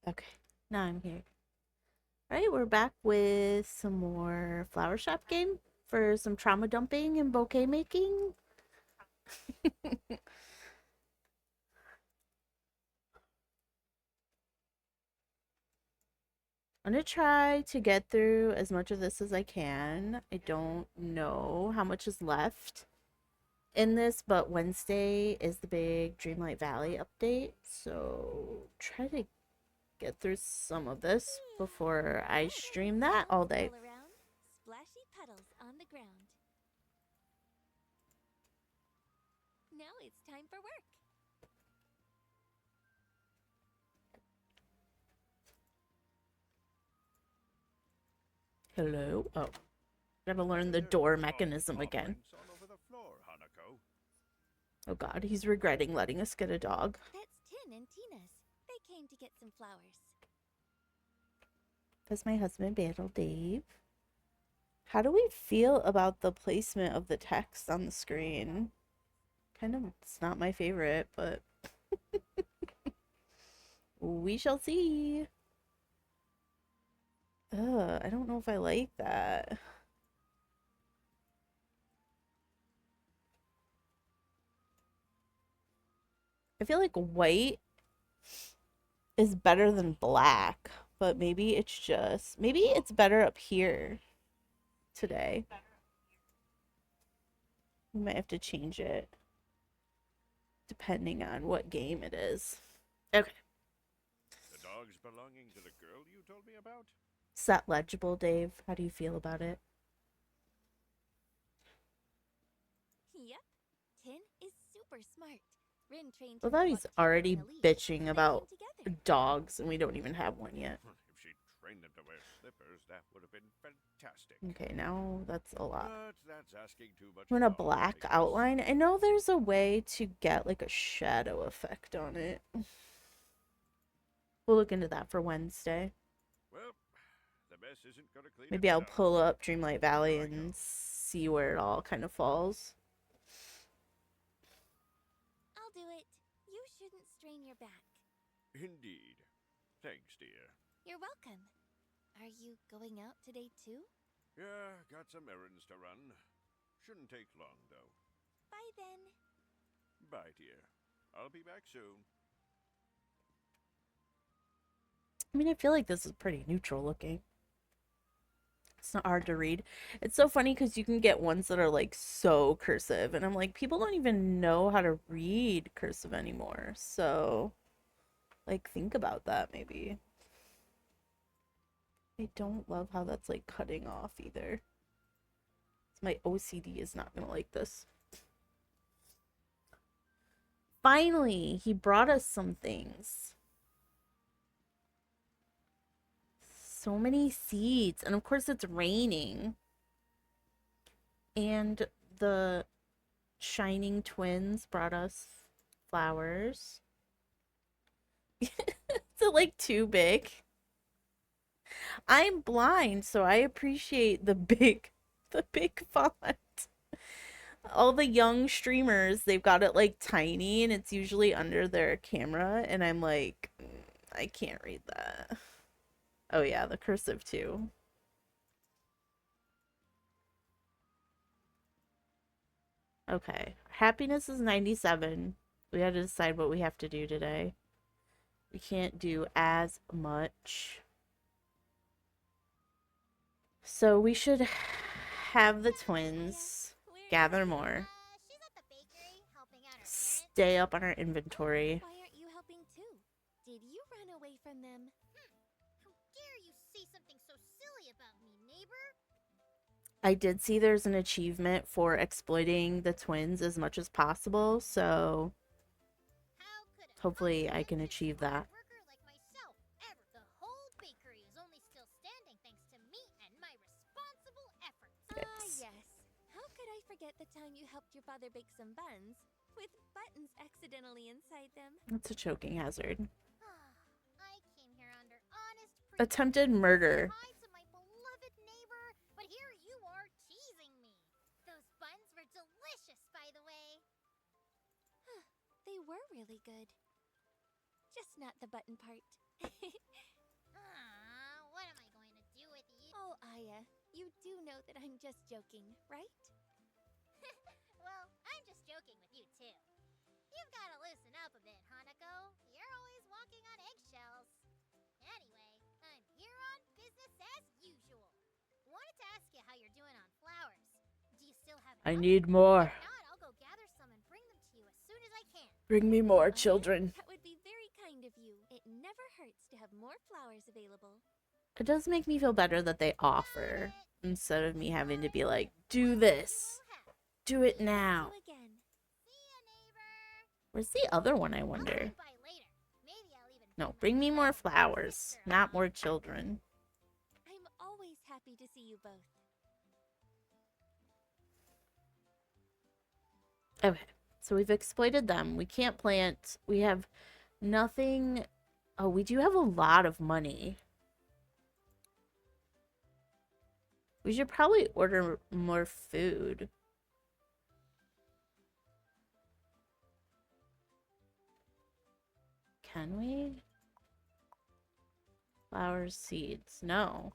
Okay, now I'm here. All right, we're back with some more flower shop game for some trauma dumping and bouquet making. I'm gonna try to get through as much of this as I can. I don't know how much is left in this, but Wednesday is the big Dreamlight Valley update, so try to get through some of this before I stream that all day. Splashy puddles on the ground. Now it's time for work. Hello? Oh, gotta learn the door mechanism again. All over the floor, Hanako. Oh god, he's regretting letting us get a dog. That's Tin and Tina's. They came to get some flowers. Does my husband battle Dave? How do we feel about the placement of the text on the screen? Kind of, it's not my favorite, but we shall see. Ugh, I don't know if I like that. I feel like white is better than black, but maybe it's better up here today. We might have to change it depending on what game it is. Okay. The dog's belonging to the girl you told me about? Is that legible, Dave? How do you feel about it? Yep. Tin is super smart. Rin trained I him thought to he's walk already carrying a leash, bitching so they about came together. dogs and we don't even have one yet. If she trained them to wear slippers, that would have been fantastic. Okay, now that's a lot. But that's asking too much. I'm gonna of dogs, I black guess. outline. I know there's a way to get like a shadow effect on it. We'll look into that for Wednesday. Well, the mess isn't gonna clean Maybe I'll itself. pull up Dreamlight Valley Here I and go. see where it all kind of falls. I'll do it. You shouldn't strain your back. Indeed. Thanks, dear. You're welcome. Are you going out today too? Yeah, got some errands to run. Shouldn't take long, though. Bye then. Bye, dear. I'll be back soon. I mean, I feel like this is pretty neutral looking. It's not hard to read. It's so funny because you can get ones that are like so cursive, and I'm like, people don't even know how to read cursive anymore. So, like, think about that maybe. I don't love how that's like cutting off either. My OCD is not gonna like this. Finally, he brought us some things. So many seeds. And of course, it's raining. And the Shining Twins brought us flowers. Is it like too big? I'm blind, so I appreciate the big font. All the young streamers, they've got it like tiny and it's usually under their camera, and I'm like, I can't read that. Oh yeah, the cursive too. Okay. Happiness is 97. We had to decide what we have to do today. We can't do as much. So we should have the twins gather more. She's at the bakery helping out her parents. Stay up on our inventory. Why aren't you helping too? Did you run away from them? How dare you say something so silly about me, neighbor? I did see there's an achievement for exploiting the twins as much as possible, so How could a hopefully I can unambitious achieve hard that. worker like myself ever? The whole bakery is only still standing thanks to me and my responsible efforts. Yes. Yes. How could I forget the time you helped your father bake some buns with buttons accidentally inside them? That's a choking hazard. I came here under honest Attempted murder. hi to my beloved neighbor, but here you are teasing me. Those buns were delicious, by the way. They were really good. just not the button part. What am I going to do with you? Oh, Aya, you do know that I'm just joking, right? Well, I'm just joking with you too. You've got to loosen up a bit, Hanako. You're always walking on eggshells. Anyway, I'm here on business as usual. Wanted to ask you how you're doing on flowers. Do you still have I enough? need more. If not, I'll go gather some and bring them to you as soon as I can. Bring me more, Aya, children. That would be very kind of you. It never hurts to have more flowers available. It does make me feel better that they offer instead of me having to be like, do this. Do it now. See you again. See ya, neighbor. Where's the other one, I I'll wonder? swing by later. Maybe I'll even No, bring bring me my more friend, flowers, sister not along. more children. I'm always happy to see you both. Okay, so we've exploited them. We can't plant. We have nothing. Oh, we do have a lot of money. We should probably order more food. Can we? Flowers, seeds. No.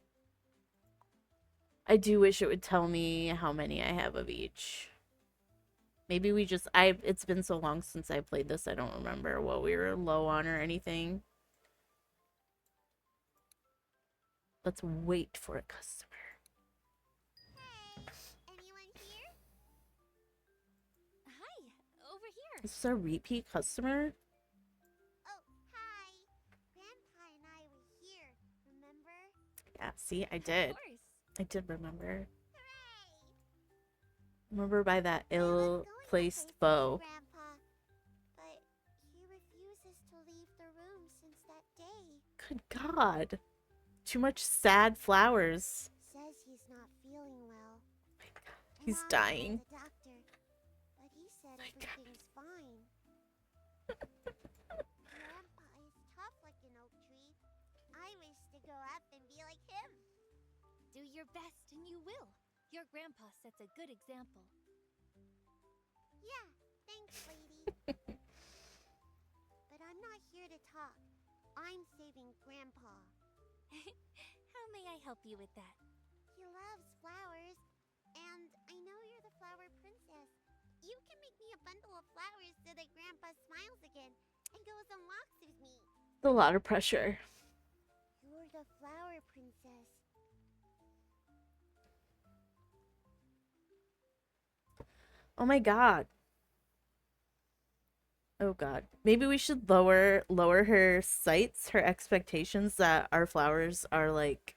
I do wish it would tell me how many I have of each. Maybe we just it's been so long since I played this, I don't remember what we were low on or anything. Let's wait for a customer. Hey, anyone here? Hi, over here. This is a repeat customer? Oh, hi. Grandpa and I were here, remember? Yeah, see, I did. Of course. I did remember. Hooray! Remember by that I love going to ill-placed places bow. with Grandpa, but he refuses to leave the room since that day. Good God. Too much sad flowers. Says he's not feeling well. He's Mom dying. called the doctor, but he said My God. everything's fine. Grandpa is tough like an oak tree. I wish to grow up and be like him. Do your best and you will. Your grandpa sets a good example. Yeah, thanks, lady. But I'm not here to talk. I'm saving Grandpa. How may I help you with that? He loves flowers, and I know you're the flower princess. You can make me a bundle of flowers so that Grandpa smiles again and goes on walks with me. A lot of pressure. You're the flower princess. Oh my God. Oh God. Maybe we should lower her sights, her expectations that our flowers are like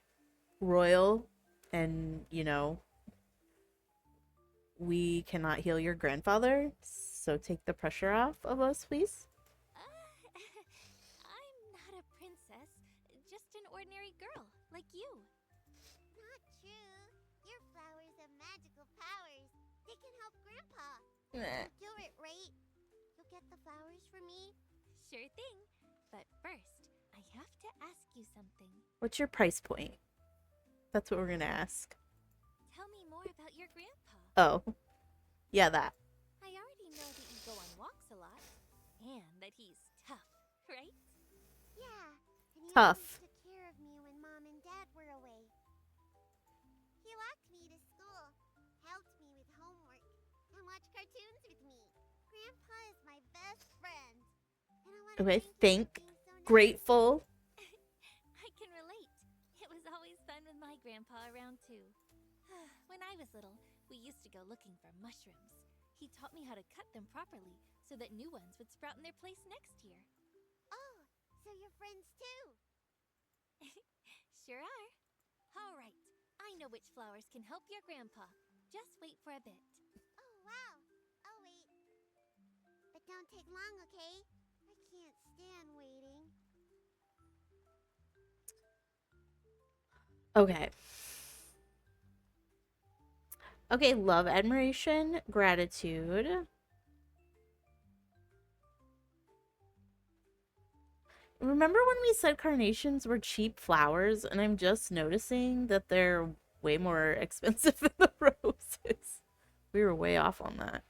royal and, you know, we cannot heal your grandfather. So take the pressure off of us, please. I'm not a princess, just an ordinary girl, like you. Not true. Your flowers have magical powers. They can help Grandpa. Do it, right? You'll get the flowers for me? Sure thing. But first, I have to ask you something. What's your price point? That's what we're gonna ask. Tell me more about your grandpa. Oh. Yeah, that. I already know that you go on walks a lot, and that he's tough, right? Yeah, and he Tough. always took care of me when Mom and Dad were away. He walked me to school, helped me with homework, and watched cartoons with me. Grandpa is my best friend. And I want to Okay, thank thank- you for being so nice. Grateful. I can relate. It was always fun with my grandpa around too. When I was little, we used to go looking for mushrooms. He taught me how to cut them properly so that new ones would sprout in their place next year. Oh, so you're friends too. Sure are. All right, I know which flowers can help your grandpa. Just wait for a bit. Oh, wow. I'll wait. But don't take long, okay? I can't stand waiting. Okay. Okay, love, admiration, gratitude. Remember when we said carnations were cheap flowers, and I'm just noticing that they're way more expensive than the roses. We were way off on that.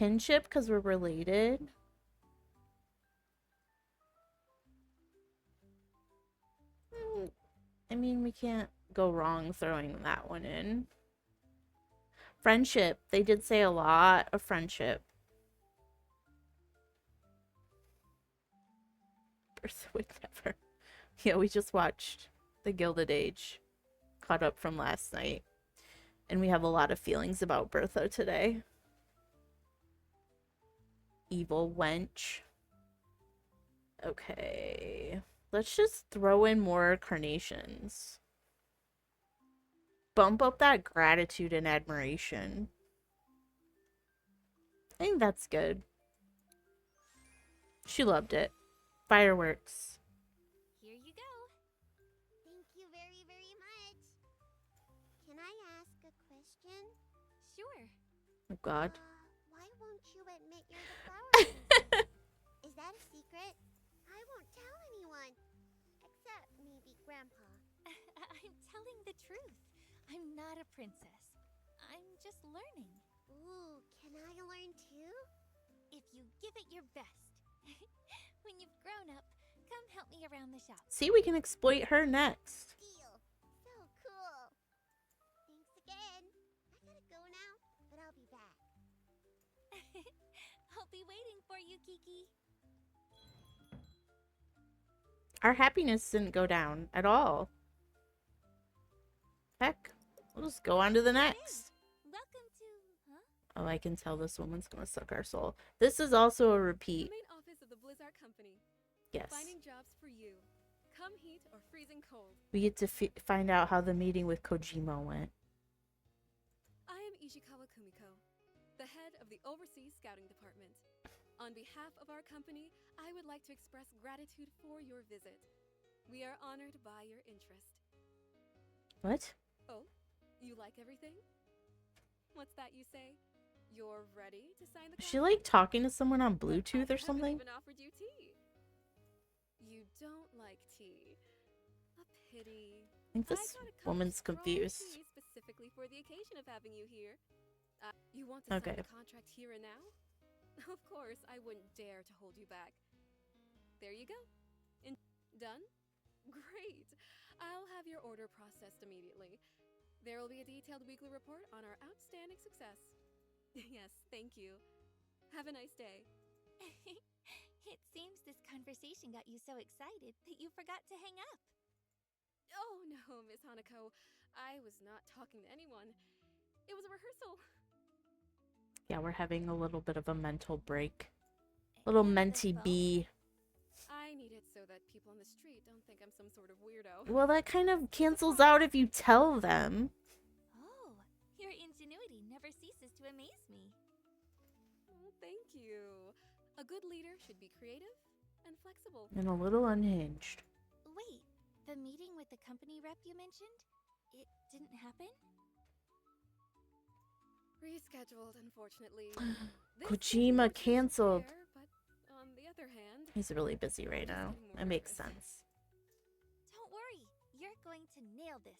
kinship because we're related. I mean, we can't go wrong throwing that one in. Friendship. They did say a lot of friendship. Bertha would never. Yeah, we just watched The Gilded Age. Caught up from last night. And we have a lot of feelings about Bertha today. Evil wench. Okay. Let's just throw in more carnations. Bump up that gratitude and admiration. I think that's good. She loved it. Fireworks. Here you go. Thank you very, very much. Can I ask a question? Sure. Oh god. Why won't you admit you're the flower princess? Is that a secret? I won't tell anyone. Except maybe Grandpa. I'm telling the truth. I'm not a princess. I'm just learning. Ooh, can I learn too? If you give it your best. When you've grown up, come help me around the shop. See, we can exploit her next. Deal. So cool. Thanks again. I gotta go now, but I'll be back. I'll be waiting for you, Kiki. Our happiness didn't go down at all. Heck, we'll just go on to the next. Welcome to... Huh? Oh, I can tell this woman's gonna suck our soul. This is also a repeat. The main office of the Blizzard Company. Yes. Finding jobs for you. Come heat or freezing cold. We get to find out how the meeting with Kojima went. I am Ishikawa Kumiko, the head of the Overseas Scouting Department. On behalf of our company, I would like to express gratitude for your visit. We are honored by your interest. What? Oh, you like everything? What's that you say? You're ready to sign the Is she contract? like talking to someone on But Bluetooth I or something? haven't even offered you tea. You don't like tea. A pity. I think I this got a cup of woman's strong confused. tea specifically for the occasion of having you here. You want to Okay. sign the contract here and now? Of course, I wouldn't dare to hold you back. There you go. Done? Great. I'll have your order processed immediately. There will be a detailed weekly report on our outstanding success. Yes, thank you. Have a nice day. It seems this conversation got you so excited that you forgot to hang up. Oh no, Miss Hanako. I was not talking to anyone. It was a rehearsal. Yeah, we're having a little bit of a mental break. Little And the mentee phone? bee. I need it so that people on the street don't think I'm some sort of weirdo. Well, that kind of cancels out if you tell them. Oh, your ingenuity never ceases to amaze me. Oh, thank you. A good leader should be creative and flexible. And a little unhinged. Wait, the meeting with the company rep you mentioned? It didn't happen? Rescheduled, unfortunately. This Kojima seems canceled. fair, but on the other hand, He's really busy right now. That makes sense. Don't worry, you're going to nail this.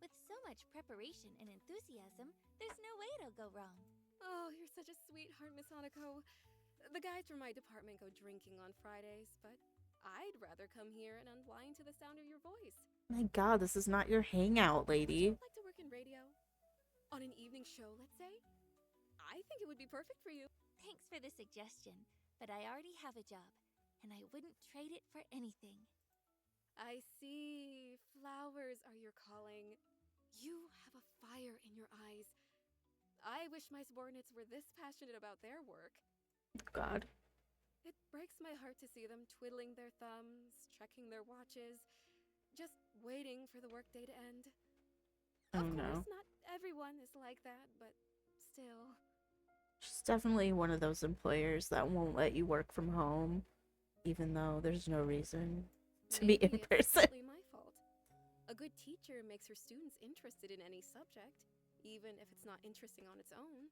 With so much preparation and enthusiasm, there's no way it'll go wrong. oh, you're such a sweetheart, Miss Hanako. The guys from my department go drinking on Fridays, but I'd rather come here and unwind to the sound of your voice. My god, this is not your hangout, Would lady. you like to work in radio? On an evening show, let's say? I think it would be perfect for you. Thanks for the suggestion, but I already have a job, and I wouldn't trade it for anything. I see. Flowers are your calling. You have a fire in your eyes. I wish my subordinates were this passionate about their work. God. It breaks my heart to see them twiddling their thumbs, checking their watches, just waiting for the workday to end. Oh Of no. course, not everyone is like that, but still. She's definitely one of those employers that won't let you work from home, even though there's no reason to be in Maybe it's person. partly my fault. A good teacher makes her students interested in any subject, even if it's not interesting on its own.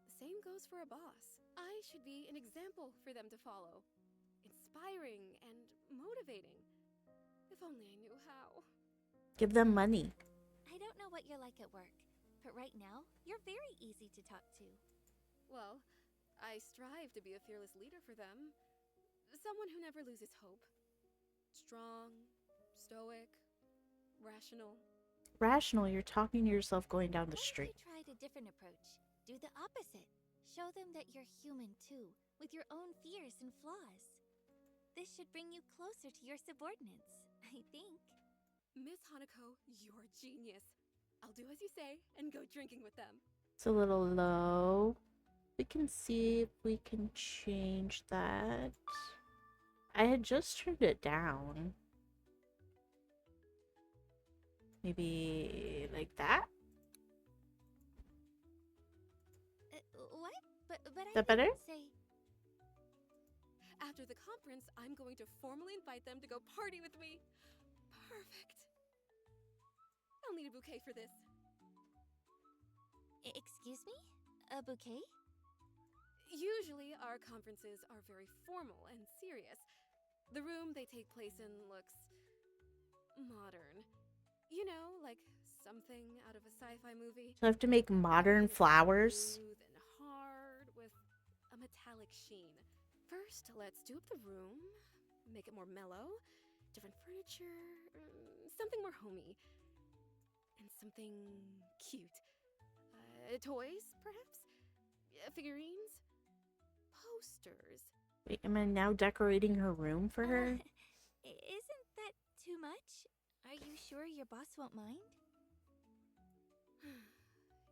The same goes for a boss. I should be an example for them to follow. Inspiring and motivating. If only I knew how. Give them money. I don't know what you're like at work, but right now, you're very easy to talk to. Well, I strive to be a fearless leader for them. Someone who never loses hope. Strong, stoic, rational. Rational, you're talking to yourself going down the What if street. you tried a different approach? Do the opposite. Show them that you're human too, with your own fears and flaws. This should bring you closer to your subordinates, I think. Miss Hanako, you're genius. I'll do as you say and go drinking with them. It's a little low. We can see if we can change that. I had just turned it down. Maybe like that? What? But I That better? didn't say. After the conference, I'm going to formally invite them to go party with me. Perfect. I'll need a bouquet for this. Excuse me? A bouquet? Usually, our conferences are very formal and serious. The room they take place in looks modern. You know, like something out of a sci-fi movie. So I have to make modern Everything is flowers. smooth and hard with a metallic sheen. First, let's do up the room, make it more mellow, different furniture, something more homey, and something cute. Toys, perhaps? Figurines? Posters. Wait, am I now decorating her room for her? Isn't that too much? Are you sure your boss won't mind?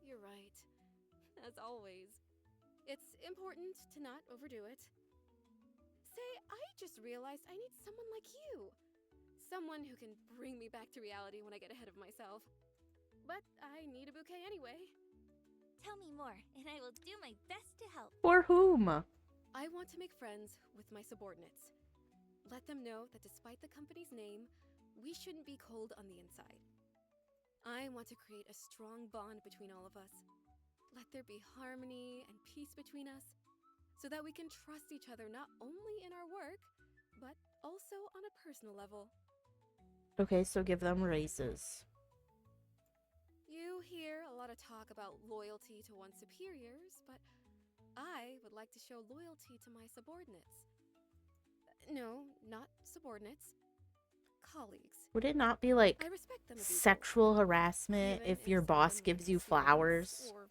You're right. As always. It's important to not overdo it. Say, I just realized I need someone like you. Someone who can bring me back to reality when I get ahead of myself. But I need a bouquet anyway. Tell me more, and I will do my best to help. For whom? I want to make friends with my subordinates. Let them know that despite the company's name, we shouldn't be cold on the inside. I want to create a strong bond between all of us. Let there be harmony and peace between us, so that we can trust each other not only in our work, but also on a personal level. Okay, so give them raises. You hear a lot of talk about loyalty to one's superiors, but I would like to show loyalty to my subordinates. No, not subordinates. Colleagues. Would it not be like I respect them as equals, sexual harassment even if your some boss of them gives might you be serious, flowers or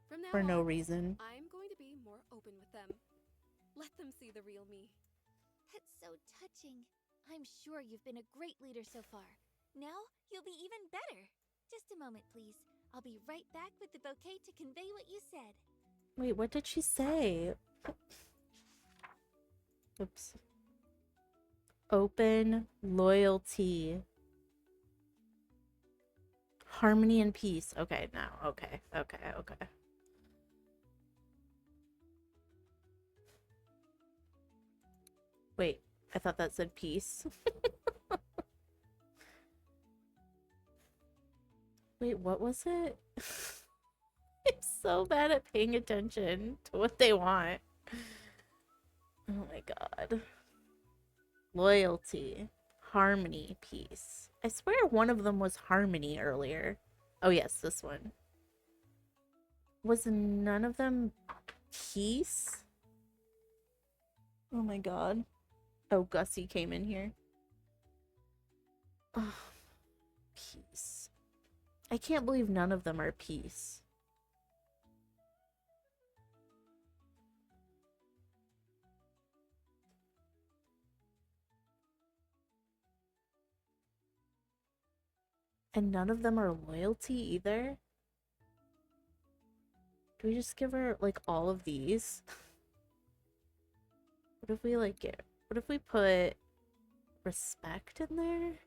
from now for no on, reason? I'm going to be more open with them. Let them see the real me. That's so touching. I'm sure you've been a great leader so far. Now you'll be even better. Just a moment, please. I'll be right back with the bouquet to convey what you said. Wait, what did she say? Oops. Open, loyalty, harmony and peace. Okay, now. Okay. Wait, I thought that said peace. Wait, what was it? I'm so bad at paying attention to what they want. Oh my god. Loyalty, harmony, peace. I swear one of them was harmony earlier. Oh yes, this one. Was none of them peace? Oh my god. Oh, Gussie came in here. Oh, peace. I can't believe none of them are peace. And none of them are loyalty either? Do we just give her, like, all of these? What if we, like, what if we put respect in there?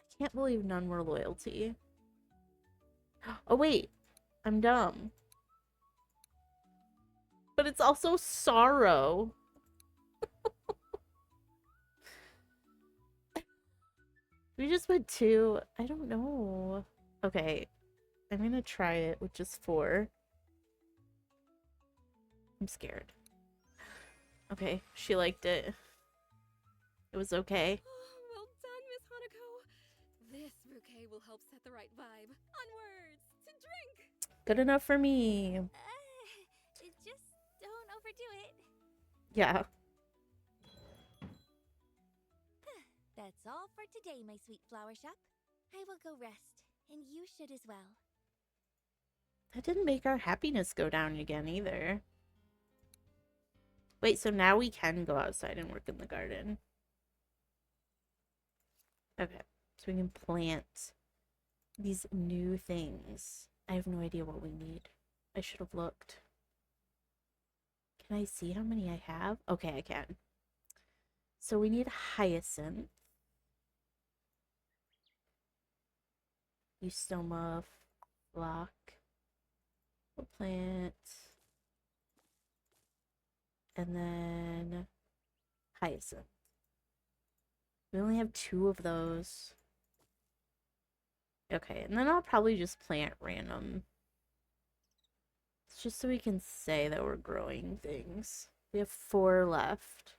I can't believe none were loyalty. Oh, wait. I'm dumb. But it's also sorrow. We just put 2. I don't know. Okay. I'm gonna try it with just 4. I'm scared. Okay, she liked it. It was okay. Well done, Miss Hanako. This bouquet will help set the right vibe. Onwards to drink. Good enough for me. Just don't overdo it. Yeah. That's all for today, my sweet flower shop. I will go rest, and you should as well. That didn't make our happiness go down again either. Wait, so now we can go outside and work in the garden. Okay, so we can plant these new things. I have no idea what we need. I should have looked. Can I see how many I have? Okay, I can. So we need hyacinth. Eustoma, flock. We'll plant. And then hyacinth. We only have 2 of those. Okay, and then I'll probably just plant random. It's just so we can say that we're growing things. We have 4 left.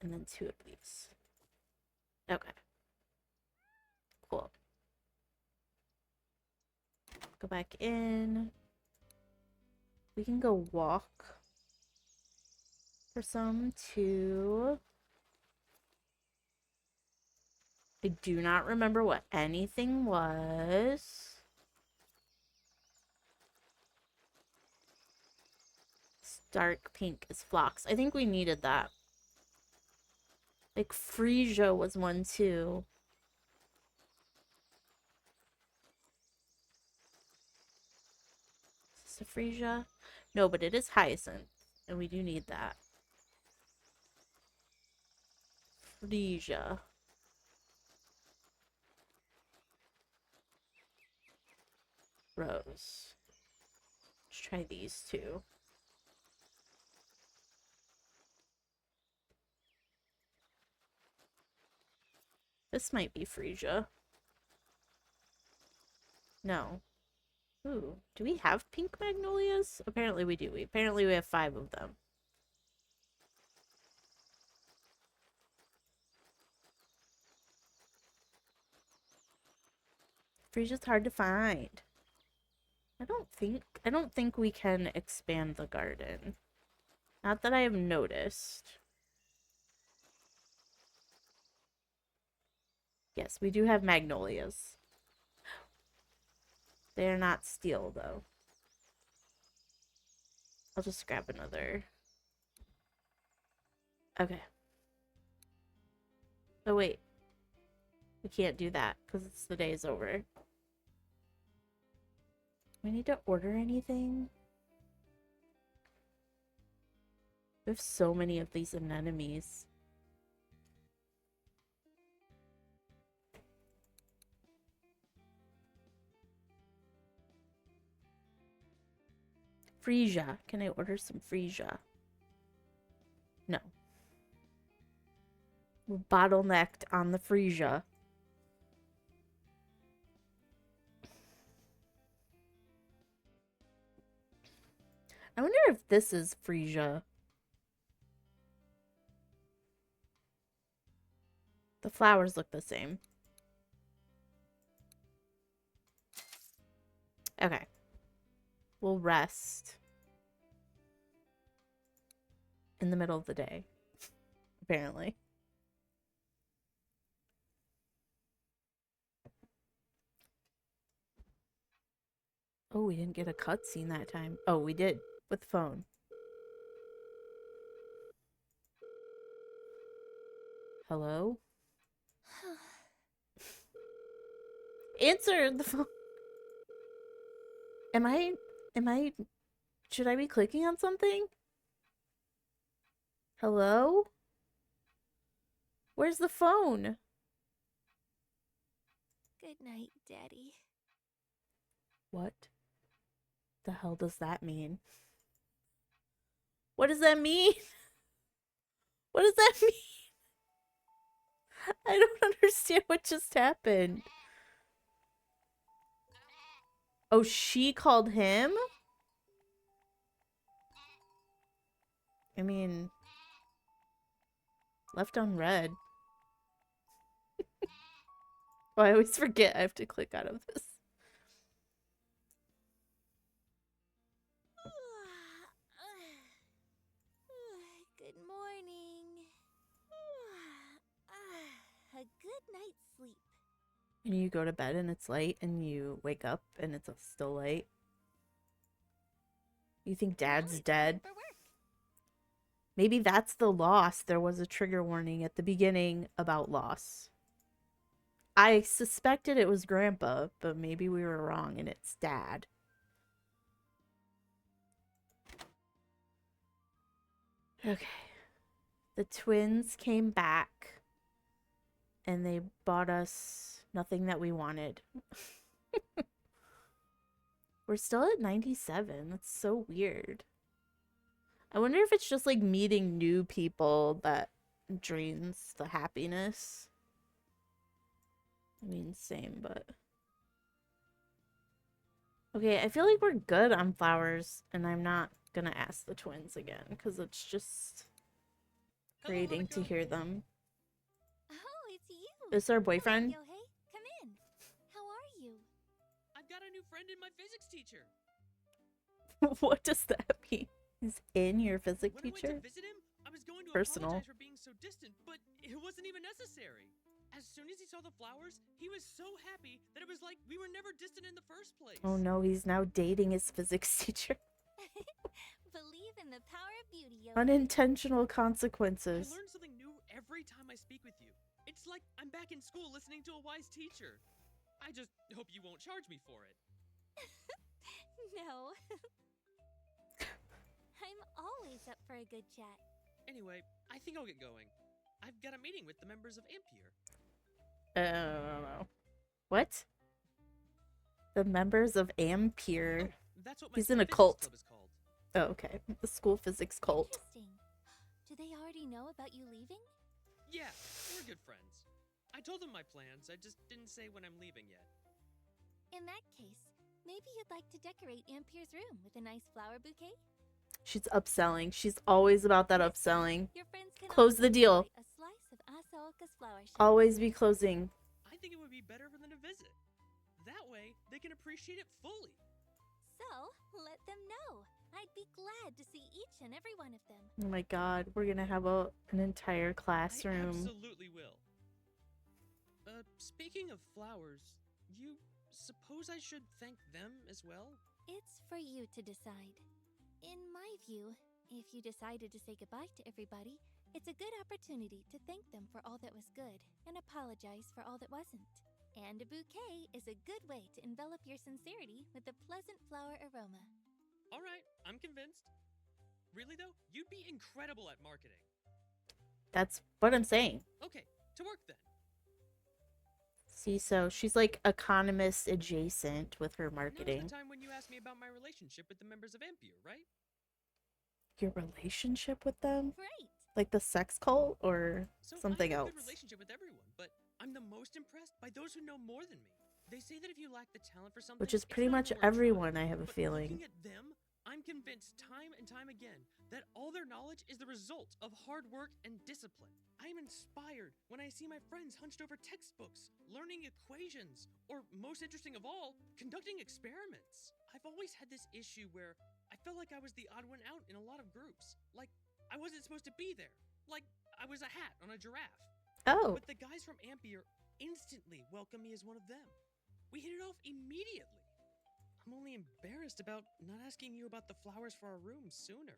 And then 2 of these. Okay. Cool. Go back in. We can go walk for some too. I do not remember what anything was. Dark pink is phlox. I think we needed that. Like freesia was one too. Is this a freesia? No, but it is hyacinth. And we do need that. Freesia. Rose. Let's try these two. This might be freesia. No. Ooh, do we have pink magnolias? Apparently we do. Apparently we have 5 of them. Freesia's hard to find. I don't think we can expand the garden. Not that I have noticed. Yes, we do have magnolias. They are not steel though. I'll just grab another. Okay. Oh wait. We can't do that because it's the day is over. We need to order anything? We have so many of these anemones. Freesia. Can I order some freesia? No. We're bottlenecked on the freesia. I wonder if this is freesia. The flowers look the same. Okay. We'll rest in the middle of the day, apparently. Oh, we didn't get a cutscene that time. Oh, we did with the phone. Hello? Answer the phone. Am I should I be clicking on something? Hello? Where's the phone? Good night, Daddy. What the hell does that mean? What does that mean? What does that mean? I don't understand what just happened. Oh, she called him? I mean, left unread. Oh, I always forget I have to click out of this. Good morning. A good night's sleep. And you go to bed and it's light, and you wake up and it's still light. You think Now Dad's it's dead? time for work. Maybe that's the loss. There was a trigger warning at the beginning about loss. I suspected it was Grandpa, but maybe we were wrong and it's Dad. Okay. The twins came back and they bought us nothing that we wanted. We're still at 97. That's so weird. I wonder if it's just like meeting new people that drains the happiness. I mean, same, but... Okay, I feel like we're good on flowers, and I'm not gonna ask the twins again, because it's just grating to hear them. Oh, it's you. Is our boyfriend? Hello, Yohei. Come in. How are you? I've got a new friend in my physics teacher. What does that mean? He's in your physics When I teacher? went to visit him, I was going to Personal. apologize for being so distant, but it wasn't even necessary. As soon as he saw the flowers, he was so happy that it was like we were never distant in the first place. Oh no, he's now dating his physics teacher. Believe in the power of beauty, Yohei. Unintentional I consequences. learn something new every time I speak with you. It's like I'm back in school listening to a wise teacher. I just hope you won't charge me for it. No. I'm always up for a good chat. Anyway, I think I'll get going. I've got a meeting with the members of Ampere. What? The members of Ampere. Oh, that's what my He's school in a physics cult. club is called. Oh, okay. The school physics cult. Interesting. Do they already know about you leaving? Yeah, we're good friends. I told them my plans, I just didn't say when I'm leaving yet. In that case, maybe you'd like to decorate Ampere's room with a nice flower bouquet? She's upselling. She's always about that upselling. Your friends can Close also the deal. enjoy a slice of Asaoka's flower shop. Always be closing. I think it would be better for them to visit. That way, they can appreciate it fully. So, let them know. I'd be glad to see each and every one of them. Oh my god, we're gonna have an entire I classroom. absolutely will. Speaking of flowers, you suppose I should thank them as well? It's for you to decide. In my view, if you decided to say goodbye to everybody, it's a good opportunity to thank them for all that was good and apologize for all that wasn't. And a bouquet is a good way to envelop your sincerity with a pleasant flower aroma. Alright, I'm convinced. Really though, you'd be incredible at marketing. That's what I'm saying. Okay, to work then. See, so she's like economist adjacent with her marketing. Now's the time when you asked me about my relationship with the members of Ampere, right? Your relationship with them? Great! Like the sex cult or So something I have a else? good relationship with everyone, but I'm the most impressed by those who know more than me. They say that if you lack the talent for something, Which is it's pretty not much worth trying. everyone, I have a But feeling. looking at them, I'm convinced time and time again that all their knowledge is the result of hard work and discipline. I am inspired when I see my friends hunched over textbooks, learning equations, or most interesting of all, conducting experiments. I've always had this issue where I felt like I was the odd one out in a lot of groups. Like, I wasn't supposed to be there. Like, I was a hat on a giraffe. Oh, But the guys from Ampere instantly welcomed me as one of them. We hit it off immediately. I'm only embarrassed about not asking you about the flowers for our room sooner.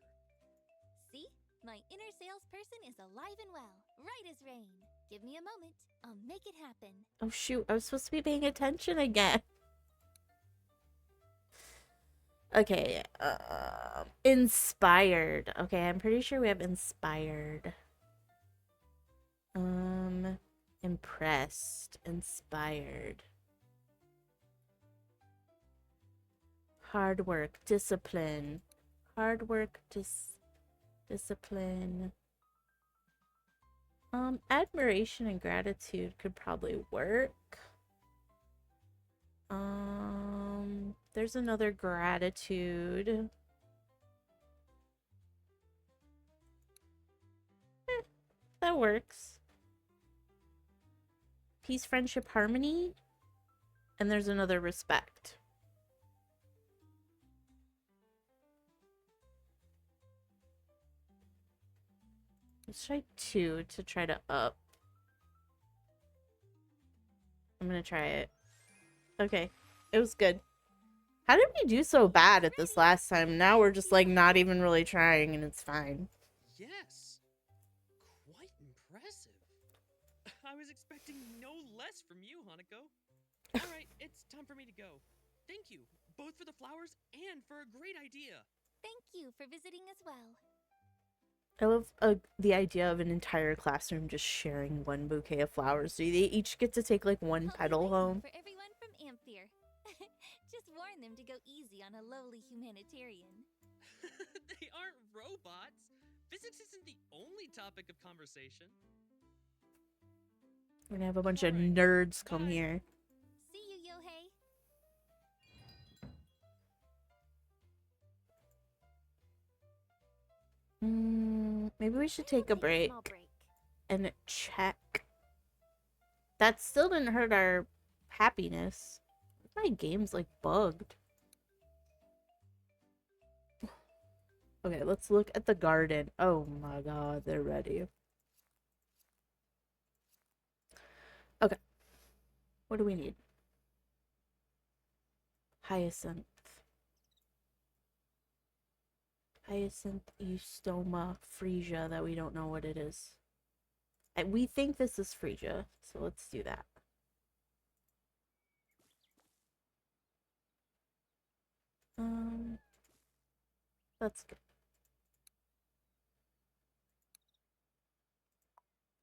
See? My inner salesperson is alive and well, right as rain. Give me a moment. I'll make it happen. oh shoot, I was supposed to be paying attention again. Okay, inspired. Okay, I'm pretty sure we have inspired. Impressed, inspired. Hard work, discipline. Hard work, discipline. Admiration and gratitude could probably work. There's another gratitude. That works. Peace, friendship, harmony. And there's another respect. Let's try 2 to try to up. I'm gonna try it. Okay. It was good. How did we do so bad at this last time? Now we're just like not even really trying and it's fine. Yes. Quite impressive. I was expecting no less from you, Hanako. All right, it's time for me to go. Thank you, both for the flowers and for a great idea. Thank you for visiting as well. I love the idea of an entire classroom just sharing one bouquet of flowers. Do they each get to take like one I'll be petal waiting home? for everyone from Ampere. Just warn them to go easy on a lowly humanitarian. They aren't robots. Physics isn't the only topic of conversation. We're gonna have a bunch of Alright, nerds come bye. here. See you, Yohei. Maybe we should I will take a break small break. and check. That still didn't hurt our happiness. My game's like bugged. Okay, let's look at the garden. Oh my god, they're ready. Okay. What do we need? Hyacinth. Hyacinth eustoma freesia that we don't know what it is. We think this is freesia, so let's do that. That's good.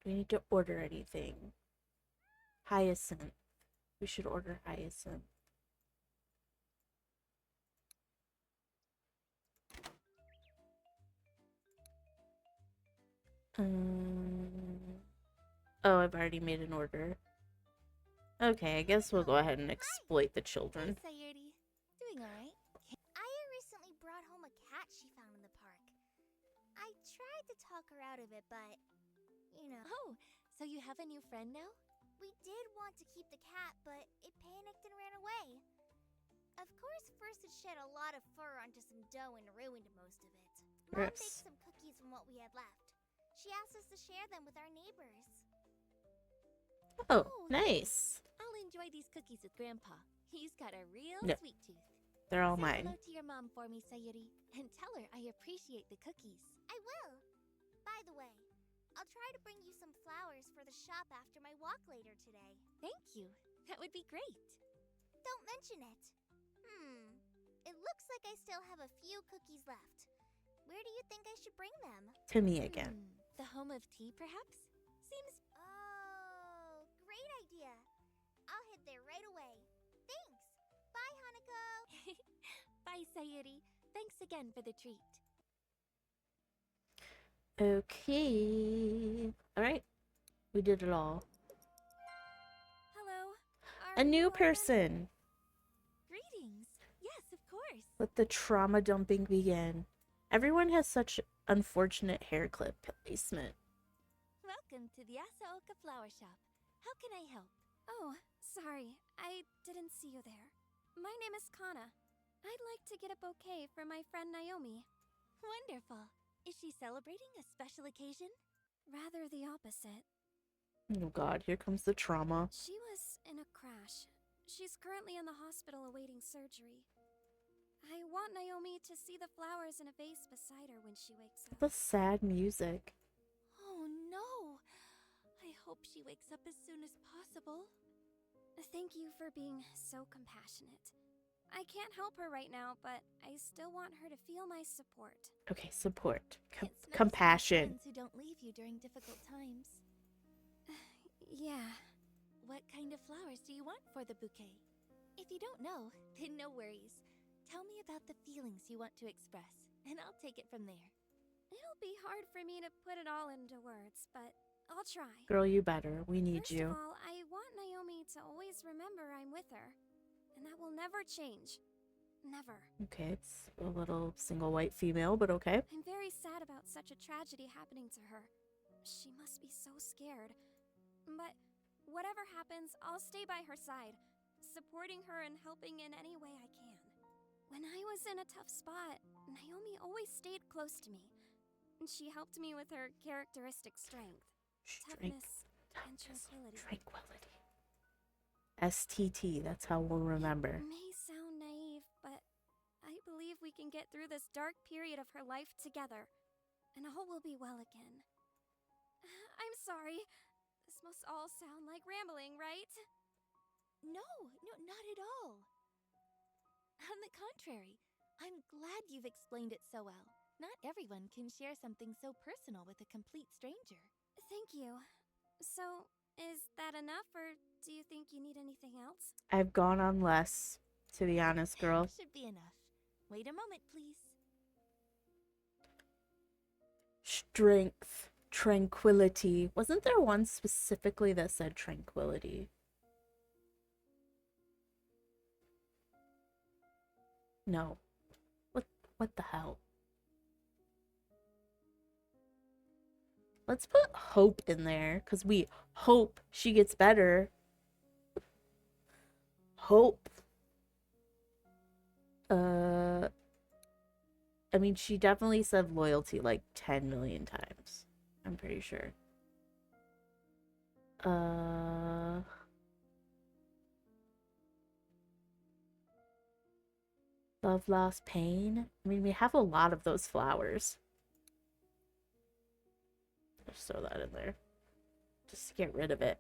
Do we need to order anything? Hyacinth. We should order hyacinth. Oh, I've already made an order. Okay, I guess we'll go ahead and exploit the children. Hey, Sayuri. Doing alright? Aya recently brought home a cat she found in the park. I tried to talk her out of it, but, you know. Oh, so you have a new friend now? We did want to keep the cat, but it panicked and ran away. Of course, first it shed a lot of fur onto some dough and ruined most of it. Mom Gross. baked some cookies from what we had left. She asked us to share them with our neighbors. Oh, Oh, nice. I'll enjoy these cookies with Grandpa. He's got a real No. sweet tooth. They're all Say mine. hello to your mom for me, Sayuri, and tell her I appreciate the cookies. I will. By the way, I'll try to bring you some flowers for the shop after my walk later today. Thank you. That would be great. Don't mention it. It looks like I still have a few cookies left. Where do you think I should bring them? To me again. The home of tea, perhaps? Seems... Oh, great idea. I'll head there right away. Thanks. Bye, Hanako. Bye, Sayuri. Thanks again for the treat. Okay. Alright. We did it all. Hello. A new person. Greetings. Yes, of course. Let the trauma dumping begin. Everyone has such unfortunate hair clip placement. Welcome to the Asaoka Flower Shop. How can I help? Oh, sorry. I didn't see you there. My name is Kana. I'd like to get a bouquet for my friend Naomi. Wonderful. Is she celebrating a special occasion? Rather the opposite. Oh god, here comes the trauma. She was in a crash. She's currently in the hospital awaiting surgery. I want Naomi to see the flowers in a vase beside her when she wakes up. The sad music. Oh no! I hope she wakes up as soon as possible. Thank you for being so compassionate. I can't help her right now, but I still want her to feel my support. Okay, support. It's nice to have Compassion. friends who don't leave you during difficult times. Yeah. What kind of flowers do you want for the bouquet? If you don't know, then no worries. Tell me about the feelings you want to express, and I'll take it from there. It'll be hard for me to put it all into words, but I'll try. Girl, you better. We need First you. of all, I want Naomi to always remember I'm with her. And that will never change. Never. Okay, it's a little single white female, but okay. I'm very sad about such a tragedy happening to her. She must be so scared. But whatever happens, I'll stay by her side, supporting her and helping in any way I can. When I was in a tough spot, Naomi always stayed close to me. She helped me with her characteristic strength, toughness, and tranquility. Tranquility. STT, that's how we'll remember. It may sound naive, but I believe we can get through this dark period of her life together, and all will be well again. I'm sorry. This must all sound like rambling, right? No, not at all. On the contrary, I'm glad you've explained it so well. Not everyone can share something so personal with a complete stranger. Thank you. So, is that enough, or do you think you need anything else? I've gone on less, to be honest, girl. Should be enough. Wait a moment, please. Strength, tranquility. Wasn't there one specifically that said tranquility? No. What the hell? Let's put hope in there, because we hope she gets better. Hope. I mean, she definitely said loyalty like 10 million times. I'm pretty sure. Love, loss, pain. I mean, we have a lot of those flowers. Just throw that in there. Just to get rid of it.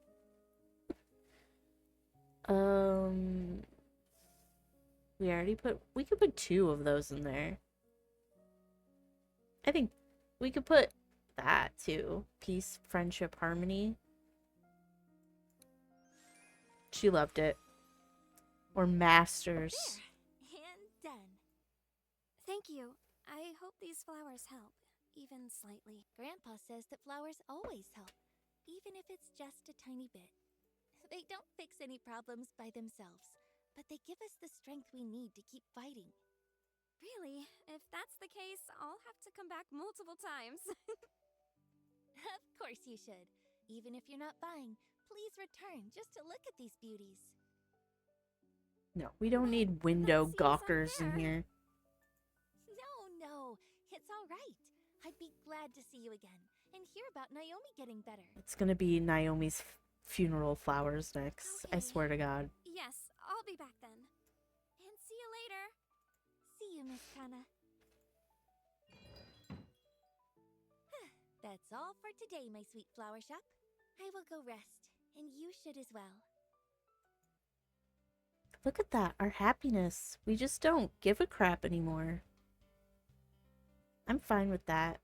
We could put 2 of those in there. I think we could put that too. Peace, friendship, harmony. She loved it. Or masters. There, and done. Thank you. I hope these flowers help, even slightly. Grandpa says that flowers always help, even if it's just a tiny bit. They don't fix any problems by themselves, but they give us the strength we need to keep fighting. Really? If that's the case, I'll have to come back multiple times. Of course you should. Even if you're not buying, please return just to look at these beauties. No, we don't need window seems gawkers in unfair. here. No, it's all right. I'd be glad to see you again and hear about Naomi getting better. It's gonna be Naomi's funeral flowers next. I Okay. swear to God. Yes, I'll be back then. And see you later. See you, Miss Kana. That's all for today, my sweet flower shop. I will go rest, and you should as well. Look at that, our happiness. We just don't give a crap anymore. I'm fine with that.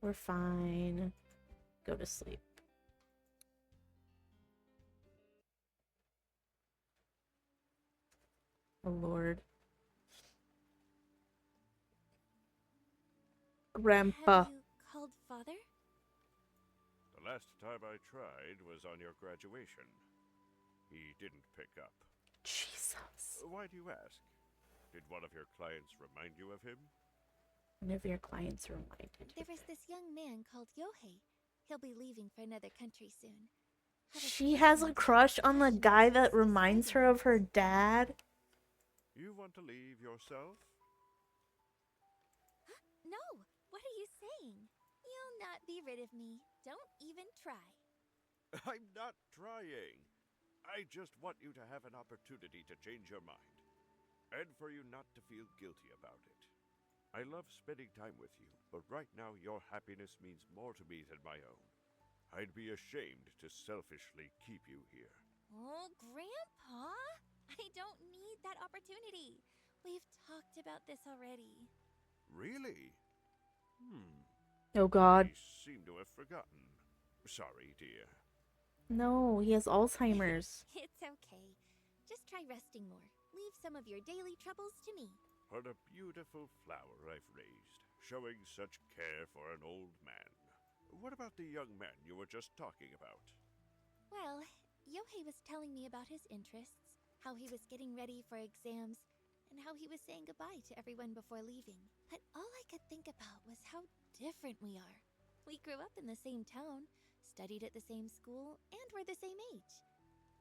We're fine. Go to sleep. Oh, Lord. Grandpa. Have you called Father? The last time I tried was on your graduation. He didn't pick up. Jesus. Why do you ask? Did one of your clients remind you of him? One of your clients reminded you. There is this young man called Yohei. He'll be leaving for another country soon. Had She has a feeling crush on the passion guy is that so reminds her exciting. of her dad. You want to leave yourself? No, what are you saying? You'll not be rid of me. Don't even try. I'm not trying. I just want you to have an opportunity to change your mind. And for you not to feel guilty about it. I love spending time with you, but right now your happiness means more to me than my own. I'd be ashamed to selfishly keep you here. Oh, Grandpa! I don't need that opportunity. We've talked about this already. Really? Oh, God. I seem to have forgotten. Sorry, dear. No, he has Alzheimer's. It's okay. Just try resting more. Leave some of your daily troubles to me. What a beautiful flower I've raised, showing such care for an old man. What about the young man you were just talking about? Well, Yohei was telling me about his interests, how he was getting ready for exams, and how he was saying goodbye to everyone before leaving. But all I could think about was how different we are. We grew up in the same town, studied at the same school, and were the same age.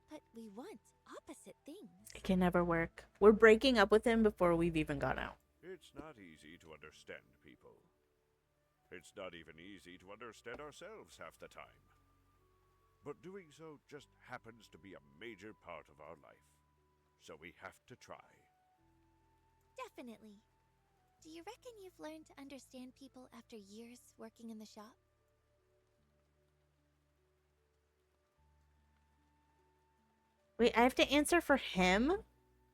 But we want opposite things. It can never work. We're breaking up with him before we've even gone out. It's not easy to understand people. It's not even easy to understand ourselves half the time. But doing so just happens to be a major part of our life. So we have to try. Definitely. Do you reckon you've learned to understand people after years working in the shop? Wait, I have to answer for him?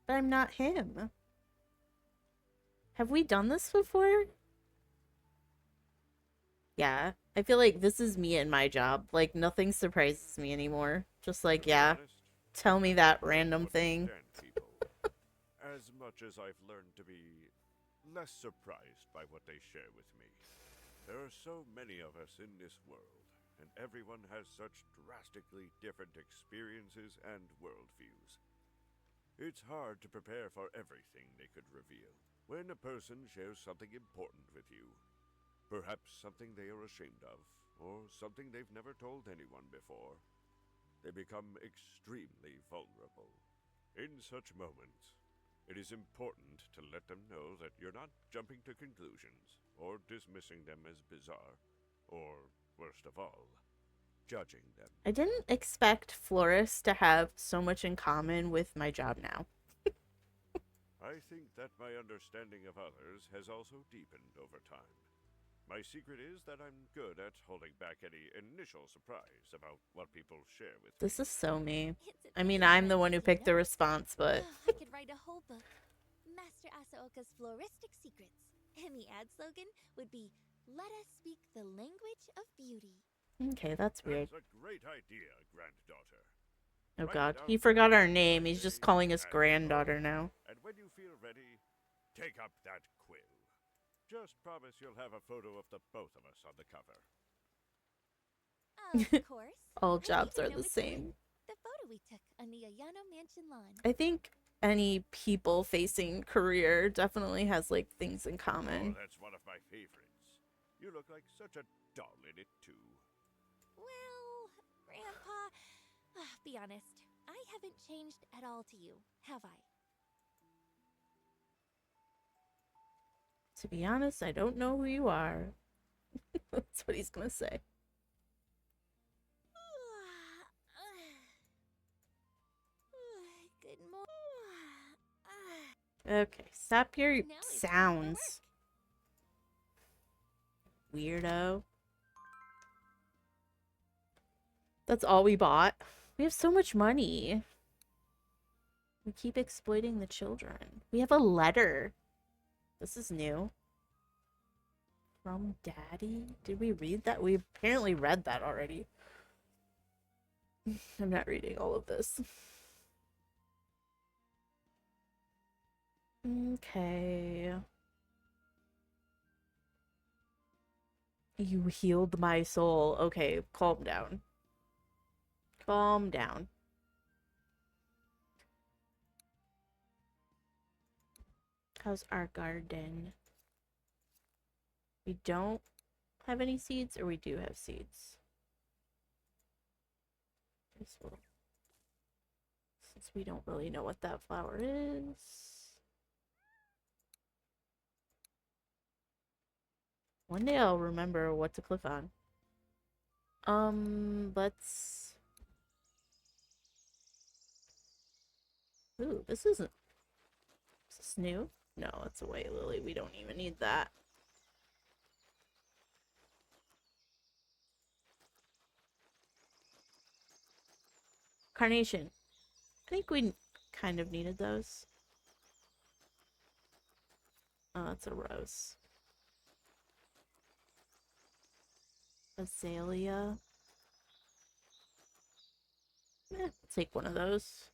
But I'm not him. Have we done this before? Yeah. I feel like this is me and my job. Like, nothing surprises me anymore. Just like, To be yeah, honest, tell me that I random don't thing. understand people. As much as I've learned to be less surprised by what they share with me. There are so many of us in this world, and everyone has such drastically different experiences and worldviews. It's hard to prepare for everything they could reveal. When a person shares something important with you, perhaps something they are ashamed of, or something they've never told anyone before, they become extremely vulnerable. In such moments, it is important to let them know that you're not jumping to conclusions, or dismissing them as bizarre, or, worst of all, judging them. I didn't expect florists to have so much in common with my job now. I think that my understanding of others has also deepened over time. My secret is that I'm good at holding back any initial surprise about what people share with This me. is so me. It's I mean, amazing I'm the what one who you picked the know. response, but I could write a whole book. Master Asaoka's Floristic Secrets. And the ad slogan would be, "Let us speak the language of beauty." okay, that's weird. That's a great idea, granddaughter. Oh Write god, down he the forgot our words name. I He's just say calling us and granddaughter go. now. And when you feel ready, take up that quill. Just promise you'll have a photo of the both of us on the cover. Of course. All I jobs even are know the which same. one. The photo we took on the Ayano Mansion lawn. I think any people-facing career definitely has like things in Oh, common. that's one of my favorites. You look like such a doll in it, too. Well, Grandpa, be honest. I haven't changed at all to you, have I? To be honest, I don't know who you are. That's what he's gonna say. Good morning. Okay, stop your Now it's time for sounds, weirdo. That's all we bought. We have so much money. We keep exploiting the children. We have a letter. This is new. From Daddy? Did we read that? We apparently read that already. I'm not reading all of this. Okay. You healed my soul. Okay, calm down. Calm down. How's our garden? We don't have any seeds, or we do have seeds? This will, since we don't really know what that flower is. One day I'll remember what to click on. Let's... Ooh, this isn't... Is this new? No, it's a way lily. We don't even need that. Carnation. I think we kind of needed those. Oh, that's a rose. Azalea. I'll take one of those.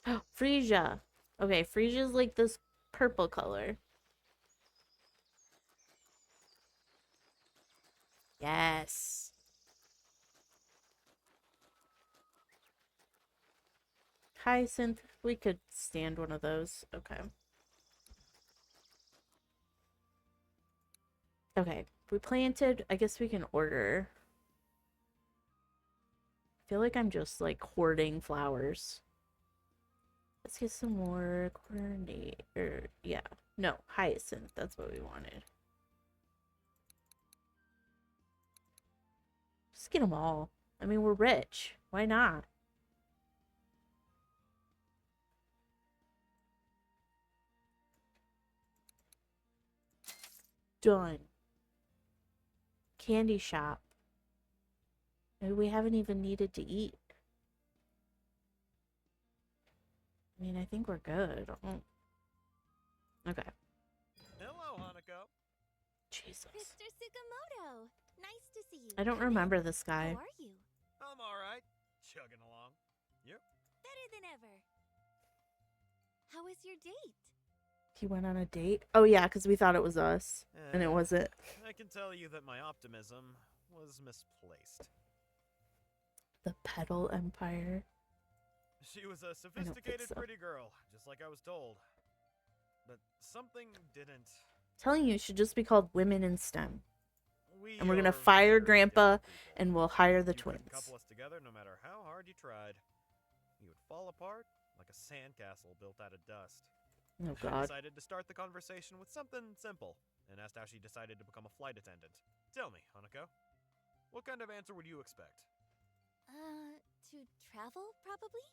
Oh, Freesia. Okay, Freesia's like this purple color. Yes. Hyacinth, we could stand one of those. Okay. Okay, we planted. I guess we can order. I feel like I'm just like hoarding flowers. Let's get some more coordinate. Yeah. No, hyacinth. That's what we wanted. Just get them all. I mean, we're rich. Why not? Done. Candy shop. Maybe we haven't even needed to eat. I mean, I think we're good. Okay. Hello, Hanako. Jesus. Mr. Tsukamoto! Nice to see you. I don't Come remember in. this guy. How are you? I'm alright. Chugging along. You? Better than ever. How was your date? He went on a date? Oh, yeah, because we thought it was us. And it wasn't. I can tell you that my optimism was misplaced. The Petal Empire. She was a I don't think sophisticated, so. pretty girl, just like I was told. But something didn't. Telling you, it should just be called Women in STEM. We And we're gonna are fire very Grandpa, different people. and we'll hire the You couldn't twins. couple us together no matter how hard you tried. You would fall apart like a sandcastle built out of dust. Oh, I God. decided to start the conversation with something simple and asked how she decided to become a flight attendant. Tell me, Hanako, what kind of answer would you expect? To travel, probably?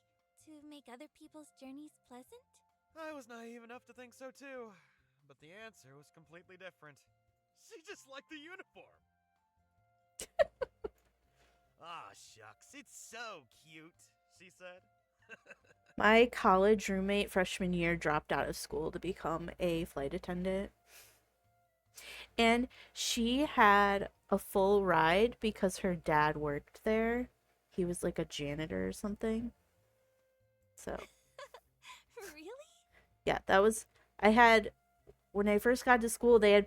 To make other people's journeys pleasant? I was naive enough to think so too, but the answer was completely different. She just liked the uniform. Ah, shucks, it's so cute, she said. My college roommate freshman year dropped out of school to become a flight attendant. And she had a full ride because her dad worked there. He was like a janitor or something. So, Really? yeah, that was. I had. When I first got to school, they had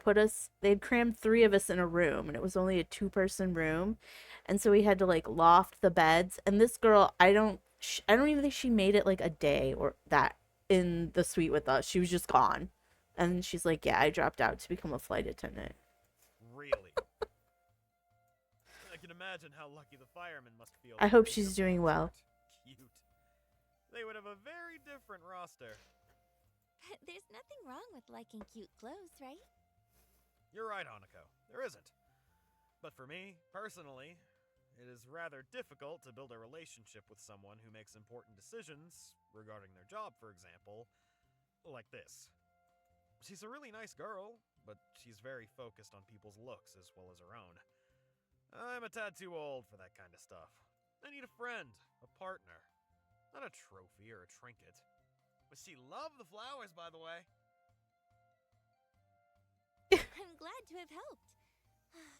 crammed 3 of us in a room, and it was only a 2-person room. And so we had to like loft the beds. And this girl, I don't even think she made it like a day or that in the suite with us. She was just gone. And she's like, yeah, I dropped out to become a flight attendant. Really? I can imagine how lucky the firemen must feel. I that hope their she's doing uniforms well. aren't Cute. They would have a very different roster. But there's nothing wrong with liking cute clothes, right? You're right, Hanako. There isn't. But for me, personally, it is rather difficult to build a relationship with someone who makes important decisions regarding their job, for example, like this. She's a really nice girl, but she's very focused on people's looks as well as her own. I'm a tad too old for that kind of stuff. I need a friend, a partner, not a trophy or a trinket. But she loved the flowers, by the way. I'm glad to have helped.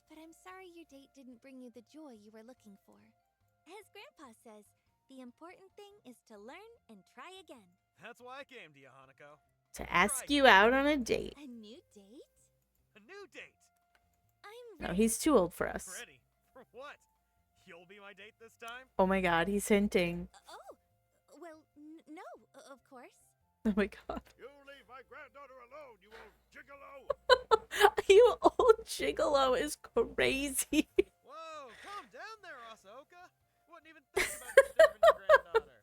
But I'm sorry your date didn't bring you the joy you were looking for. As Grandpa says, the important thing is to learn and try again. That's why I came to you, Hanako. To ask you out on a date. A new date? A new date. I'm No, ready. he's too old for us. Ready? For what? You'll be my date this time? Oh my God, he's hinting. Oh, well, no, of course. Oh my God. You leave my granddaughter alone, you old gigolo! You old gigolo is crazy. Whoa, calm down there, Asaoka. Wouldn't even think about disturbing your granddaughter.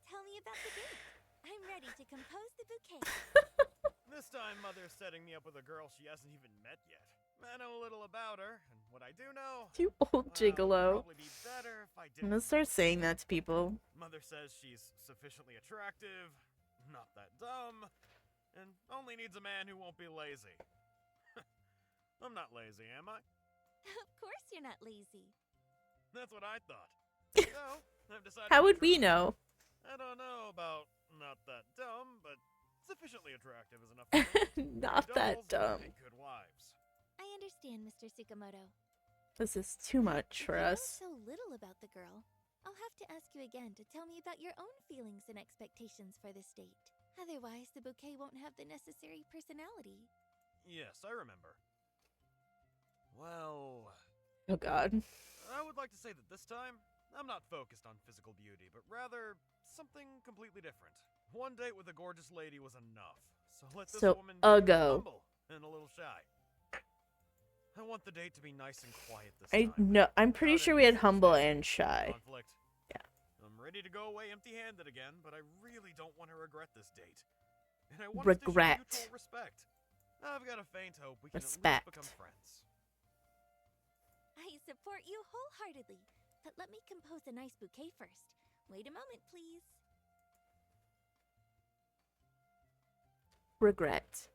Tell me about the date. I'm ready to compose the bouquet. This time, Mother's setting me up with a girl she hasn't even met yet. I know a little about her, and what I do know... You old well, gigolo. it'd probably be better if I I'm gonna didn't. start saying that to people. Mother says she's sufficiently attractive, not that dumb, and only needs a man who won't be lazy. I'm not lazy, am I? Of course you're not lazy. That's what I thought. So, I've decided How to would we try. know? I don't know about not that dumb, but sufficiently attractive is enough for me. Not that Dolls dumb. make good wives. I understand, Mr. Tsukamoto. This is too much If for you know us. so little about the girl, I'll have to ask you again to tell me about your own feelings and expectations for this date. Otherwise, the bouquet won't have the necessary personality. Yes, I remember. Well, Oh God. I would like to say that this time, I'm not focused on physical beauty, but rather something completely different. One date with a gorgeous lady was enough, so let this So, woman a be go. humble and a little shy. I want the date to be nice and quiet this I time. know. I'm pretty without sure any we had humble misunderstanding and or shy. conflict. Yeah. I'm ready to go away empty-handed again, but I really don't want to regret this date. And I want us to show Regret. mutual respect. I've got a faint hope we can at Respect. least become friends. I support you wholeheartedly, but let me compose a nice bouquet first. Wait a moment, please. Regret.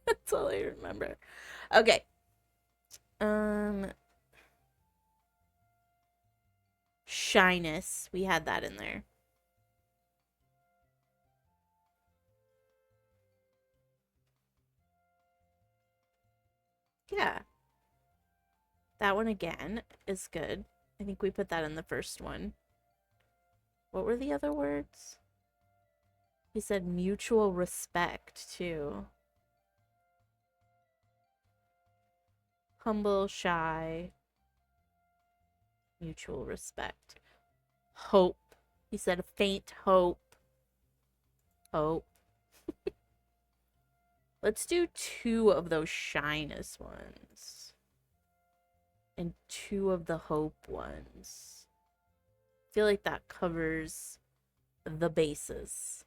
That's all I remember. Okay. Shyness. We had that in there. Yeah. That one again is good. I think we put that in the first one. What were the other words? He said mutual respect, too. Humble, shy. Mutual respect. Hope. He said a faint hope. Hope. Let's do 2 of those shyness ones. And 2 of the hope ones. I feel like that covers the bases.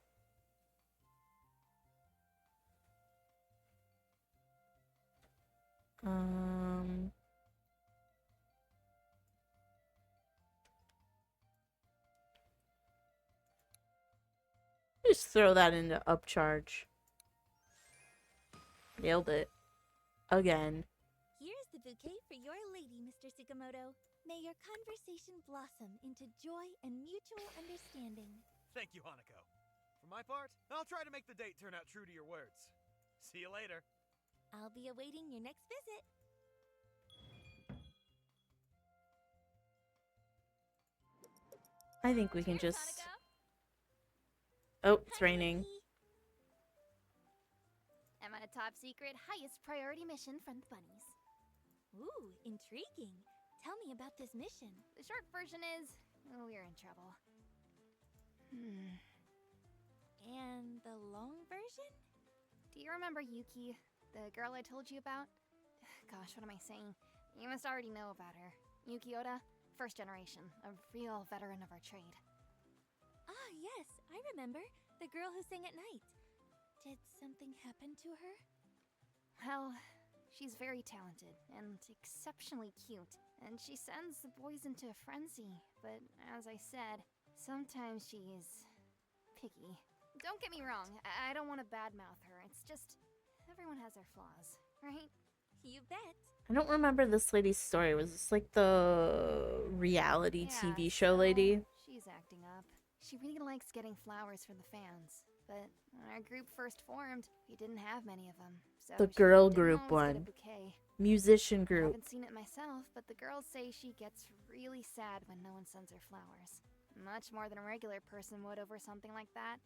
Just throw that into upcharge. Nailed it. Again. Here's the bouquet for your lady, Mr. Tsukamoto. May your conversation blossom into joy and mutual understanding. Thank you, Hanako. For my part, I'll try to make the date turn out true to your words. See you later. I'll be awaiting your next visit. I think we can Cheers, just... Hanako. Oh, it's raining. I'm on a top secret, highest priority mission from the bunnies. Ooh, intriguing. Tell me about this mission. The short version is, we're in trouble. And the long version? Do you remember Yuki, the girl I told you about? Gosh, what am I saying? You must already know about her. Yuki Oda, first generation, a real veteran of our trade. Ah, yes, I remember. The girl who sang at night. Did something happen to her? Well, she's very talented and exceptionally cute, and she sends the boys into a frenzy. But as I said, sometimes she is picky. Don't get me wrong, I don't want to badmouth her. It's just, everyone has their flaws, right? You bet. I don't remember this lady's story. Was this like the reality TV show so lady? She's acting up. She really likes getting flowers for the fans. But when our group first formed, we didn't have many of them. So The she girl didn't group always get a one. bouquet. Musician I group. haven't seen it myself, but the girls say she gets really sad when no one sends her flowers. Much more than a regular person would over something like that.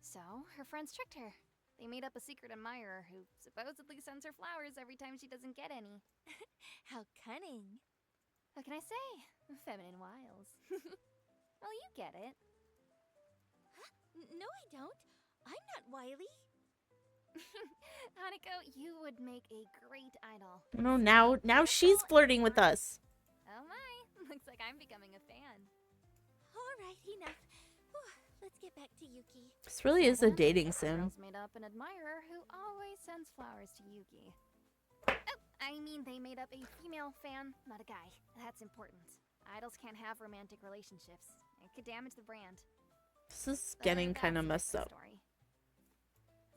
So, her friends tricked her. They made up a secret admirer who supposedly sends her flowers every time she doesn't get any. How cunning. What can I say? Feminine wiles. Well, you get it. No, I don't. I'm not wily. Hanako, you would make a great idol. No, now she's flirting with us. Oh my, looks like I'm becoming a fan. All right, enough. Whew, let's get back to Yuki. This really is a then, dating the sim. girls made up an admirer who always sends flowers to Yuki. Oh, I mean they made up a female fan, not a guy. That's important. Idols can't have romantic relationships. It could damage the brand. This is But getting that's kind of the messed up. story.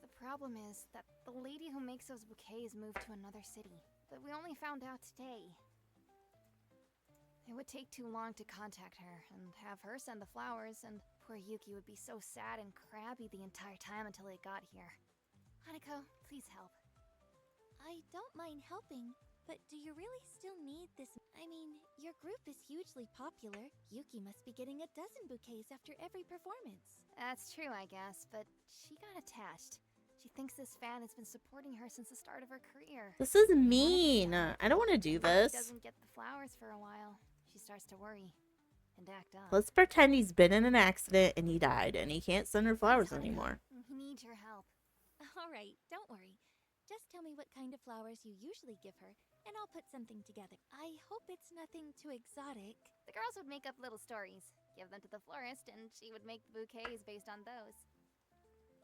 The problem is that the lady who makes those bouquets moved to another city, but we only found out today. It would take too long to contact her and have her send the flowers, and poor Yuki would be so sad and crabby the entire time until it got here. Hanako, please help. I don't mind helping, but do you really still need this? I mean, your group is hugely popular. Yuki must be getting a dozen bouquets after every performance. That's true, I guess, but she got attached. She thinks this fan has been supporting her since the start of her career. This is mean. I don't want to do When she this. doesn't get the flowers for a while. She starts to worry. and act up. Let's pretend he's been in an accident and he died and he can't send her flowers Please, Hanako, anymore. We need your help. All right, don't worry. Just tell me what kind of flowers you usually give her, and I'll put something together. I hope it's nothing too exotic. The girls would make up little stories, give them to the florist, and she would make the bouquets based on those.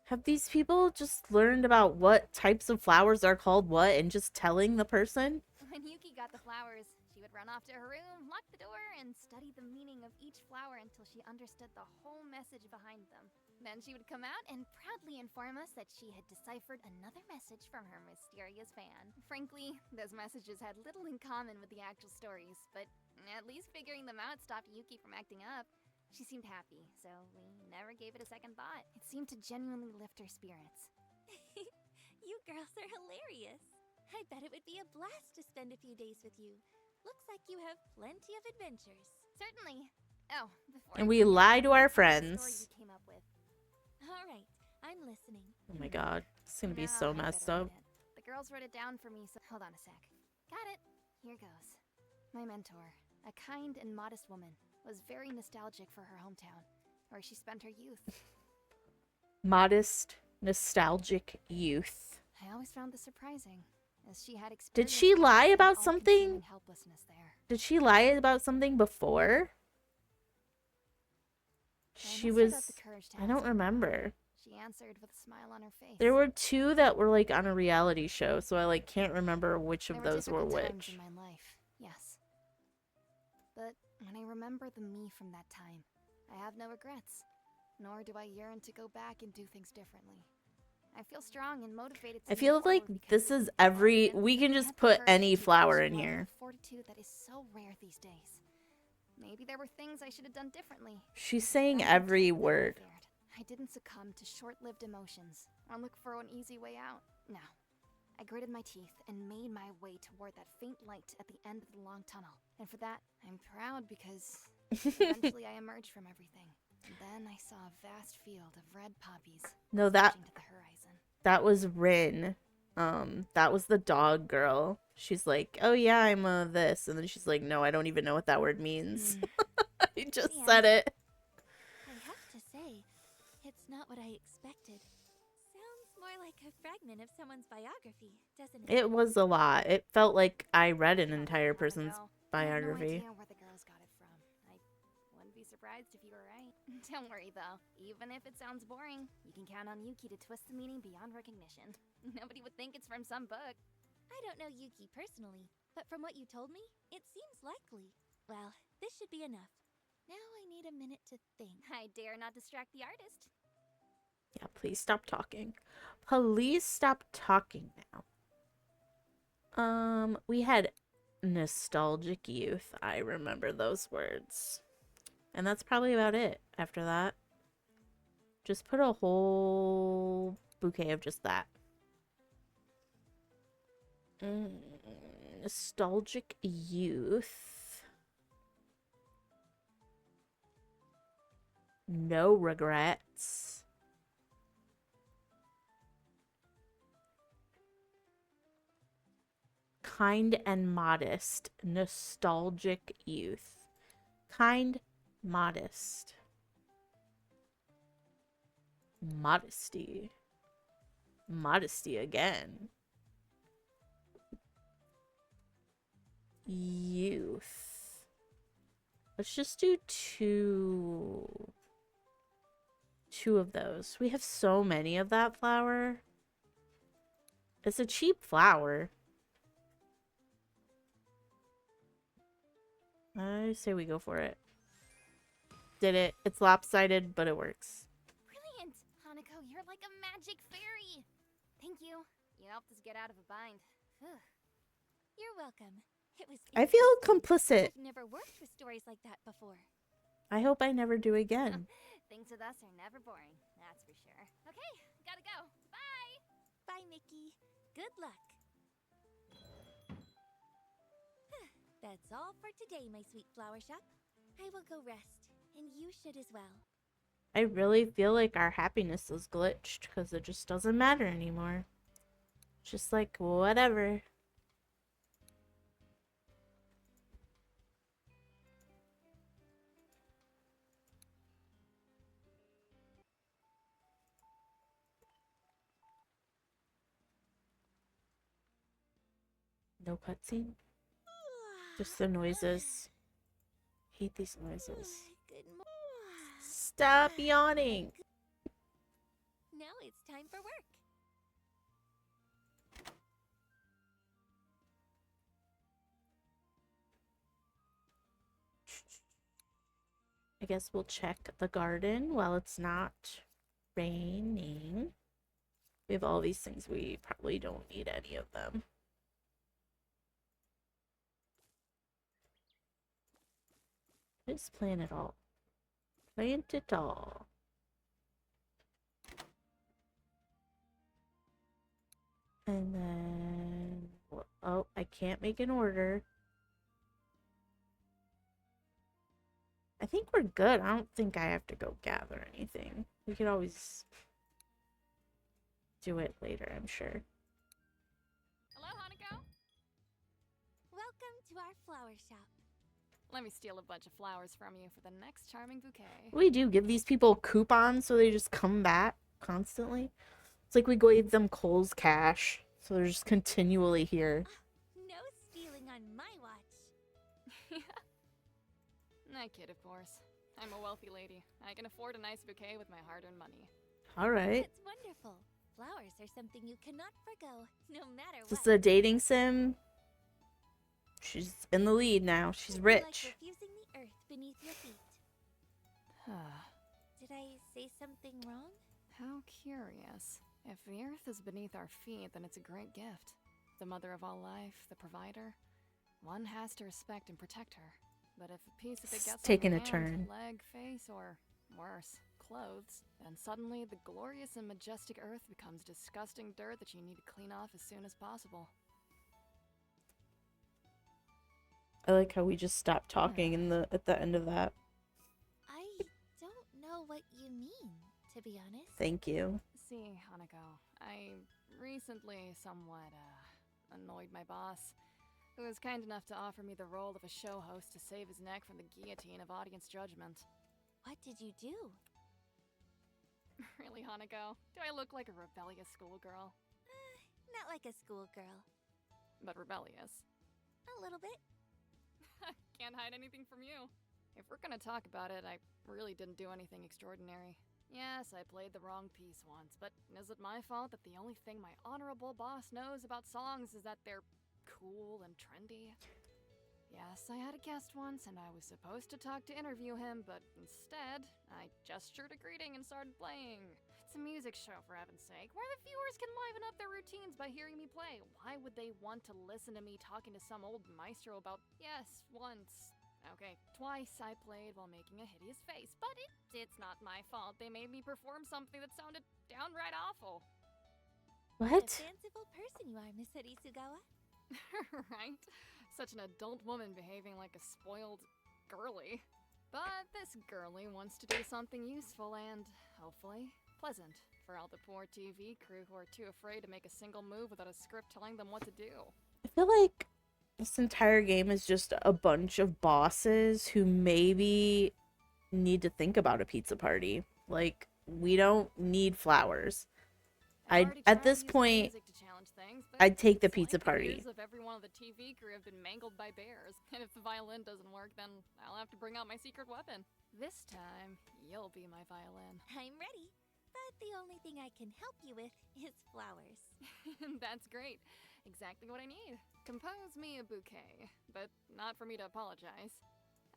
Have these people just learned about what types of flowers are called what and just telling the person? When Yuki got the flowers, she would run off to her room, lock the door, and study the meaning of each flower until she understood the whole message behind them. Then she would come out and proudly inform us that she had deciphered another message from her mysterious fan. Frankly, those messages had little in common with the actual stories, but at least figuring them out stopped Yuki from acting up. She seemed happy, so we never gave it a second thought. It seemed to genuinely lift her spirits. You girls are hilarious. I bet it would be a blast to spend a few days with you. Looks like you have plenty of adventures. Certainly. Oh, before And I we forget, lie to our what's the story friends. you came up with? All right, I'm listening. Oh my god, it's gonna be Now so I messed better up. read it. The girls wrote it down for me, so hold on a sec. Got it. Here goes. My mentor, a kind and modest woman, was very nostalgic for her hometown, where she spent her youth. Modest, nostalgic youth. I always found this surprising, as she had Did experienced she lie constant, about all-consuming something? helplessness there. Did she lie about something before? I She mustered up was... the courage to I don't ask her. remember. She answered with a smile on her face. There were two that were like on a reality show, so I like can't remember which There of were those were difficult times which. in my life, yes. But when I remember the me from that time, I have no regrets. Nor do I yearn to go back and do things differently. I feel strong and motivated to I move feel like forward this because, is every... well, We can I just had the put courage any to flower face in love here. with fortitude that is so rare these days. Maybe there were things I should have done differently. She's saying But I won't every take that word. feared. I didn't succumb to short-lived emotions or look for an easy way out. No. I gritted my teeth and made my way toward that faint light at the end of the long tunnel. And for that, I'm proud because eventually I emerged from everything. And then I saw a vast field of red poppies No, that stretching to the horizon. that was Rin. That was the dog girl. She's like, oh yeah, I'm this. And then she's like, no, I don't even know what that word means. I just Yeah. said it. I have to say, it's not what I expected. Sounds more like a fragment of someone's biography, doesn't it? It was a lot. It felt like I read an Don't entire worry, person's Hanako. I have no biography. idea where the girls got it from. I wouldn't be surprised if you were right. Don't worry though. Even if it sounds boring, you can count on Yuki to twist the meaning beyond recognition. Nobody would think it's from some book. I don't know Yuki personally, but from what you told me, it seems likely. Well, this should be enough. Now I need a minute to think. I dare not distract the artist. Yeah, please stop talking. Please stop talking now. We had nostalgic youth. I remember those words. And that's probably about it after that. Just put a whole bouquet of just that. Nostalgic youth. No regrets. Kind and modest. Nostalgic youth. Kind, modest. Modesty. Modesty again. Youth. Let's just do two of those. We have so many of that flower. It's a cheap flower. I say we go for it. Did it. It's lopsided, but it works. Brilliant! Hanako, you're like a magic fairy! Thank you. You helped us get out of a bind. Whew. You're welcome. It was I feel interesting. complicit. I've never worked with stories like that before. I hope I never do again. Things with us are never boring, that's for sure. Okay, gotta go. Bye! Bye, Mickey. Good luck. That's all for today, my sweet flower shop. I will go rest, and you should as well. I really feel like our happiness is glitched because it just doesn't matter anymore. Just like, whatever. No cutscene? Just the noises. Hate these noises. Good morning. Stop yawning! Now it's time for work. I guess we'll check the garden while it's not raining. We have all these things. We probably don't need any of them. Just plant it all. Plant it all. And then... Oh, I can't make an order. I think we're good. I don't think I have to go gather anything. We could always do it later, I'm sure. Hello, Hanako? Welcome to our flower shop. Let me steal a bunch of flowers from you for the next charming bouquet. We do give these people coupons so they just come back constantly. It's like we gave them Kohl's cash, so they're just continually here. No stealing on my watch. I kid, of course. I'm a wealthy lady. I can afford a nice bouquet with my hard-earned money. All right. It's wonderful. Flowers are something you cannot forgo, no matter Is this what. a dating sim? She's in the lead now. She's It'd be like rich. refusing the earth beneath your feet. Did I say something wrong? How curious. If the earth is beneath our feet, then it's a great gift. The mother of all life, the provider. One has to respect and protect her. But if a piece of it It's gets taking on a your turn. hand, leg, face, or worse, clothes, then suddenly the glorious and majestic earth becomes disgusting dirt that you need to clean off as soon as possible. I like how we just stopped talking at the end of that. I don't know what you mean, to be honest. Thank you. See, Hanako, I recently somewhat, annoyed my boss, who was kind enough to offer me the role of a show host to save his neck from the guillotine of audience judgment. What did you do? Really, Hanako? Do I look like a rebellious schoolgirl? Not like a schoolgirl. But rebellious. A little bit. Can't hide anything from you. If we're gonna talk about it, I really didn't do anything extraordinary. Yes, I played the wrong piece once, but is it my fault that the only thing my honorable boss knows about songs is that they're cool and trendy? Yes, I had a guest once, and I was supposed to talk to interview him, but instead, I gestured a greeting and started playing. It's a music show, for heaven's sake, where the viewers can liven up their routines by hearing me play. Why would they want to listen to me talking to some old maestro about, yes, once, okay, twice I played while making a hideous face, but it's not my fault. They made me perform something that sounded downright awful. What What? a fanciful person you are, Miss Arisugawa. Right? Such an adult woman behaving like a spoiled girly. But this girly wants to do something useful and, hopefully, pleasant for all the poor TV crew who are too afraid to make a single move without a script telling them what to do. I feel like this entire game is just a bunch of bosses who maybe need to think about a pizza party. Like, we don't need flowers. At this point, I'd take the pizza party. Of every one of the TV crew have been mangled by bears, and if the violin doesn't work, then I'll have to bring out my secret weapon. This time, you'll be my violin. I'm ready, but the only thing I can help you with is flowers. That's great. Exactly what I need. Compose me a bouquet, but not for me to apologize.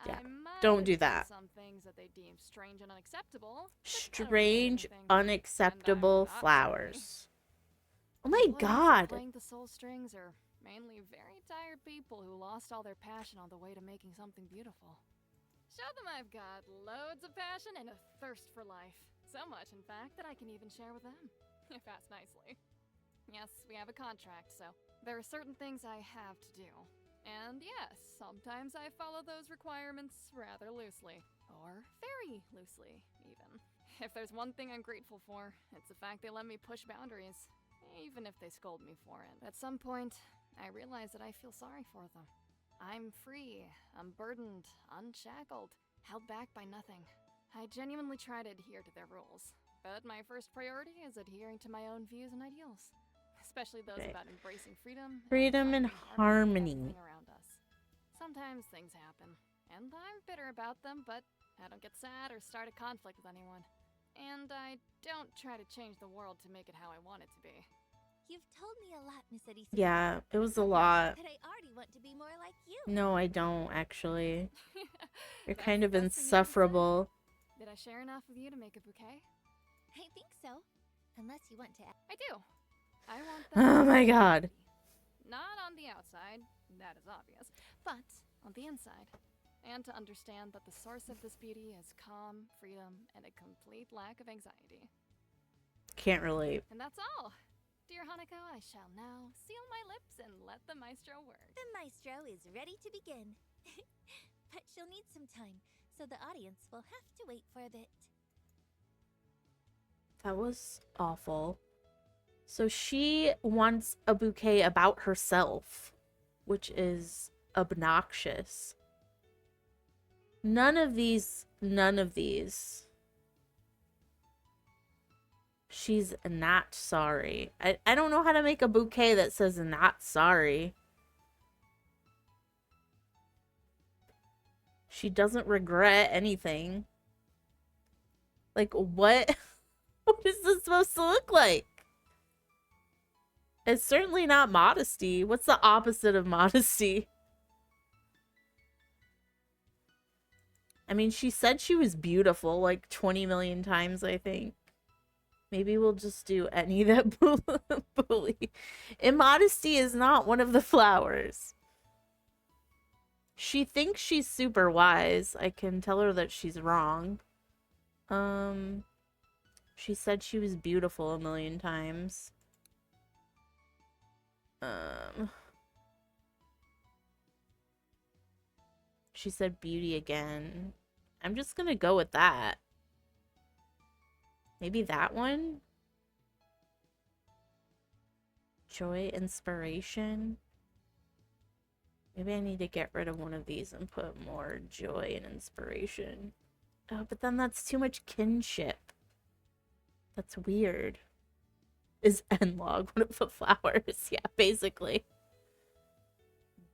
Yeah, I might don't do include that. Some things that they deem strange and unacceptable. but I don't do Strange, anything. unacceptable And I'm not flowers. Oh my Employees of god. Playing the soul strings are mainly very tired people who lost all their passion on the way to making something beautiful. Show them I've got loads of passion and a thirst for life. So much, in fact, that I can even share with them, if asked nicely. Yes, we have a contract, so there are certain things I have to do. And yes, sometimes I follow those requirements rather loosely. Or very loosely, even. If there's one thing I'm grateful for, it's the fact they let me push boundaries. Even if they scold me for it. At some point, I realize that I feel sorry for them. I'm free, unburdened, unshackled, held back by nothing. I genuinely try to adhere to their rules, but my first priority is adhering to my own views and ideals. especially those Okay. about embracing freedom, Freedom and finding harmony. in everything around us. Sometimes things happen, and I'm bitter about them, but I don't get sad or start a conflict with anyone. And I don't try to change the world to make it how I want it to be. You've told me a lot, Miss Eddie. Yeah, it was a lot. That I already want to be more like you. No, I don't actually. You're That's kind the of best thing you can say. insufferable. Did I share enough with you to make a bouquet? I think so. Unless you want to. I do. I want Oh my god. Not on the outside, that is obvious, but on the inside. And to understand that the source of this beauty is calm, freedom, and a complete lack of anxiety. Can't relate. And that's all. Dear Hanako, I shall now seal my lips and let the maestro work. The maestro is ready to begin. But she'll need some time, so the audience will have to wait for a bit. That was awful. So she wants a bouquet about herself, which is obnoxious. None of these. She's not sorry. I don't know how to make a bouquet that says not sorry. She doesn't regret anything. Like, what? What is this supposed to look like? It's certainly not modesty. What's the opposite of modesty? I mean, she said she was beautiful like 20 million times, I think. Maybe we'll just do any that bully. Immodesty is not one of the flowers. She thinks she's super wise. I can tell her that she's wrong. She said she was beautiful a million times. She said beauty again. I'm just gonna go with that. Maybe that one? Joy, inspiration. Maybe I need to get rid of one of these and put more joy and inspiration. Oh, but then that's too much kinship. That's weird. Is N-Log one of the flowers? Yeah, basically.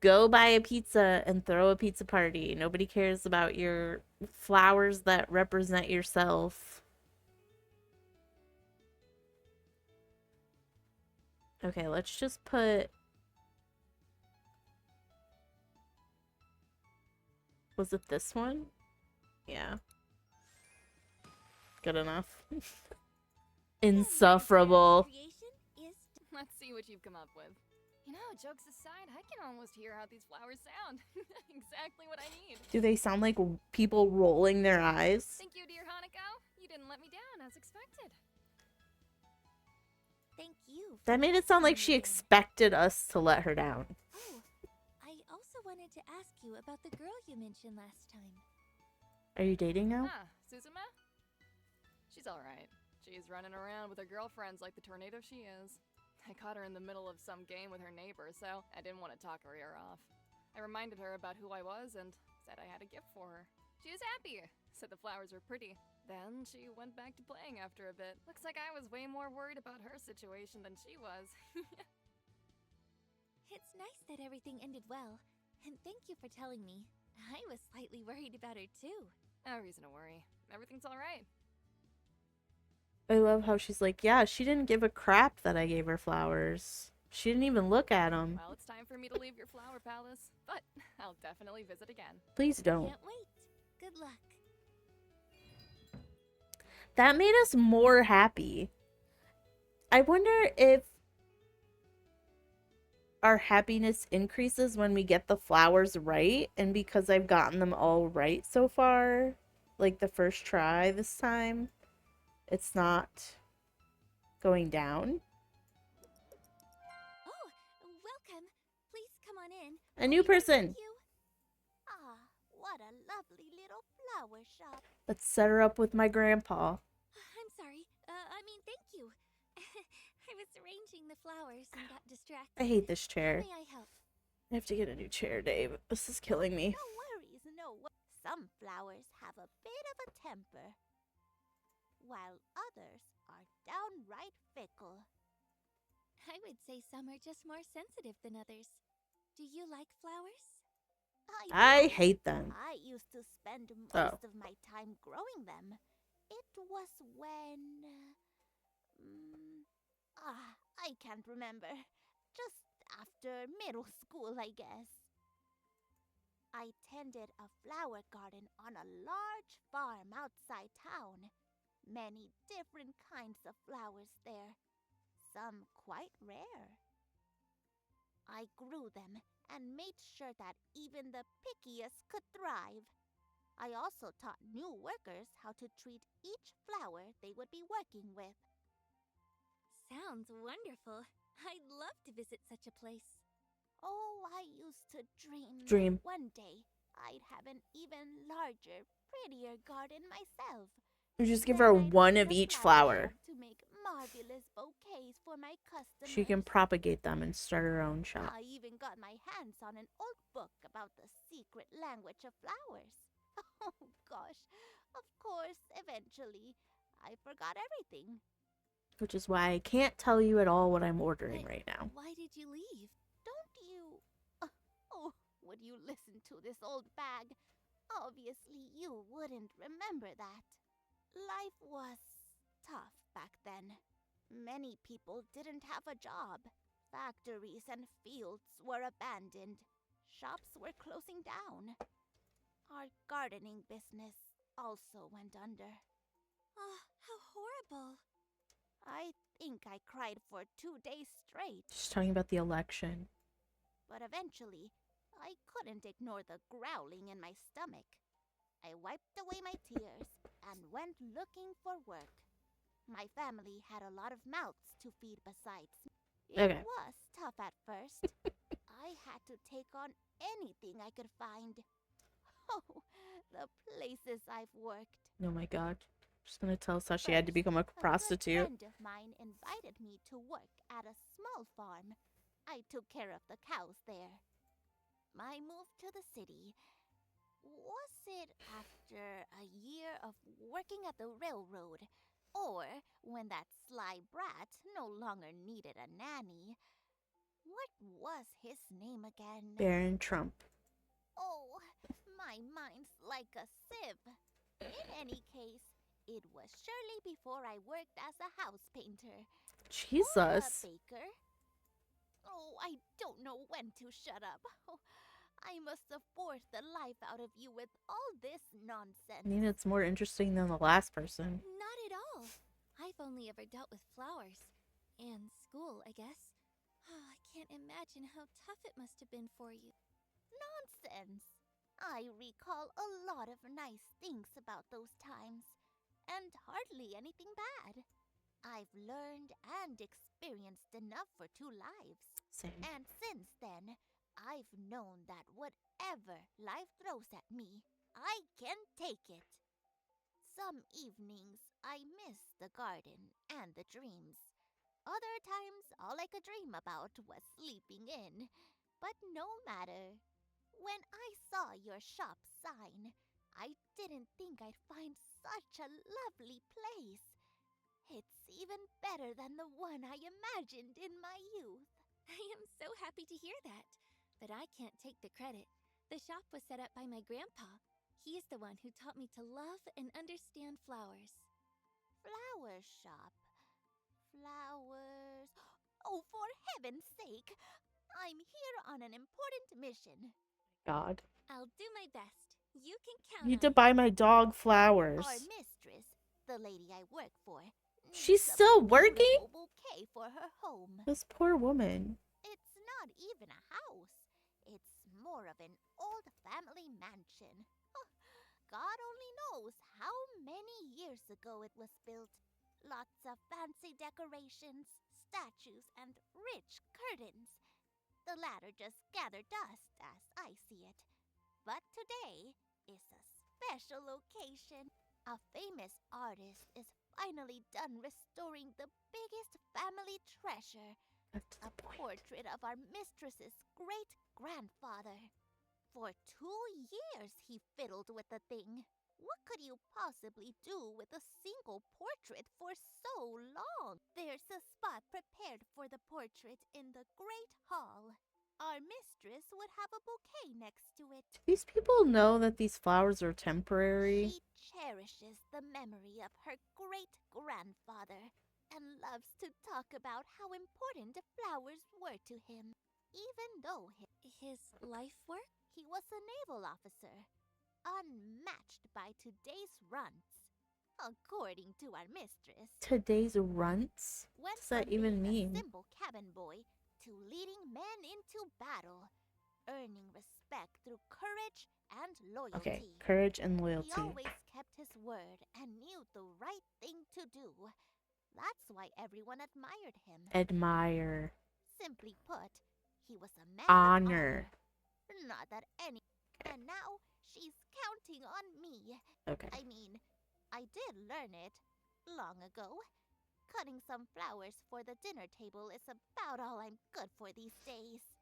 Go buy a pizza and throw a pizza party. Nobody cares about your flowers that represent yourself. Okay, let's just put... Was it this one? Yeah. Good enough. Insufferable. Let's see what you've come up with. You know, jokes aside, I can almost hear how these flowers sound. Exactly what I need. Do they sound like people rolling their eyes? Thank you, dear Hanako. You didn't let me down as expected. Thank you. That made it sound like she expected us to let her down. Oh, I also wanted to ask you about the girl you mentioned last time. Are you dating now? Ah, Suzume? She's alright. She's running around with her girlfriends like the tornado she is. I caught her in the middle of some game with her neighbor, so I didn't want to talk her ear off. I reminded her about who I was and said I had a gift for her. She was happy, said the flowers were pretty. Then she went back to playing after a bit. Looks like I was way more worried about her situation than she was. It's nice that everything ended well, and thank you for telling me. I was slightly worried about her too. No reason to worry. Everything's alright. I love how she's like, yeah, she didn't give a crap that I gave her flowers. She didn't even look at them. Well, it's time for me to leave your flower palace, but I'll definitely visit again. Please don't. Can't wait. Good luck. That made us more happy. I wonder if our happiness increases when we get the flowers right, and because I've gotten them all right so far, like the first try this time, it's not going down. Oh, welcome. Please come on in. A new person. Thank you. Ah, what a lovely little flower shop. Let's set her up with my grandpa. I'm sorry. Thank you. I was arranging the flowers and got distracted. I hate this chair. May I help? I have to get a new chair, Dave. This is killing me. No worries, Some flowers have a bit of a temper, while others are downright fickle. I would say some are just more sensitive than others. Do you like flowers? I do. hate them. I used to spend Oh. most of my time growing them. It was when. I can't remember. Just after middle school, I guess. I tended a flower garden on a large farm outside town. Many different kinds of flowers there, some quite rare. I grew them and made sure that even the pickiest could thrive. I also taught new workers how to treat each flower they would be working with. Sounds wonderful. I'd love to visit such a place. Oh, I used to dream Dream. that one day I'd have an even larger, prettier garden myself. You just give Then her I'd one open of a each flower flower. shop to make marvelous bouquets for my customers. She can propagate them and start her own shop. I even got my hands on an old book about the secret language of flowers. Oh gosh, of course, eventually, I forgot everything. Which is why I can't tell you at all what I'm ordering But right now. why did you leave? Don't you. Oh, would you listen to this old bag? Obviously, you wouldn't remember that. Life was tough back then. Many people didn't have a job. Factories and fields were abandoned. Shops were closing down. Our gardening business also went under. Oh, how horrible. I think I cried for 2 days straight, She's talking about the election. but eventually, I couldn't ignore the growling in my stomach. I wiped away my tears and went looking for work. My family had a lot of mouths to feed besides. It Okay. was tough at first. I had to take on anything I could find. Oh, the places I've worked. Oh my god. She's gonna tell us how she had to First, become a a good prostitute. friend of mine invited me to work at a small farm. I took care of the cows there. My move to the city. Was it after a year of working at the railroad? Or when that sly brat no longer needed a nanny? What was his name again? Baron Trump. Oh, my mind's like a sieve. In any case, it was surely before I worked as a house painter. Or a Jesus. baker. Oh, I don't know when to shut up. Oh, I must have bored the life out of you with all this nonsense. I mean, it's more interesting than the last person. Not at all. I've only ever dealt with flowers. And school, I guess. Oh, I can't imagine how tough it must have been for you. Nonsense. I recall a lot of nice things about those times, and hardly anything bad. I've learned and experienced enough for 2 lives. Same. And since then, I've known that whatever life throws at me, I can take it. Some evenings, I miss the garden and the dreams. Other times, all I could dream about was sleeping in. But no matter. When I saw your shop sign, I didn't think I'd find such a lovely place. It's even better than the one I imagined in my youth. I am so happy to hear that. But I can't take the credit. The shop was set up by my grandpa. He's the one who taught me to love and understand flowers. Flower shop. Flowers. Oh, for heaven's sake! I'm here on an important mission. God. I'll do my best. You can count Need on to buy me. my dog flowers. Our mistress, the lady I work for, She's needs a still working? beautiful bouquet for her home. This poor woman. It's not even a house. It's more of an old family mansion. God only knows how many years ago it was built. Lots of fancy decorations, statues, and rich curtains. The latter just gather dust as I see it. But today is a special occasion. A famous artist is finally done restoring the biggest family treasure. That's A the point. portrait of our mistress's great grandfather. For 2 years he fiddled with the thing. What could you possibly do with a single portrait for so long? There's a spot prepared for the portrait in the Great Hall. Our mistress would have a bouquet next to it. Do these people know that these flowers are temporary? She cherishes the memory of her great-grandfather and loves to talk about how important the flowers were to him. Even though His life work? he was a naval officer, unmatched by today's runts, according to our mistress. Today's runts? Went What does that from even being mean? a simple cabin boy to leading men into battle, earning respect through courage and loyalty. Okay, courage and He loyalty. always kept his word and knew the right thing to do. That's why everyone admired him. Admire. Simply put, he was a man Honor. of honor. Not that any. And now she's counting on me. Okay. I mean, I did learn it long ago. Cutting some flowers for the dinner table is about all I'm good for these days.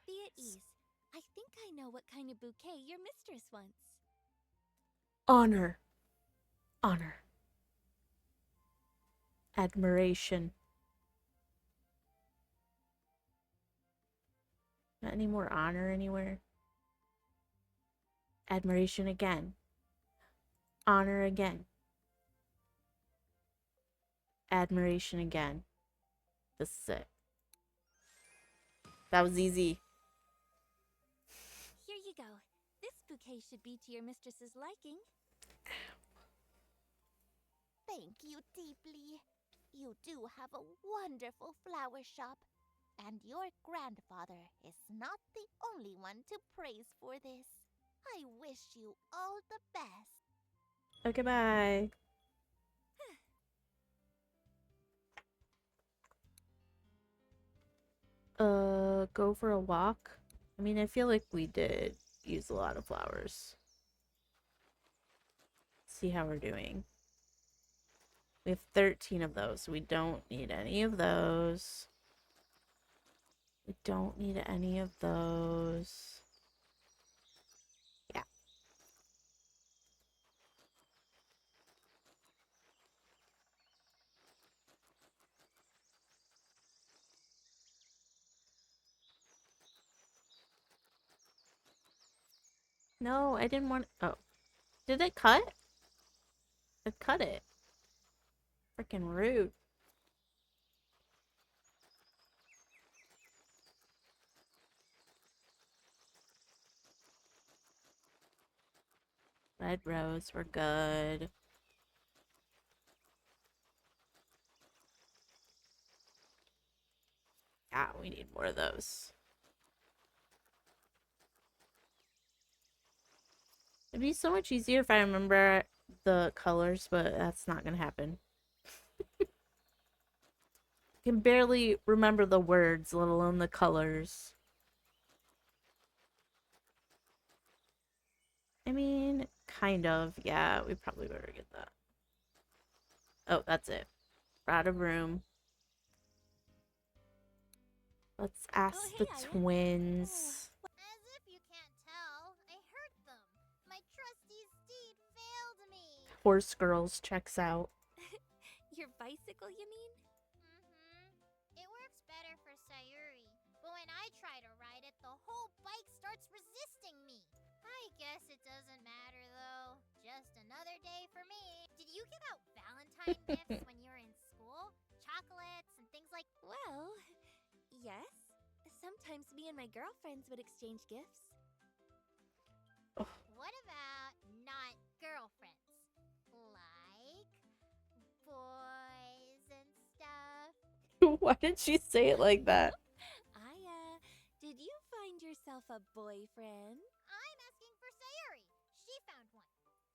Be at ease. I think I know what kind of bouquet your mistress wants. Honor. Honor. Admiration. Not any more honor anywhere. Admiration again. Honor again. Admiration again. This is it. That was easy. Here you go. This bouquet should be to your mistress's liking. Thank you deeply. You do have a wonderful flower shop. And your grandfather is not the only one to praise for this. I wish you all the best. Okay, bye. Go for a walk? I mean, I feel like we did use a lot of flowers. See how we're doing. We have 13 of those, so we don't need any of those. We don't need any of those. Yeah. No, I didn't want... Oh. Did it cut? It cut it. Freaking rude. Red rose, we're good. Yeah, we need more of those. It'd be so much easier if I remember the colors, but that's not gonna happen. I can barely remember the words, let alone the colors. I mean, kind of. Yeah, we probably better get that. Oh, that's it. We're out of room. Let's ask Oh, hey, the Aya. twins. As if you can't tell, I hurt them. My trusty steed failed me. Horse Girls checks out. Your bicycle, you mean? It works better for Sayuri, but when I try to ride it, the whole bike starts resisting me. I guess it doesn't matter though. Just another day for me. Did you give out Valentine gifts when you were in school? Chocolates and things like. Well, yes. Sometimes me and my girlfriends would exchange gifts. What about not girlfriends? Like boys and stuff? Why did she say it like that? Aya, did you find yourself a boyfriend? I'm asking for Sayuri. She found one.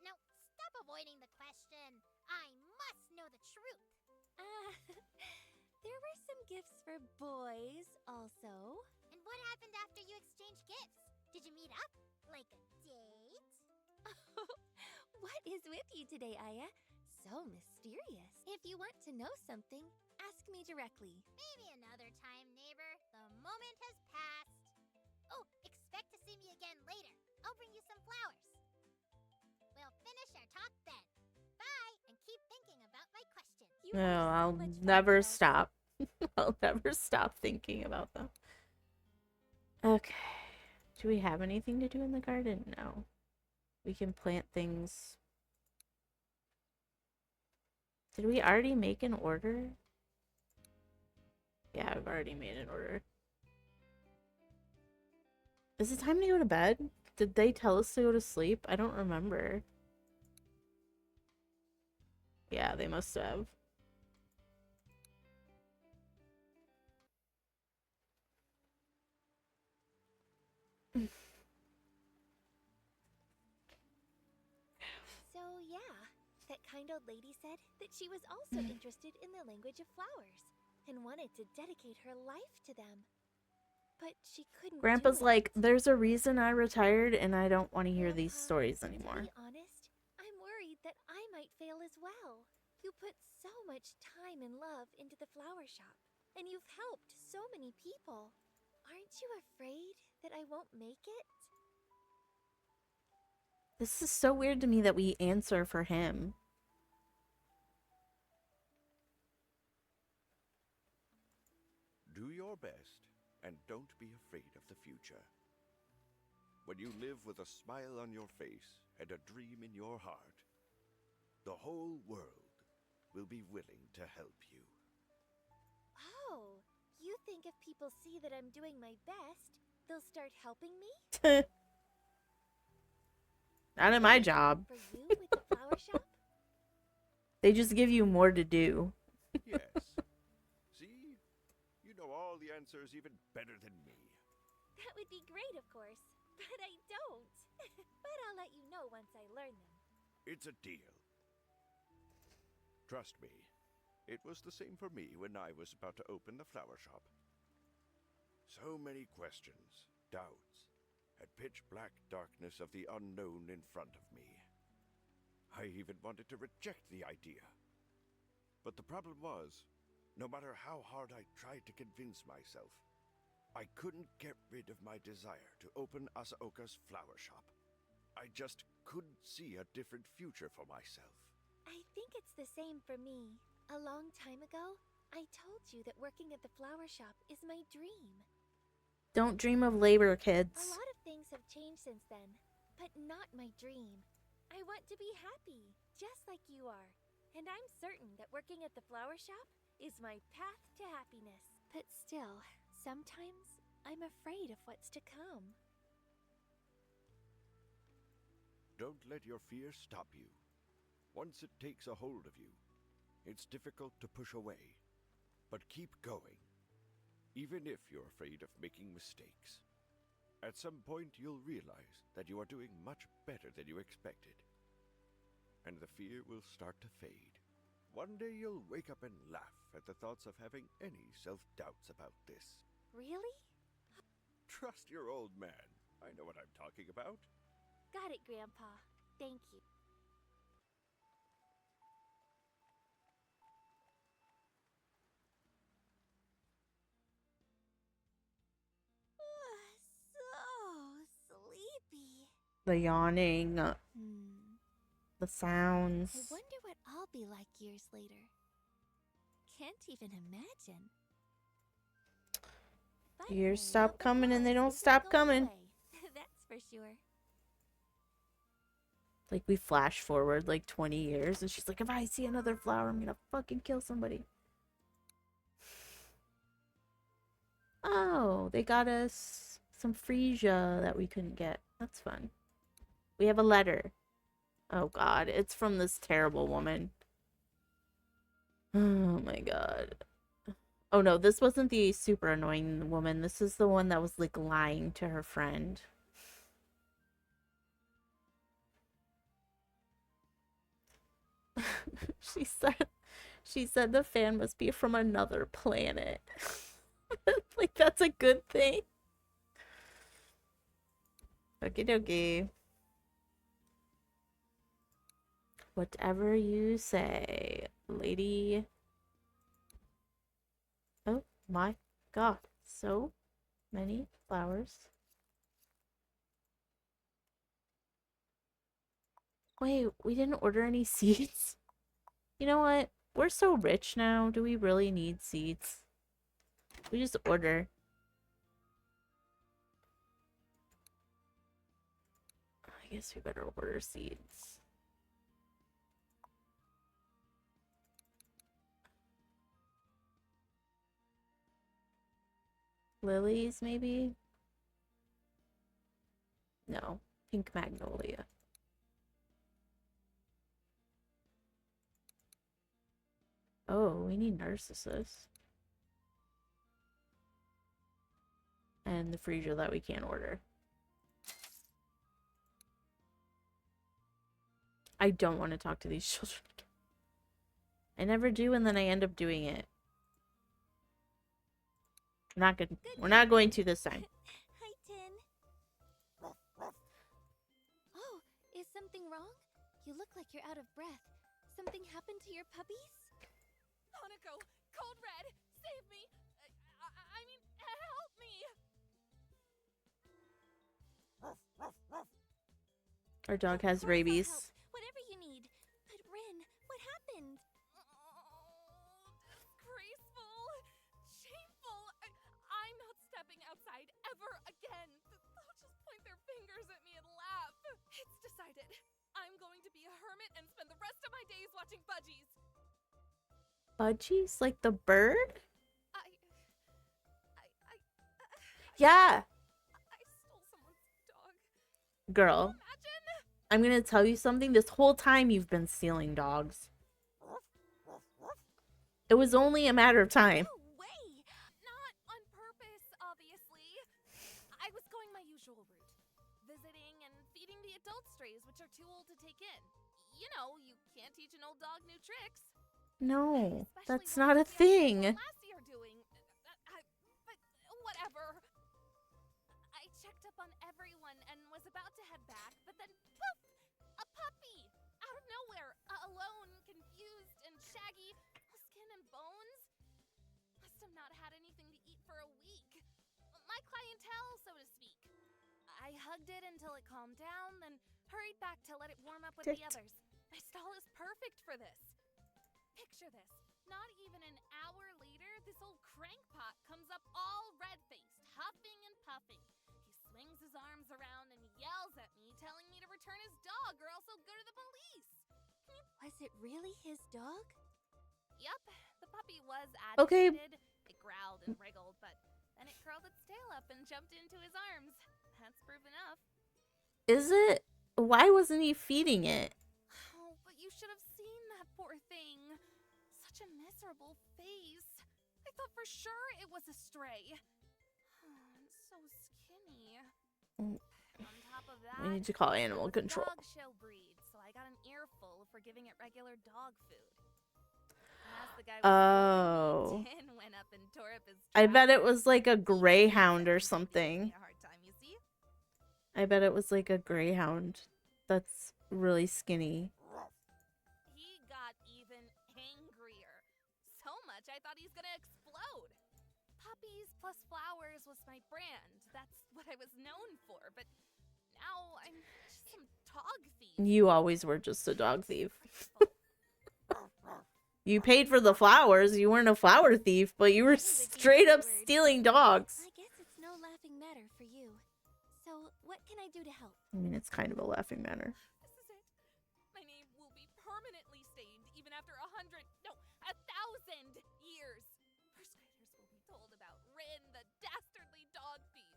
Now, stop avoiding the question. I must know the truth. There were some gifts for boys also. And what happened after you exchanged gifts? Did you meet up? Like a date? What is with you today, Aya? So mysterious. If you want to know something, ask me directly. Maybe another time, neighbor. The moment has passed. Oh, expect to see me again later. I'll bring you some flowers. We'll finish our talk then. Bye, and keep thinking about my questions. You No, are so I'll much fun, never girls. stop. I'll never stop thinking about them. Okay. Do we have anything to do in the garden? No. We can plant things. Did we already make an order? Yeah, I've already made an order. Is it time to go to bed? Did they tell us to go to sleep? I don't remember. Yeah, they must have. So, yeah, that kind old lady said that she was also interested in the language of flowers and wanted to dedicate her life to them. But she couldn't Grandpa's do it. like, there's a reason I retired and I don't want to hear these Grandpa, stories anymore. To be honest, I'm worried that I might fail as well. You put so much time and love into the flower shop, and you've helped so many people. Aren't you afraid that I won't make it? This is so weird to me that we answer for him. Do your best and don't be afraid of the future. When you live with a smile on your face and a dream in your heart, the whole world will be willing to help you. Oh, you think if people see that I'm doing my best, they'll start helping me? Not in my Anything job. For you with the flower shop? They just give you more to do. Yes. See? You know all the answers even better than me. That would be great, of course, but I don't. But I'll let you know once I learn them. It's a deal. Trust me, it was the same for me when I was about to open the flower shop. So many questions, doubts, and pitch-black darkness of the unknown in front of me. I even wanted to reject the idea. But the problem was, no matter how hard I tried to convince myself, I couldn't get rid of my desire to open Asaoka's flower shop. I just couldn't see a different future for myself. I think it's the same for me. A long time ago, I told you that working at the flower shop is my dream. Don't dream of labor, A kids. lot of things have changed since then, but not my dream. I want to be happy, just like you are. And I'm certain that working at the flower shop is my path to happiness. But still, sometimes I'm afraid of what's to come. Don't let your fear stop you. Once it takes a hold of you, it's difficult to push away. But keep going, even if you're afraid of making mistakes. At some point, you'll realize that you are doing much better than you expected. And the fear will start to fade. One day you'll wake up and laugh at the thoughts of having any self-doubts about this. Really? Trust your old man. I know what I'm talking about. Got it, Grandpa. Thank you. So sleepy. The yawning, the I sounds. wonder what I'll be like years later. Can't even imagine. But Years my stop love of coming and they flowers don't isn't stop going coming. away. That's for sure. Like, we flash forward like 20 years and she's like, if I see another flower, I'm gonna fucking kill somebody. Oh, they got us some freesia that we couldn't get. That's fun. We have a letter. Oh god, it's from this terrible woman. Oh my god. Oh no, this wasn't the super annoying woman. This is the one that was like lying to her friend. she said the fan must be from another planet. Like, that's a good thing. Okie dokie. Whatever you say, lady. Oh my god, so many flowers. Wait, we didn't order any seats? You know what? We're so rich now. Do we really need seats? We just order. I guess we better order seeds. Lilies, maybe? No. Pink magnolia. Oh, we need narcissus. And the freezer that we can't order. I don't want to talk to these children. I never do, and then I end up doing it. We're not good. We're not going to this time. Hi, Tin. Oh, is something wrong? You look like you're out of breath. Something happened to your puppies? Hanako, Cold Red, save me! I mean, help me! Our dog has Of course I'll rabies. help. Whatever you need. But Rin, what happened? Oh, disgraceful! Shameful! I'm not stepping outside ever again! They'll just point their fingers at me and laugh! It's decided. I'm going to be a hermit and spend the rest of my days watching budgies! Budgies? Like the bird? I Yeah! stole someone's dog. Girl, Imagine! I'm gonna tell you something. This whole time you've been stealing dogs. It was only a matter of time. No way! Not on purpose, obviously. I was going my usual route. Visiting and feeding the adult strays, which are too old to take in. You know, you can't teach an old dog new tricks. No, Especially that's when not a it's the opposite thing. of what last year doing. But whatever. I checked up on everyone and was about to head back, but then poof! A puppy! Out of nowhere, alone, confused, and shaggy, all skin and bones. Must have not had anything to eat for a week. My clientele, so to speak. I hugged it until it calmed down, then hurried back to let it warm up with the others. My stall is perfect for this. Picture this. Not even an hour later, this old crankpot comes up all red-faced, huffing and puffing. He swings his arms around and yells at me, telling me to return his dog or else he'll go to the police. Was it really his dog? Yup, the puppy was Okay. agitated. It growled and wriggled, but then it curled its tail up and jumped into his arms. That's proof enough. Is it? Why wasn't he feeding it? Oh, but you should have seen that poor thing. Such a miserable face. I thought for sure it was a stray. And so skinny. Mm. On top of that, We need to call it animal was a control. dog show breed, so I got an earful for giving it regular dog food. As the guy was Oh. serving me, Tin went up and tore up his I bet it trousers. was like a He greyhound or said he gave me something. a hard time, you see? I bet it was like a greyhound that's really skinny. He got even angrier. So much I thought he's gonna explode. Puppies plus flowers was my brand. That's what I was known for, but now I'm just some dog thief. You always were just a dog thief. Disgraceful. You paid for the flowers. You weren't a flower thief, but you were straight up stealing dogs. I guess it's no laughing matter for you. So, what can I do to help? I mean, it's kind of a laughing matter. This is it. My name will be permanently stained even after 100, no, 1,000 years. First graders will be told about Rin, the dastardly dog thief.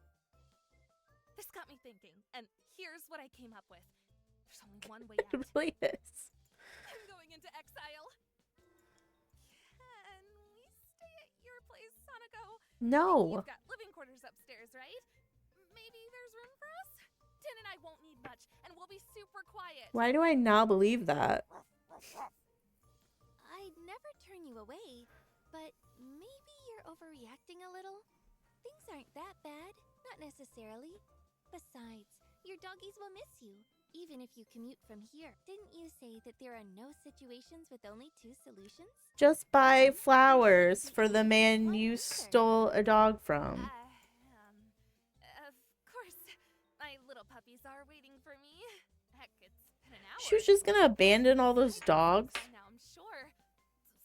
This got me thinking, and here's what I came up with. There's only one way It out. really is. I'm going into exile. Can we stay at your place, Hanako? No. You've got living quarters upstairs, right? Maybe there's room for us? Tin and I won't need much, and we'll be super quiet. Why do I not believe that? I'd never turn you away, but maybe you're overreacting a little. Things aren't that bad, not necessarily. Besides, your doggies will miss you, even if you commute from here. Didn't you say that there are no situations with only two solutions? Just buy flowers for the man you stole a dog from. Of course, my little puppies are waiting for me. Heck, it's been an hour She was just gonna abandon all those dogs. Now I'm sure.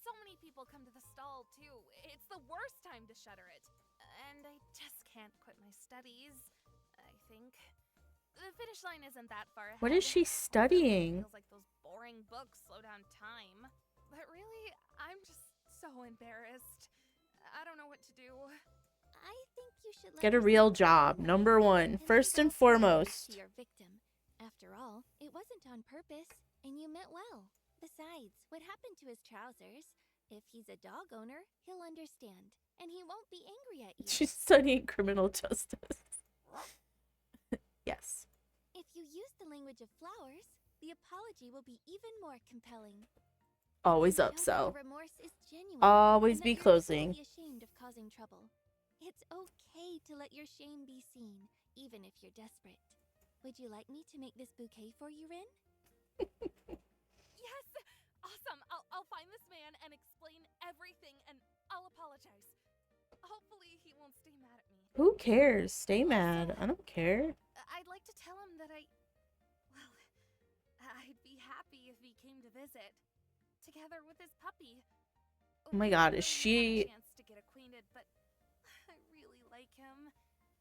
So many people come to the stall too. It's the worst time to shutter it. And I just can't quit my studies. I think the finish line isn't that far ahead. What is she studying? Feels like those boring books slow down time. But really, I'm just so embarrassed. I don't know what to do. I think you should let Get a yourself real go job. away Number one. and First think and about giving back foremost. to your victim. After all, it wasn't on purpose, and you meant well. Besides, what happened to his trousers? If he's a dog owner, he'll understand, and he won't be angry at you. She's studying criminal justice. Yes. If you use the language of flowers, the apology will be even more compelling. Always And show that upsell. your remorse is genuine, Always and that be you're closing. truly ashamed of causing trouble. It's okay to let your shame be seen, even if you're desperate. Would you like me to make this bouquet for you, Rin? Yes! Awesome! I'll find this man and explain everything, and I'll apologize. Hopefully he won't stay mad at me. Who cares? Stay mad. I don't care. I'd like to tell him that well, I'd be happy if he came to visit, together with his puppy. Oh my We god, really is haven't she... had a chance to get acquainted, but I really like him.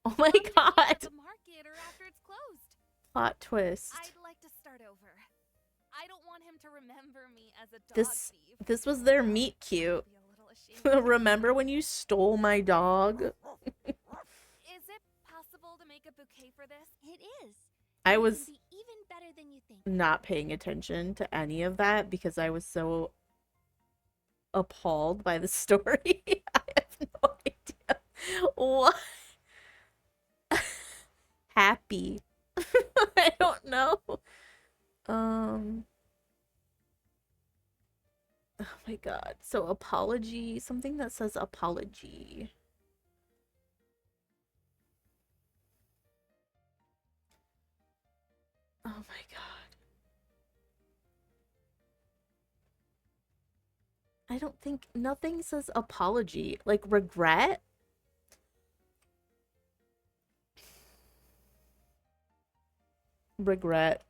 Oh my Love to meet him god. at the market or after it's closed. Plot twist. I'd like to start over. I don't want him to remember me as a dog This thief. this was their meet cute. Be a little ashamed. Remember when you stole my dog? Is it possible to make a bouquet for this? It is. I It can was be even better than you think. not paying attention to any of that because I was so appalled by the story. I have no idea what. Happy. I don't know. Oh my god. So apology, something that says apology. Oh my god. I don't think nothing says apology. Like regret? Regret.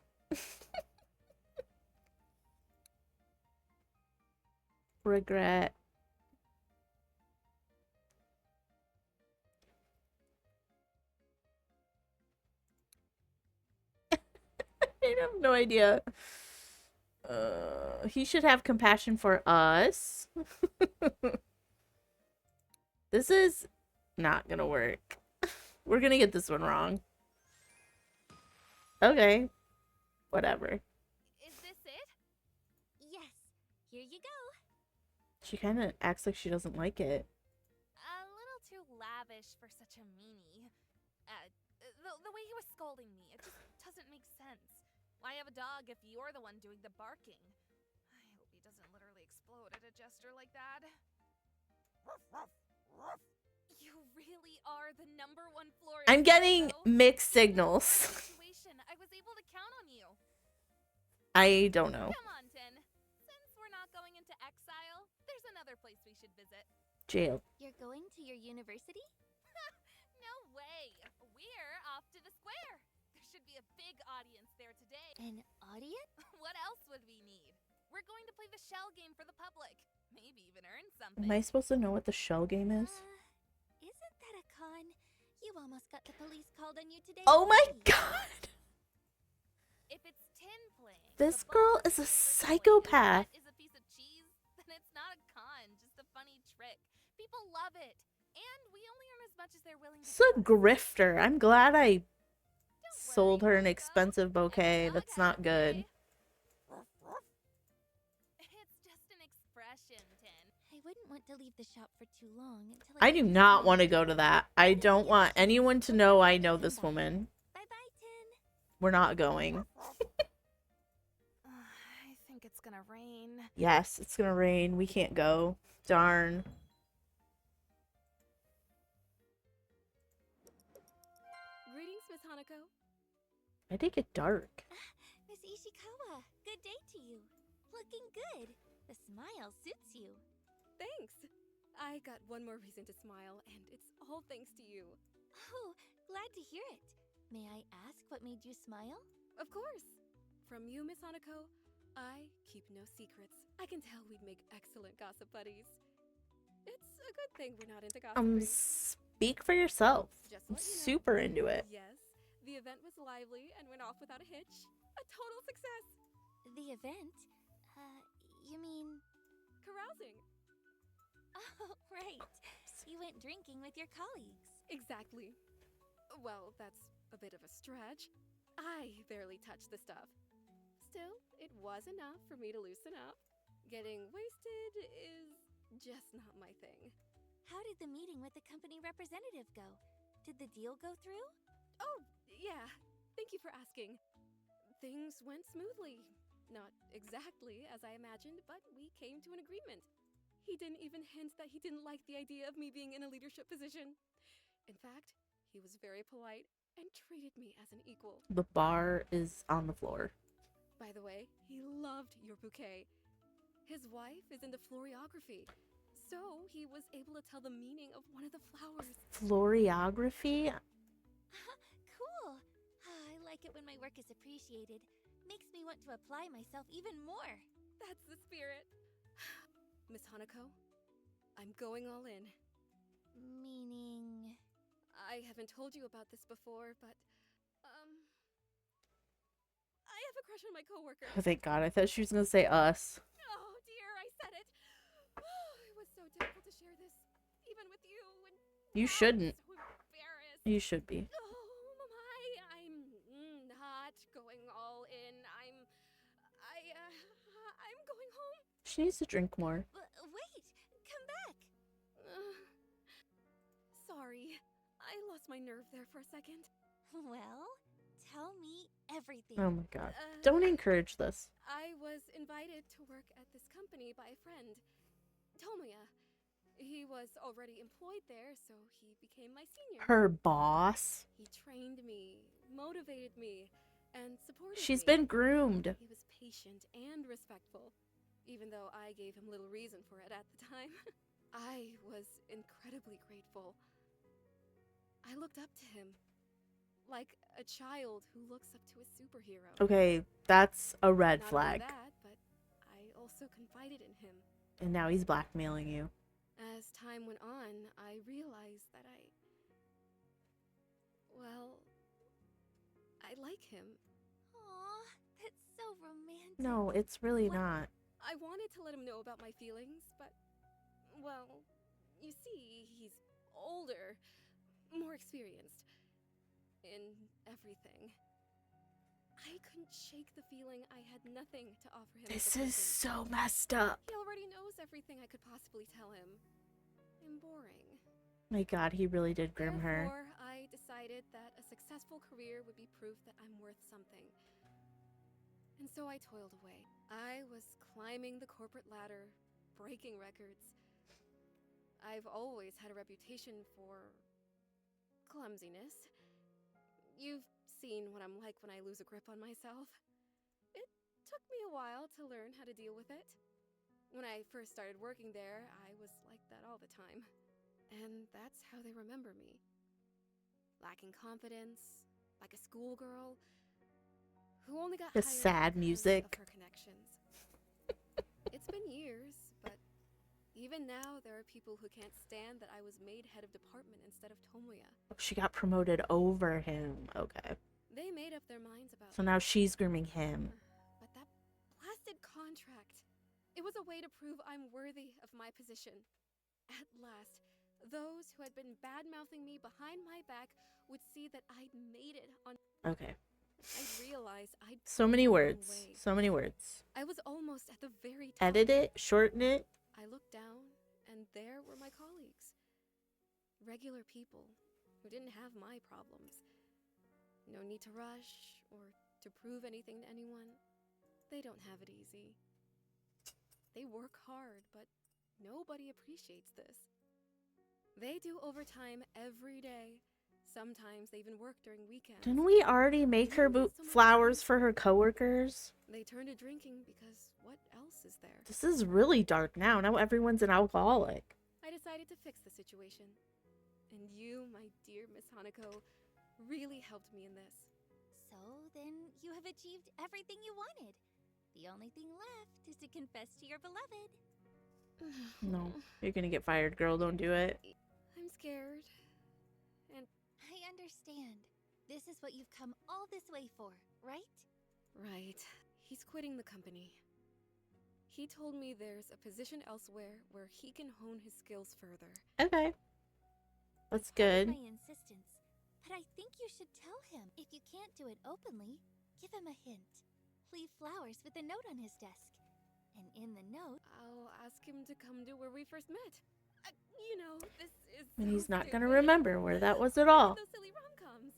Regret. I have no idea. He should have compassion for us. This is not gonna work. We're gonna get this one wrong. Okay. Whatever. Is this it? Yes. Here you go. She kind of acts like she doesn't like it. A little too lavish for such a meanie. The way he was scolding me, it just doesn't make sense. Why have a dog if you're the one doing the barking? I hope he doesn't literally explode at a gesture like that. You really are the #1 florist. I'm getting Hanako. mixed Even in signals. this situation, I was able to count on you. I don't know. Come on, Tin. Since we're not going into exile, there's another place we should visit. Jail. You're going to your university? No way. We're off to the square. There should be a big audience there today. An audience? What else would we need? We're going to play the shell game for the public. Maybe even earn something. Am I supposed to know what the shell game is? Isn't that a con? You almost got the police called on you today. Oh my didn't you? god! If it's Tin playing, This the girl ball is a being with the psychopath. is a piece of cheese, then it's not a con, just a funny trick. People love it. And we only earn as much as they're willing to It's a give us. grifter. I'm glad I Don't sold worry, her an Hanako. expensive bouquet. Every dog That's has not a good. day. It's just an expression, Tin. I wouldn't want to leave the shop for too long until I do get not home. want to go to that. I don't want anyone to know I know this woman. Bye-bye, Tin. We're not going. I think it's gonna rain. Yes, it's gonna rain. We can't go. Darn. Greetings, Miss Hanako. I did get dark. Miss Ishikawa, good day to you. Looking good. The smile suits you. Thanks. I got one more reason to smile, and it's all thanks to you. Oh, glad to hear it. May I ask what made you smile? Of course. From you, Miss Hanako, I keep no secrets. I can tell we'd make excellent gossip buddies. It's a good thing we're not into gossiping. Speak for yourself. Just I'm to let you know. super into it. Yes, the event was lively and went off without a hitch. A total success. The event? You mean... Carousing. Oh, right. You went drinking with your colleagues. Exactly. Well, that's a bit of a stretch. I barely touched the stuff. Still, it was enough for me to loosen up. Getting wasted is just not my thing. How did the meeting with the company representative go? Did the deal go through? Oh, yeah. Thank you for asking. Things went smoothly. Not exactly as I imagined, but we came to an agreement. He didn't even hint that he didn't like the idea of me being in a leadership position. In fact, he was very polite and treated me as an equal. The bar is on the floor. By the way, he loved your bouquet. His wife is into floriography, so he was able to tell the meaning of one of the flowers. Floriography? Cool. I like it when my work is appreciated. Makes me want to apply myself even more. That's the spirit. Miss Hanako, I'm going all in. Meaning... I haven't told you about this before, but, I have a crush on my coworker. Oh, thank God. I thought she was going to say us. Oh dear, I said it. It was so difficult to share this, even with you. And You now shouldn't. I'm so embarrassed. You should be. Oh my, I'm not going all in. I'm going home. She needs to drink more. Wait! Come back! Sorry, I lost my nerve there for a second. Well, tell me everything. Oh my God. Don't encourage this. I was invited to work at this company by a friend, Tomoya. He was already employed there, so he became my senior. Her boss. He trained me, motivated me, and supported She's me. been groomed. He was patient and respectful, even though I gave him little reason for it at the time. I was incredibly grateful. I looked up to him, like a child who looks up to a superhero. Okay, that's a red Not flag. only that, but I also confided in him. And now he's blackmailing you. As time went on, I realized that I like him. Aw, that's so romantic. No, it's really What? not. I wanted to let him know about my feelings, but, well, you see, he's older, more experienced in everything. I couldn't shake the feeling I had nothing to offer him. This as a is person. so messed up. He already knows everything I could possibly tell him. I'm boring. My God, he really did groom her. Therefore, I decided that a successful career would be proof that I'm worth something. And so I toiled away. I was climbing the corporate ladder, breaking records. I've always had a reputation for clumsiness. You've seen what I'm like when I lose a grip on myself. It took me a while to learn how to deal with it. When I first started working there, I was like that all the time. And that's how they remember me. Lacking confidence, like a schoolgirl who only got The hired sad because music. of her connections. It's been years, but even now there are people who can't stand that I was made head of department instead of Tomoya. She got promoted over him. Okay. They made up their minds about So now she's grooming him. But that blasted contract. It was a way to prove I'm worthy of my position. At last, those who had been bad-mouthing me behind my back would see that I'd made it on... Okay. I realized I'd So many come a long words. way. So many words. I was almost at the very top. Edit it, shorten it. I looked down, and there were my colleagues. Regular people who didn't have my problems. No need to rush or to prove anything to anyone. They don't have it easy. They work hard, but nobody appreciates this. They do overtime every day. Sometimes they even work during weekends. Didn't we already make her flowers for her coworkers? They turn to drinking because what else is there? This is really dark now. Now everyone's an alcoholic. I decided to fix the situation. And you, my dear Miss Hanako, really helped me in this. So then you have achieved everything you wanted. The only thing left is to confess to your beloved. No, you're gonna get fired, girl. Don't do it. I'm scared. And I understand. This is what you've come all this way for, right? right, he's quitting the company. He told me there's a position elsewhere where he can hone his skills further. Okay. That's Pardon good. my insistence, but I think you should tell him. If you can't do it openly, give him a hint. Leave flowers with a note on his desk. And in the note, I'll ask him to come to where we first met. You know, this is And so he's not gonna stupid. remember where that was at Like all. those silly rom-coms.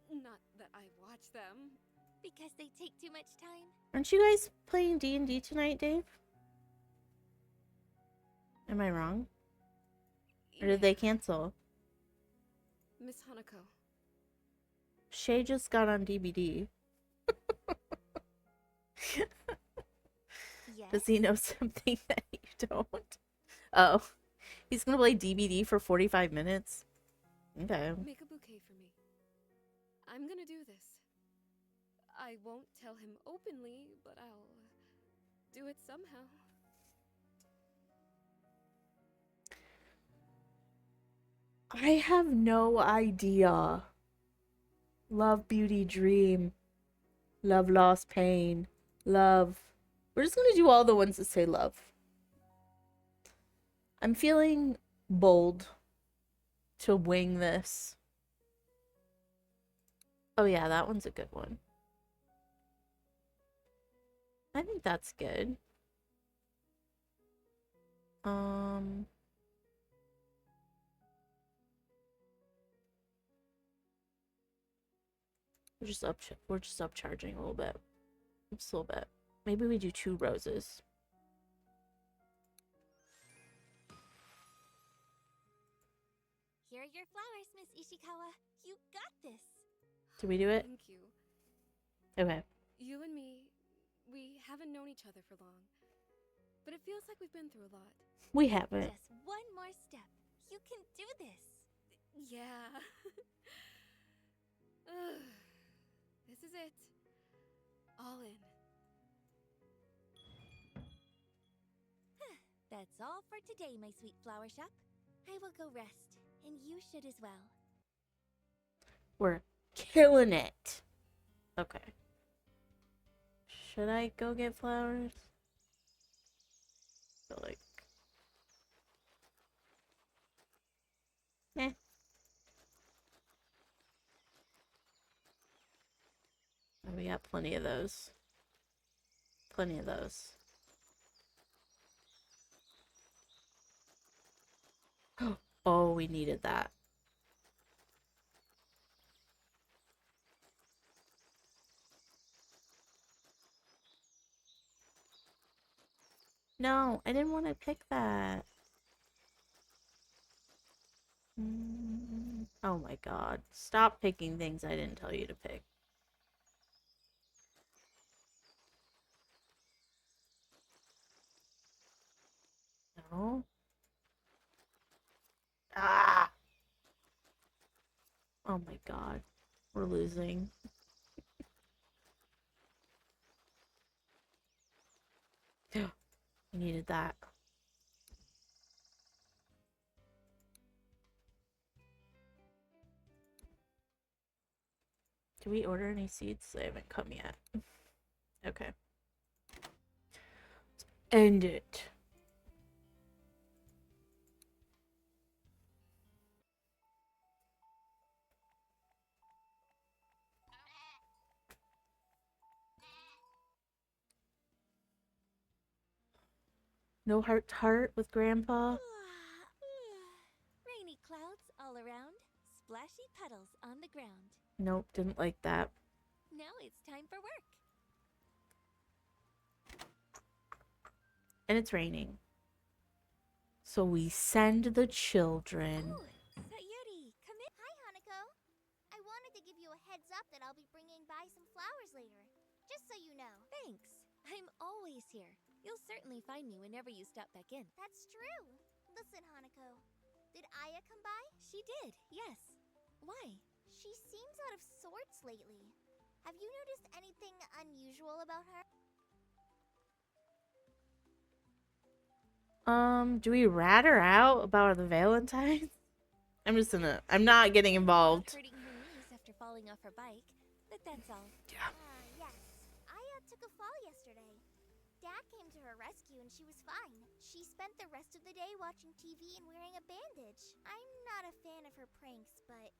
Not that I watch them. because they take too much time. Aren't you guys playing D&D tonight, Dave? Am I wrong? Or did they Yeah. cancel? Miss Hanako. Shay just got on DBD. Yes. Does he know something that you don't? Oh. He's gonna play DBD for 45 minutes? Okay. Make a bouquet for me. I'm gonna do this. I won't tell him openly, but I'll do it somehow. I have no idea. Love, beauty, dream. Love, loss, pain. Love. We're just gonna do all the ones that say love. I'm feeling bold to wing this. Oh yeah, that one's a good one. I think that's good. We're just upcharging a little bit. Just a little bit. Maybe we do 2 roses. Here are your flowers, Miss Ishikawa. You got this. Did we do it? Thank you. Okay. You and me, we haven't known each other for long. But it feels like we've been through a lot. We haven't. Just one more step. You can do this. Yeah. Ugh. This is it. All in. That's all for today, my sweet flower shop. I will go rest, and you should as well. We're killing it. Okay. Should I go get flowers? I feel like... Eh. Oh, we got plenty of those. Plenty of those. Oh, we needed that. No, I didn't want to pick that. Oh my god. Stop picking things I didn't tell you to pick. No. Ah! Oh my god. We're losing. I needed that. Did we order any seeds? They haven't come yet. Okay. Let's end it. No heart to heart with Grandpa? Rainy clouds all around, splashy puddles on the ground. Nope, didn't like that. Now it's time for work. And it's raining. So we send the children. Ooh, Sayuri, come in. Hi, Hanako. I wanted to give you a heads up that I'll be bringing by some flowers later. Just so you know. Thanks. I'm always here. You'll certainly find me whenever you stop back in. That's true. Listen, Hanako. Did Aya come by? She did, yes. Why? She seems out of sorts lately. Have you noticed anything unusual about her? Do we rat her out about the Valentines? I'm not getting Not involved. hurting her knees after falling off her bike, but that's all. Yes. I took a fall yesterday. Dad came to her rescue and she was fine. She spent the rest of the day watching TV and wearing a bandage. I'm not a fan of her pranks, but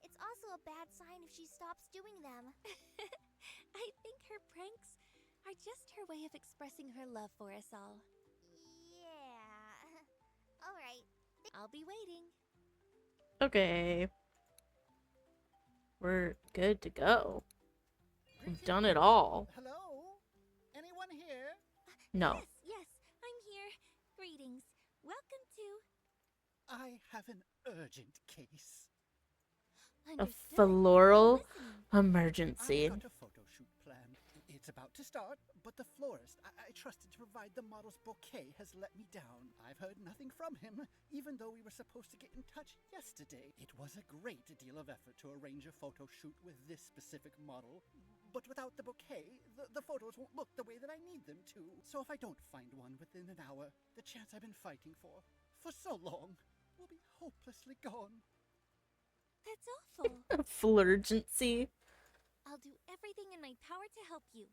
it's also a bad sign if she stops doing them. I think her pranks are just her way of expressing her love for us all. Yeah. Alright. I'll be waiting. Okay. We're good to go. We've done it all. Hello? Anyone here? No. Yes, I'm here. Greetings. Welcome to... I have an urgent case. A Understood. floral Listening. emergency. I've got a photo shoot planned. It's about to start, but the florist I trusted to provide the model's bouquet has let me down. I've heard nothing from him, even though we were supposed to get in touch yesterday. It was a great deal of effort to arrange a photo shoot with this specific model, but without the bouquet, the photos won't look the way that I need them to. So if I don't find one within an hour, the chance I've been fighting for so long, will be hopelessly gone. That's awful. A flurgency. I'll do everything in my power to help you.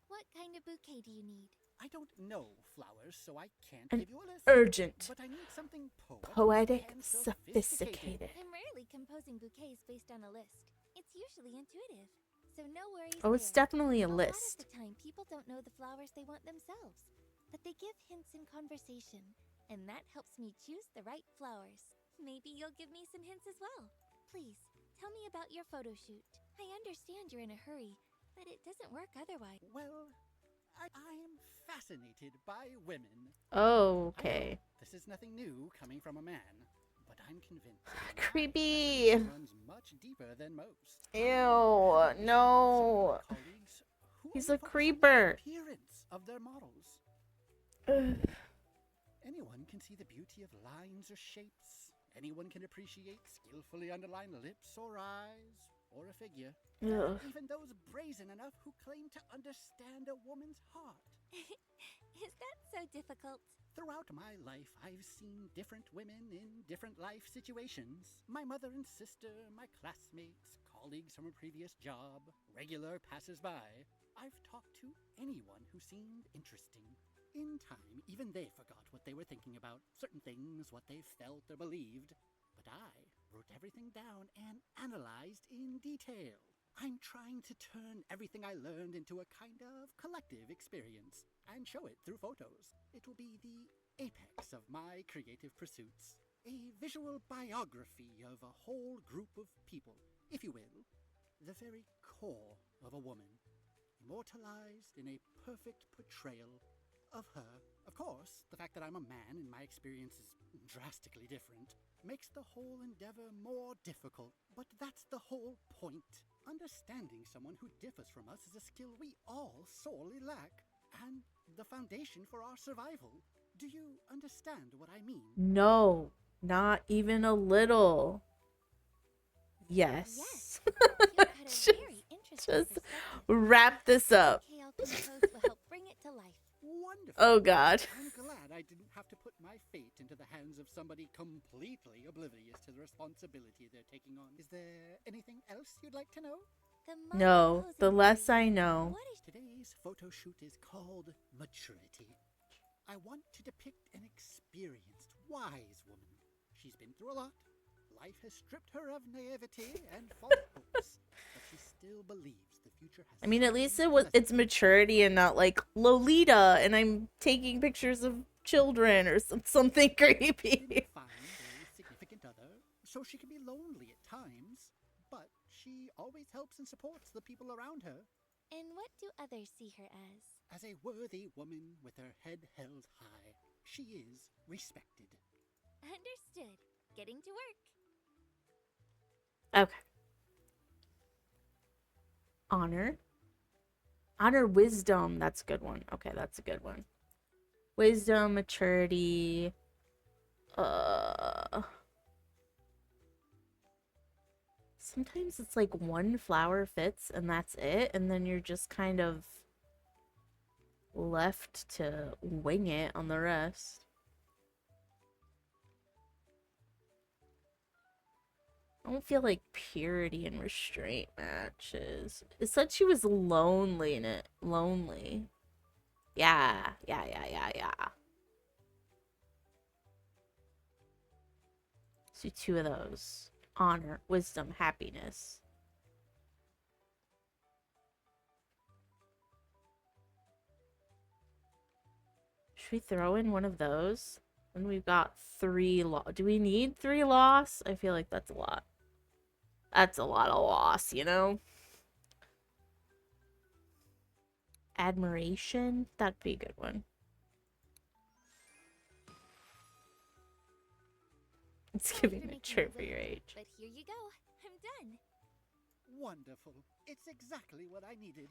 What kind of bouquet do you need? I don't know flowers, so I can't An give you a list. urgent, But I need something poetic, and sophisticated. I'm rarely composing bouquets based on a list. It's usually intuitive, so no worries. Oh, it's there. definitely a lot of list. the time, people don't know the flowers they want themselves, but they give hints in conversation, and that helps me choose the right flowers. Maybe you'll give me some hints as well. Please, tell me about your photo shoot. I understand you're in a hurry, but it doesn't work otherwise. Well, I'm fascinated by women. Oh, I okay. know this is nothing new coming from a man, but I'm convinced my Creepy. fascination runs much deeper than most. Ew, Some no. of my colleagues who He's only a focus on the creeper. appearance of their models. Anyone can see the beauty of lines or shapes. Anyone can appreciate skillfully underlined lips or eyes, or a figure. Ugh. Even those brazen enough who claim to understand a woman's heart. Is that so difficult? Throughout my life, I've seen different women in different life situations. My mother and sister, my classmates, colleagues from a previous job, regular passers-by. I've talked to anyone who seemed interesting. In time, even they forgot what they were thinking about, certain things, what they felt or believed. But I wrote everything down and analyzed in detail. I'm trying to turn everything I learned into a kind of collective experience and show it through photos. It will be the apex of my creative pursuits. A visual biography of a whole group of people, if you will. The very core of a woman, immortalized in a perfect portrayal of her. Of course, the fact that I'm a man and my experience is drastically different makes the whole endeavor more difficult. But that's the whole point. Understanding someone who differs from us is a skill we all sorely lack, and the foundation for our survival. Do you understand what I mean? No, not even a little. Yes. Yes. You had a Just- very interesting just perspective. wrap this up. Okay, I'll compose will help bring it to life. Wonderful. Oh, God. I'm glad I didn't have to put my fate into the hands of somebody completely oblivious to the responsibility they're taking on. Is there anything else you'd like to know? The No, model the posing less for you. I know. What is Today's photo shoot is called Maturity. I want to depict an experienced, wise woman. She's been through a lot. Life has stripped her of naivety and false hopes, but she still believes the future has. I mean, at least something it's pleasant. maturity and not like Lolita, and I'm taking pictures of children or something creepy. Didn't find a significant other, so she can be lonely at times. But she always helps and supports the people around her. And what do others see her as? As a worthy woman with her head held high, she is respected. Understood. Getting to work. Okay. Honor, wisdom. That's a good one. Okay, that's a good one. Wisdom, maturity. sometimes it's like one flower fits and that's it, and then you're just kind of left to wing it on the rest. I don't feel like purity and restraint matches. It said she was lonely in it. Lonely. Yeah. So two of those. Honor, wisdom, happiness. Should we throw in one of those? And we've got 3 Do we need 3 loss? I feel like that's a lot. That's a lot of loss, you know? Admiration? That'd be a good one. It's Sorry giving for a making you chirp for wait, your age. But here you go. I'm done. Wonderful. It's exactly what I needed.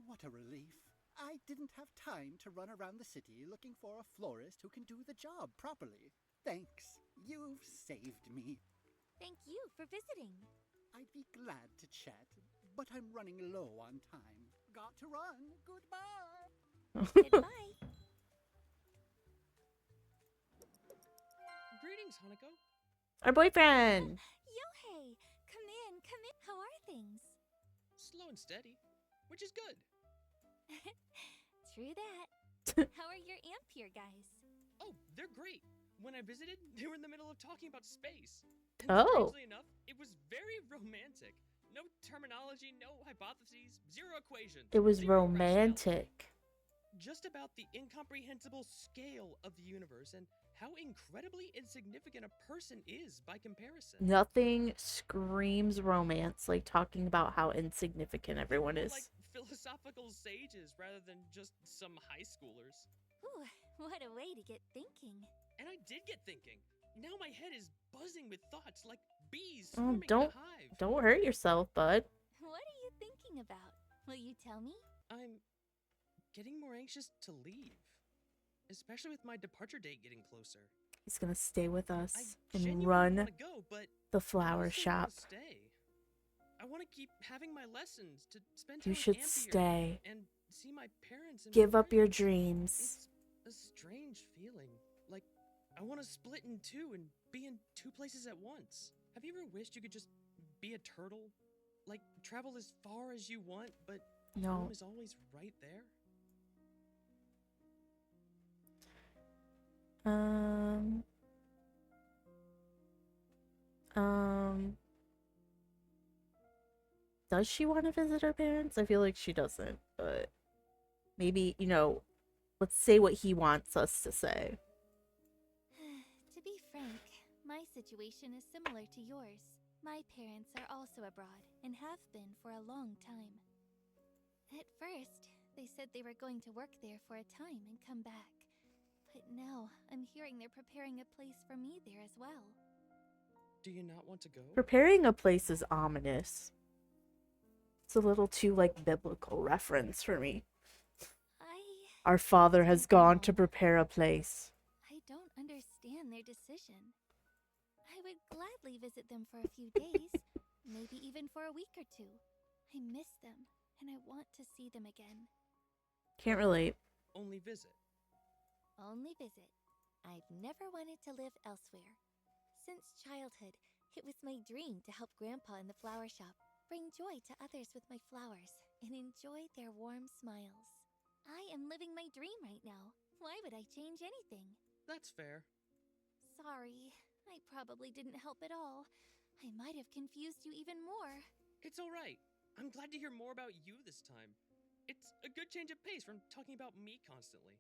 What a relief. I didn't have time to run around the city looking for a florist who can do the job properly. Thanks. You've saved me. Thank you for visiting. I'd be glad to chat, but I'm running low on time. Got to run. Goodbye. Goodbye. Greetings, Hanako. Our boyfriend! Yohei, come in, come in. How are things? Slow and steady, which is good. True that. How are your Ampere guys? Oh, they're great. When I visited, they were in the middle of talking about space. And Oh. strangely enough, it was very romantic. No terminology, no hypotheses, zero equations. It was zero rationality. romantic. Just about the incomprehensible scale of the universe and how incredibly insignificant a person is by comparison. Nothing screams romance like talking about how insignificant everyone They were is. like philosophical sages rather than just some high schoolers. Ooh, what a way to get thinking. And I did get thinking. Now my head is buzzing with thoughts like bees Oh, swarming in don't a hive. don't hurt yourself, bud. What are you thinking about? Will you tell me? I'm getting more anxious to leave, especially with my departure date getting closer. He's gonna stay with I us genuinely and run want to go, but the I flower also shop. wanna stay. I want to keep having my lessons, to spend You time should with Ampere stay. and see my parents and Give my up your friends. dreams. It's a strange feeling. Like, I want to split in two and be in 2 places at once. Have you ever wished you could just be a turtle? Like, travel as far as you want, but No. home is always right there? Does she want to visit her parents? I feel like she doesn't, but maybe, let's say what he wants us to say. To be frank, my situation is similar to yours. My parents are also abroad and have been for a long time. At first, they said they were going to work there for a time and come back. But now, I'm hearing they're preparing a place for me there as well. Do you not want to go? Preparing a place is ominous. It's a little too, biblical reference for me. Our Father has don't gone know. to prepare a place. I don't understand their decision. I would gladly visit them for a few days, maybe even for a week or 2. I miss them, and I want to see them again. Can't relate. Only visit. Only visit. I've never wanted to live elsewhere. Since childhood, it was my dream to help Grandpa in the flower shop, bring joy to others with my flowers, and enjoy their warm smiles. I am living my dream right now. Why would I change anything? That's fair. Sorry, I probably didn't help at all. I might have confused you even more. It's all right. I'm glad to hear more about you this time. It's a good change of pace from talking about me constantly.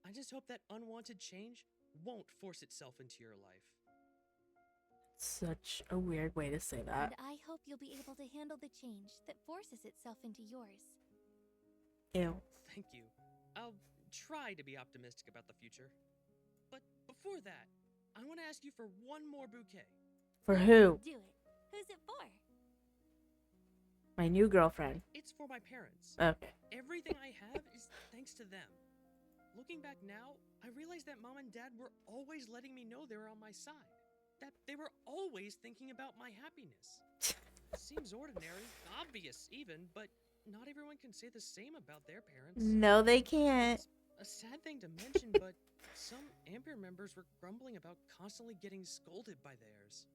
I just hope that unwanted change won't force itself into your life. Such a weird way to say that. And I hope you'll be able to handle the change that forces itself into yours. Ew. Thank you. I'll try to be optimistic about the future. But before that, I want to ask you for one more bouquet. For who? Do it. Who's it for? My new girlfriend. It's for my parents. Okay. Everything I have is thanks to them. Looking back now, I realize that Mom and Dad were always letting me know they were on my side. that they were always thinking about my happiness. Seems ordinary, obvious even, but not everyone can say the same about their parents. No, they can't. It's a sad thing to mention, but some Ampere members were grumbling about constantly getting scolded by theirs.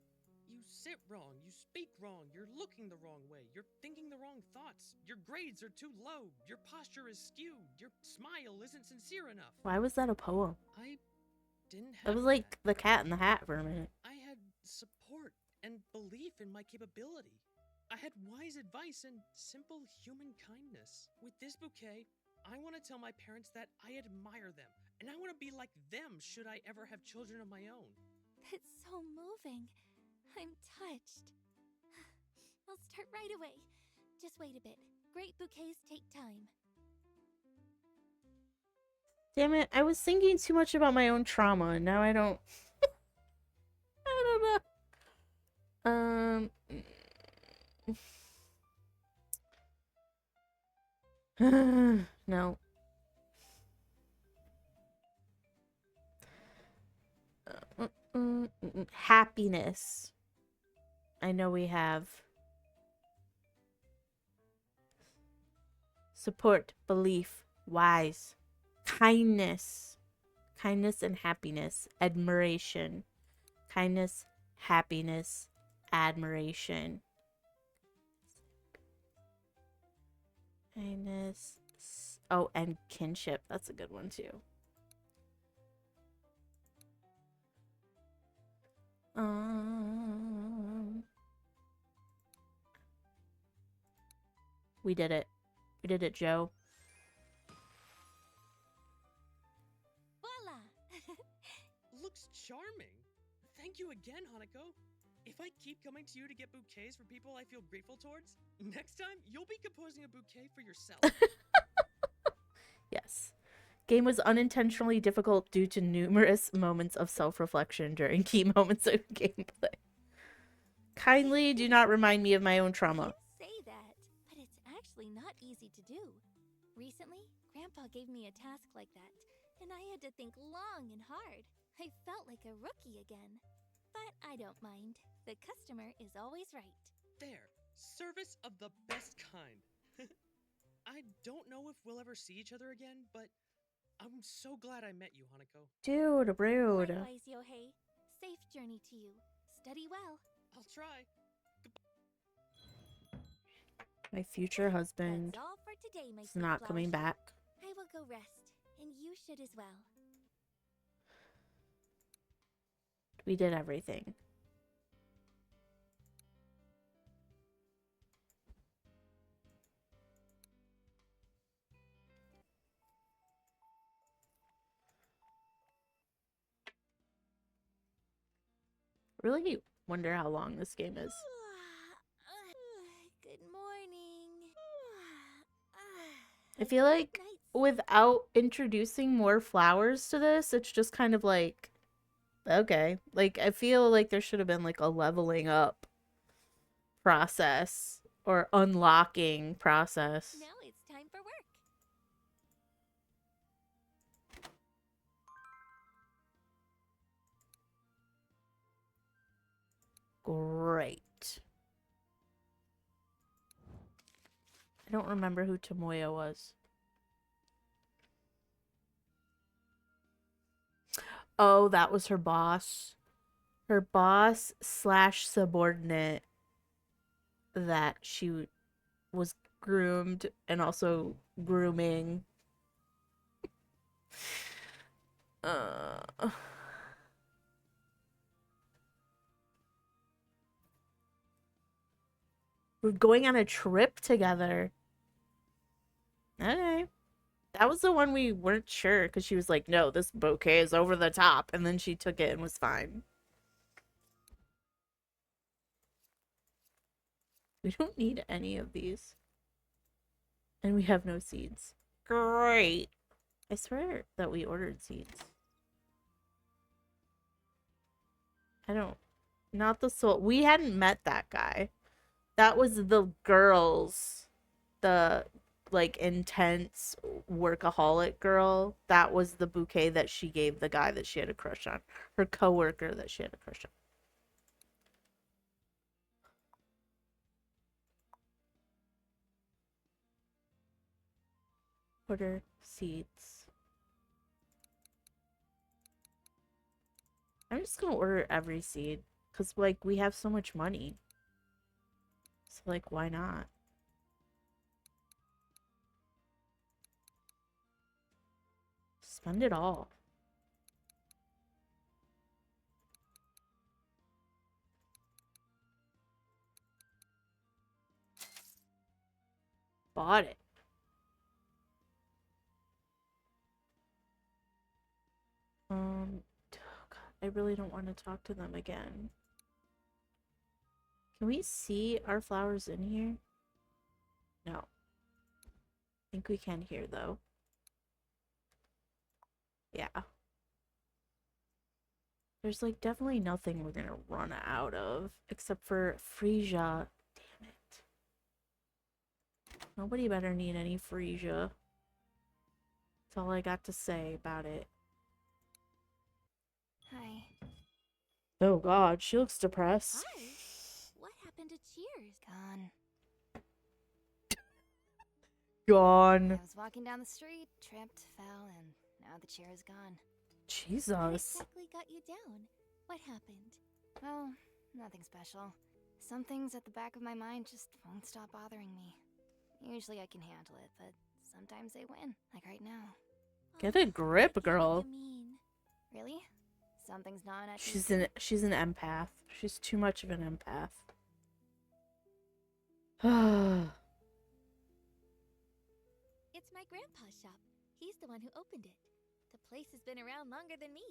You sit wrong, you speak wrong, you're looking the wrong way, you're thinking the wrong thoughts, your grades are too low, your posture is skewed, your smile isn't sincere enough. Why was that a poem? I didn't have That was like the Cat in the Hat for a minute. I had support and belief in my capability. I had wise advice and simple human kindness. With this bouquet, I want to tell my parents that I admire them, and I want to be like them should I ever have children of my own. That's so moving. I'm touched. I'll start right away. Just wait a bit. Great bouquets take time. Damn it, I was thinking too much about my own trauma, and now I don't... I don't know. No. Happiness. I know we have. Support, belief, wise, kindness. Kindness and happiness, admiration. Kindness, happiness, admiration. Kindness. Oh, and kinship. That's a good one too. We did it. We did it, Joe. Voila! Looks charming. Thank you again, Hanako. If I keep coming to you to get bouquets for people I feel grateful towards, next time you'll be composing a bouquet for yourself. Yes. Game was unintentionally difficult due to numerous moments of self-reflection during key moments of gameplay. Kindly do not remind me of my own trauma. You say that, but it's actually not easy to do. Recently, Grandpa gave me a task like that, and I had to think long and hard. I felt like a rookie again. But I don't mind. The customer is always right. There. Service of the best kind. I don't know if we'll ever see each other again, but I'm so glad I met you, Hanako. Dude, rude. Likewise, Yohei. Safe journey to you. Study well. I'll try. My future husband That's all for today, my is sweet not flower coming shop. back. I will go rest, and you should as well. We did everything. Really wonder how long this game is. Good morning. I feel like without introducing more flowers to this, it's just kind of like, okay. Like, I feel like there should have been like a leveling up process or unlocking process. Now it's time for work. Great. I don't remember who Tomoya was. Oh, that was her boss. Her boss slash subordinate that she was groomed and also grooming. We're going on a trip together. Okay. That was the one we weren't sure because she was like, no, this bouquet is over the top. And then she took it and was fine. We don't need any of these. And we have no seeds. Great. I swear that we ordered seeds. Not the soul. We hadn't met that guy. That was the girls. The, like, intense workaholic girl. That was the bouquet that she gave the guy that she had a crush on. Her coworker that she had a crush on. Order seeds. I'm just gonna order every seed. Because, like, we have so much money. So, like, why not? Spend it all. Bought it. Oh God, I really don't want to talk to them again. Can we see our flowers in here? No. I think we can here, though. Yeah. There's, like, definitely nothing we're gonna run out of. Except for freesia. Damn it. Nobody better need any freesia. That's all I got to say about it. Hi. Oh God, she looks depressed. Hi. What happened to Cheers? Gone. Gone. I was walking down the street, tripped, fell, and now the chair is gone. What Jesus. exactly got you down? What happened? Oh, nothing special. Some things at the back of my mind just won't stop bothering me. Usually I can handle it, but sometimes they win, like right now. Get a grip, I get girl. what you mean. Really? Something's gnawing at you. She's an empath. She's too much of an empath. It's my grandpa's shop. He's the one who opened it. The place has been around longer than me.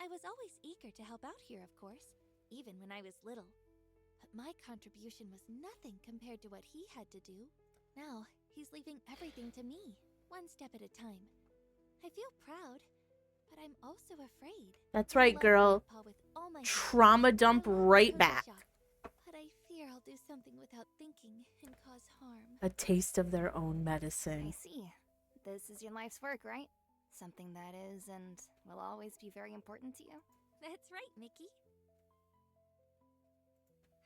I was always eager to help out here, of course, even when I was little. But my contribution was nothing compared to what he had to do. Now, he's leaving everything to me, one step at a time. I feel proud, but I'm also afraid. That's I right, love girl. Grandpa with all my heart. Trauma dump I love the right cozy back. shop, but I fear I'll do something without thinking and cause harm. A taste of their own I medicine. see. This is your life's work, right? Something that is and will always be very important to you? That's right, Mickey.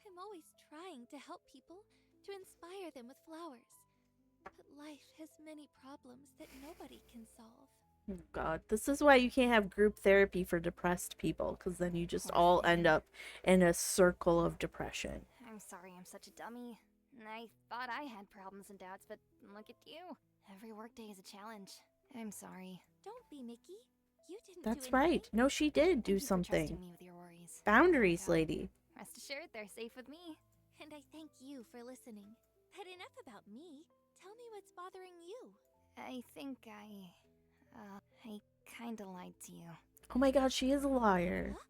I'm always trying to help people, to inspire them with flowers. But life has many problems that nobody can solve. Oh God, this is why you can't have group therapy for depressed people, because then you just all end up in a circle of depression. I'm sorry I'm such a dummy. I thought I had problems and doubts, but look at you. Every workday is a challenge. I'm sorry. Don't be, Mickey. You didn't That's do anything. right. No, she did Thank do you for trusting something. me with your worries. Boundaries, Yeah. lady. Rest assured, they're safe with me. And I thank you for listening. But enough about me. Tell me what's bothering you. I think I kinda lied to you. Oh my God, she is a liar. Huh?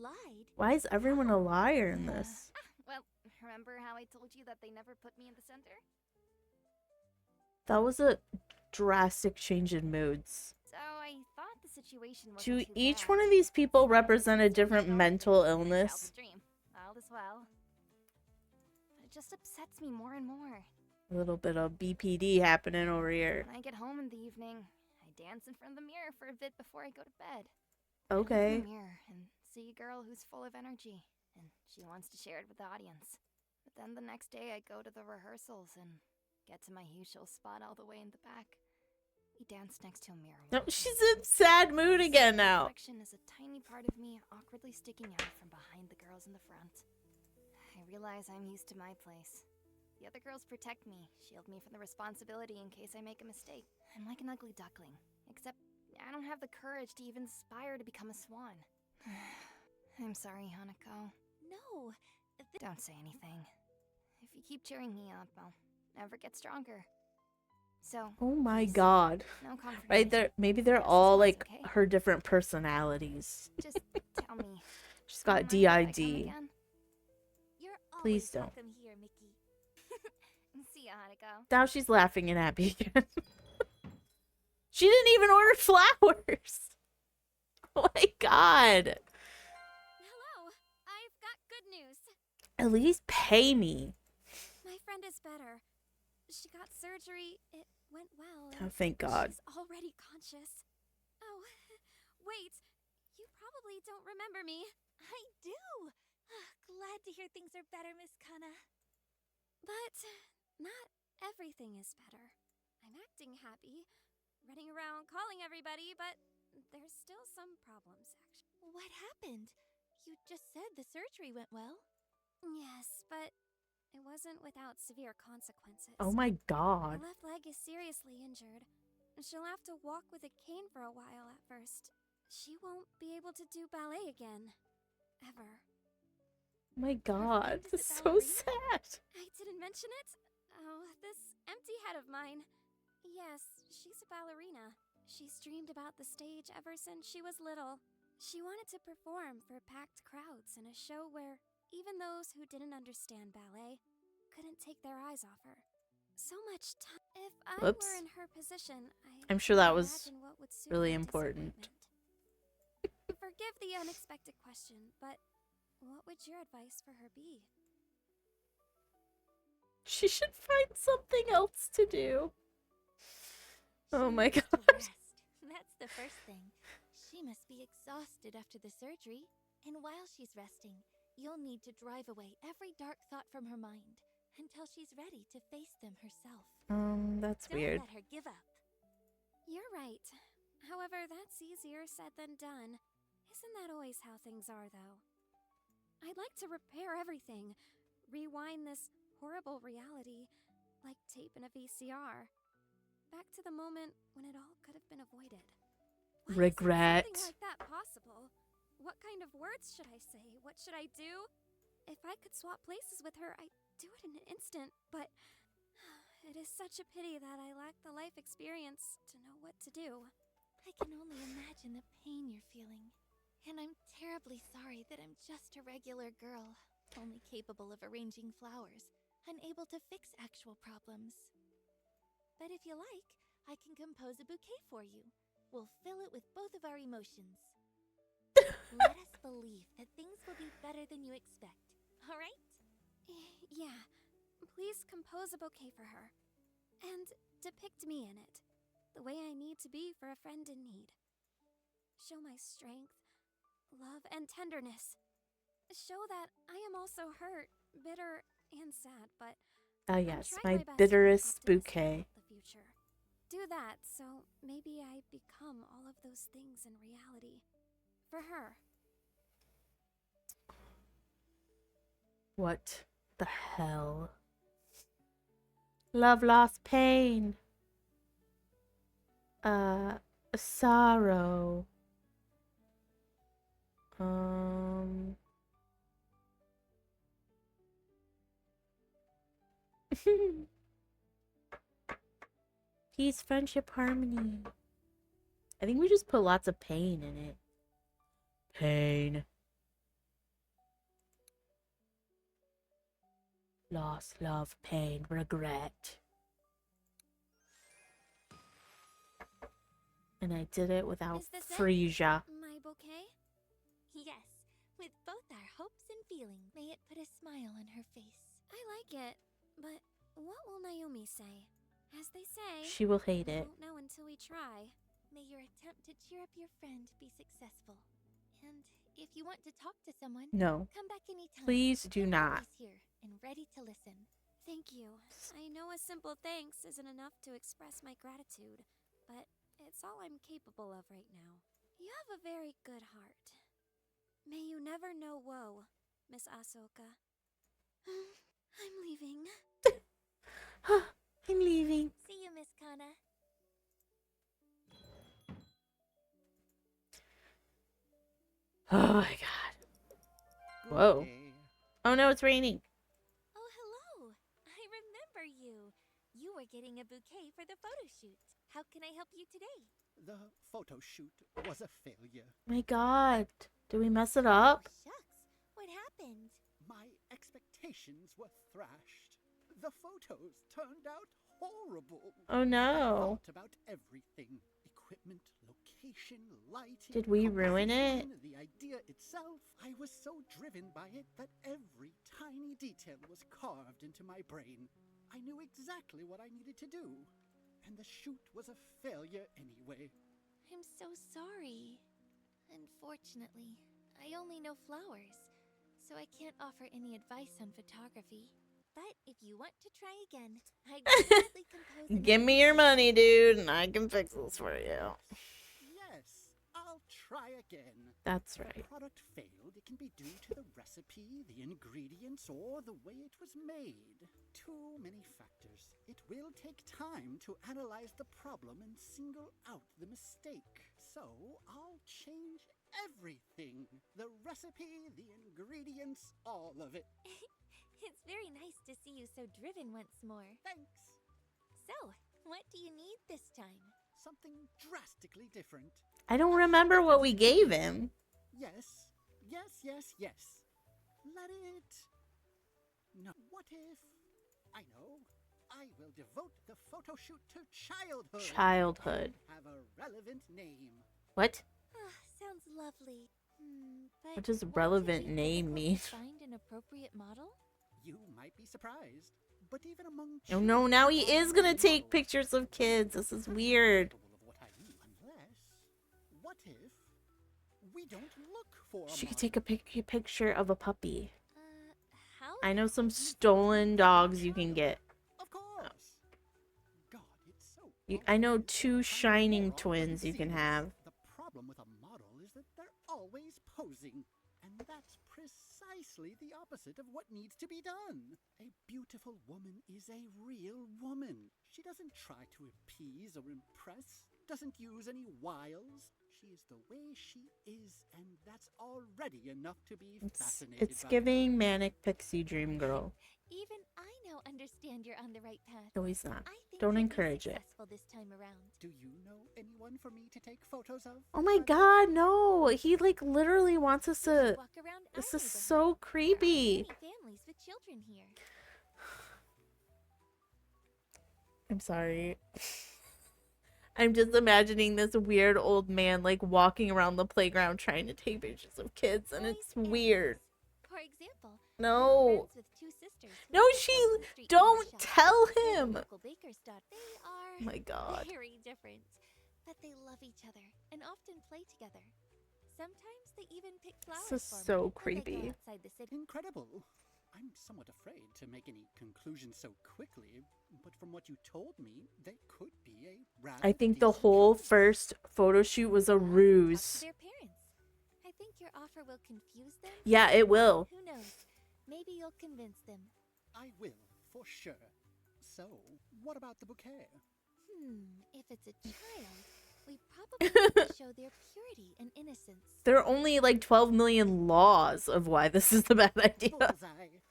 Lied? Why is everyone a liar in this? Well, remember how I told you that they never put me in the center? That was a drastic change in moods. So I thought the situation was To too each bad. one of these people represent a It's different emotional, mental it's my illness. childhood dream. All is well. But it just upsets me more and more. A little bit of BPD happening over here. When I get home in the evening, I dance in front of the mirror for a bit before I go to bed. I Okay. look in the mirror and see a girl who's full of energy, and she wants to share it with the audience. But then the next day I go to the rehearsals and get to my usual spot all the way in the back. We dance next to a mirror. No, once, she's and in sad mood again now. reflection is a tiny part of me awkwardly sticking out from behind the girls in the front. I realize I'm used to my place. The other girls protect me, shield me from the responsibility in case I make a mistake. I'm like an ugly duckling, except I don't have the courage to even aspire to become a swan. I'm sorry, Hanako. No. Don't say anything. If you keep cheering me up, I'll never get stronger. So, Oh my please, God. no confrontation. Right there, maybe they're Just this all once, like okay? her different personalities. Just tell me. She's Don't got mind if I come DID. again? You're always Please don't. welcome here, Mickey. See ya, Hanako. Now she's laughing and happy again. She didn't even order flowers. Oh my God. Hello. I've got good news. At least pay me. My friend is better. She got surgery. It went well. Oh, thank God. She's already conscious. Oh, wait. You probably don't remember me. I do. Glad to hear things are better, Miss Kana. But not everything is better. I'm acting happy, running around calling everybody, but there's still some problems, actually. What happened? You just said the surgery went well. Yes, but it wasn't without severe consequences. Oh my Her god. left leg is seriously injured. She'll have to walk with a cane for a while at first. She won't be able to do ballet again. Ever. Oh my god. friend is a That's so ballerina? sad. I didn't mention it? Oh, this empty head of mine. Yes, she's a ballerina. She's dreamed about the stage ever since she was little. She wanted to perform for packed crowds in a show where even those who didn't understand ballet couldn't take their eyes off her. So much time. If I Whoops. were in her position, I'm sure that can't was imagine what would suit really her important. disappointment. Forgive the unexpected question, but what would your advice for her be? She should find something else to do. Oh She my needs to god. rest. That's the first thing. She must be exhausted after the surgery. And while she's resting, you'll need to drive away every dark thought from her mind until she's ready to face them herself. That's Don't weird. let her give up. You're right. However, that's easier said than done. Isn't that always how things are, though? I'd like to repair everything. Rewind this horrible reality, like tape in a VCR. Back to the moment when it all could have been avoided. Why Regret. Isn't something like that possible? What kind of words should I say? What should I do? If I could swap places with her, I'd do it in an instant, but it is such a pity that I lack the life experience to know what to do. I can only imagine the pain you're feeling. And I'm terribly sorry that I'm just a regular girl, only capable of arranging flowers, unable to fix actual problems. But if you like, I can compose a bouquet for you. We'll fill it with both of our emotions. Let us believe that things will be better than you expect, alright? Yeah, please compose a bouquet for her. And depict me in it, the way I need to be for a friend in need. Show my strength, love, and tenderness. Show that I am also hurt, bitter, and sad, but Ah I'm yes, trying my best to be bitterest optimistic bouquet. about the future. Do that, so maybe I become all of those things in reality. For her. What the hell? Love, loss, pain. Sorrow. Peace, friendship, harmony. I think we just put lots of pain in it. Pain. Loss, love, pain, regret. And I did it without Is this it? Frisia. My bouquet? Yes, with both our hopes and feelings, may it put a smile on her face. I like it, but what will Naomi say? As they say, She will hate we it. won't know until we try. May your attempt to cheer up your friend be successful. And if you want to talk to someone, No. come back anytime. Please do I'm not. always here and ready to listen. Thank you. I know a simple thanks isn't enough to express my gratitude, but it's all I'm capable of right now. You have a very good heart. May you never know woe, Miss Ahsoka. I'm leaving. I'm leaving. See you, Miss Kana. Oh my god. Whoa. Oh no, it's raining. Oh, hello. I remember you. You were getting a bouquet for the photo shoot. How can I help you today? The photo shoot was a failure. My god. Did we mess it up? Oh, shucks. What happened? My expectations were thrashed. The photos turned out horrible. Oh I no. thought about everything. Equipment, location, lighting. Did we ruin it? composition, The idea itself. I was so driven by it that every tiny detail was carved into my brain. I knew exactly what I needed to do. And the shoot was a failure anyway. I'm so sorry. Unfortunately, I only know flowers, so I can't offer any advice on photography. But if you want to try again, I'd definitely compose another Give me your version. money, dude, and I can fix this for you. Yes, I'll try again. That's If right. a product failed, it can be due to the recipe, the ingredients, or the way it was made. Too many factors. It will take time to analyze the problem and single out the mistake. So I'll change everything. The recipe, the ingredients, all of it. It's very nice to see you so driven once more. Thanks. So, what do you need this time? Something drastically different. I don't remember what we gave him. Yes. Yes. Let it... No. What if... I know. I will devote the photo shoot to childhood. Childhood. And have a relevant name. What? Ah, sounds lovely. But What does won't it relevant be name difficult mean? to find an appropriate model? You might be surprised, but even among Oh no, now he children, is gonna models take pictures of kids. This is weird. capable of what I do, unless... What if we don't look for a She could model? take a picture of a puppy. How? I know some stolen dogs you can get. Of course. God, it's so I know obvious. 2 I'm shining moron twins you see can this. have. The problem with a model is that they're always posing. And that's precisely the opposite of what needs to be done. A beautiful woman is a real woman. She doesn't try to appease or impress, doesn't use any wiles. She is the way she is, and that's already enough to be fascinated It's by. giving manic pixie dream girl. Even I now understand you're on the right path. No, he's not. I think Don't you'll be encourage it. successful this time around. Do you know anyone for me to take photos of? Oh my god, no. He like literally wants us You should to... walk around This our is neighborhood. so There aren't creepy. many families with children here. I'm sorry. I'm just imagining this weird old man like walking around the playground trying to take pictures of kids, and it's Boys and weird. girls. For example, No. I'm friends with 2 sisters who No, live she... across the street from Don't the shop. tell They're the him. local baker's daughter. They are Oh my god. very different, but they love each other and often play together. Sometimes they even pick flowers This is for so me when they creepy. go outside the city. Incredible. I'm somewhat afraid to make any conclusions so quickly, but from what you told me, they could be a rather I think the decent whole choice. first photo shoot was a Talk to ruse. their parents. I think your offer will confuse them. Yeah, it will. Who knows? Maybe you'll convince them. I will, for sure. So, what about the bouquet? If it's a child, we probably need to show their purity and innocence. There are only like 12 million laws of why this is a bad idea. Bullseye.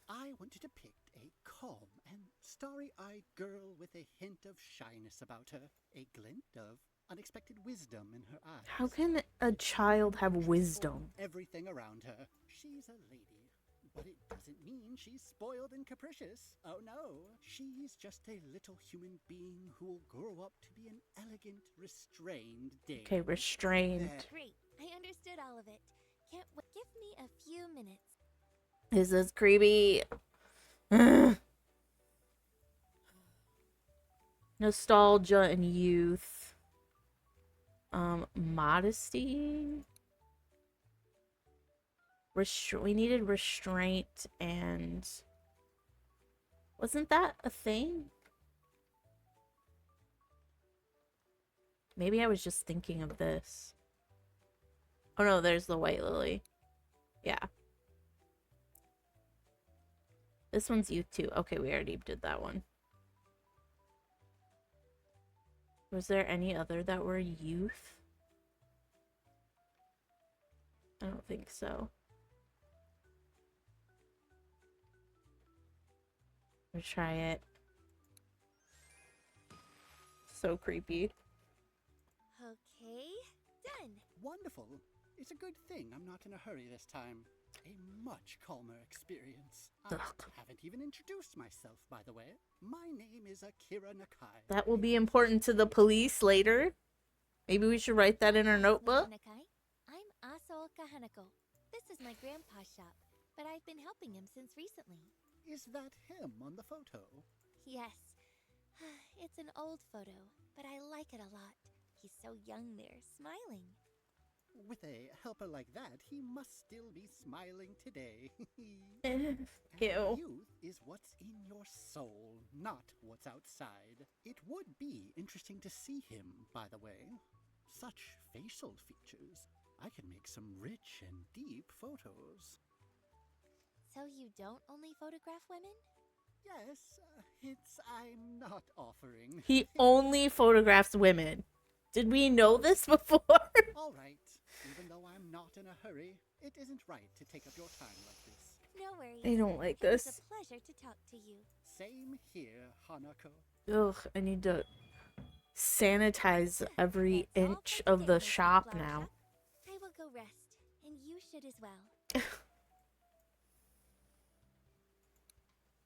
I want to depict a calm and starry-eyed girl with a hint of shyness about her, a glint of unexpected wisdom in her eyes. How can a child have wisdom? Everything around her. She's a lady, but it doesn't mean she's spoiled and capricious. Oh no, she's just a little human being who will grow up to be an elegant, restrained dame. Okay, restrained. There. Great. I understood all of it. Can't wait. Give me a few minutes. This is creepy. Ugh. Nostalgia and youth. Modesty. We needed restraint and... Wasn't that a thing? Maybe I was just thinking of this. Oh no, there's the white lily. Yeah. This one's youth too. Okay, we already did that one. Was there any other that were youth? I don't think so. Let's try it. So creepy. Okay, done. Wonderful. It's a good thing I'm not in a hurry this time. A much calmer experience. I Ugh. haven't even introduced myself, by the way. My name is Akira Nakai. That will be important to the police later. Maybe we should write that in our notebook. Nakai. I'm Asaoka Hanako. This is my grandpa's shop, but I've been helping him since recently. Is that him on the photo? Yes. It's an old photo, but I like it a lot. He's so young there, smiling. With a helper like that, he must still be smiling today. Ew. Youth is what's in your soul, not what's outside. It would be interesting to see him, by the way. Such facial features. I can make some rich and deep photos. So you don't only photograph women? Yes, I'm not offering. He only photographs women. Did we know this before? All right, even though I'm not in a hurry, it isn't right to take up your time like this. No worries. I don't like It was this. a pleasure to talk to you. Same here, Hanako. Ugh, I need to sanitize every That's all inch for of today, the Mrs. shop Flower now. Shop. I will go rest, and you should as well.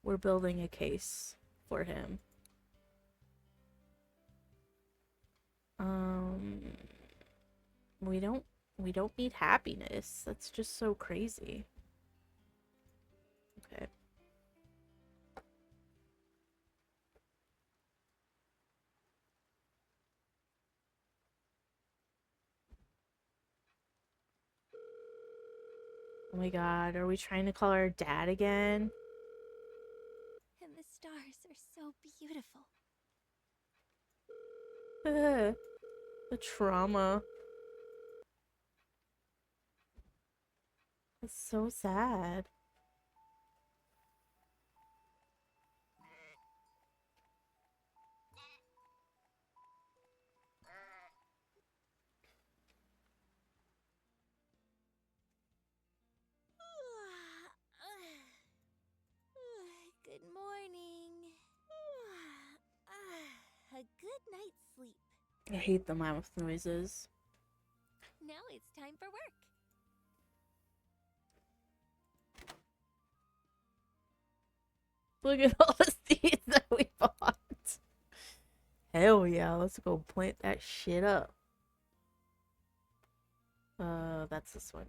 We're building a case for him. We don't need happiness. That's just so crazy. Okay. Oh my god, are we trying to call our dad again? And the stars are so beautiful. The trauma. That's so sad. Good morning. A good night's sleep. I hate the mouth noises. Now it's time for work. Look at all the seeds that we bought. Hell yeah, let's go plant that shit up. That's this one.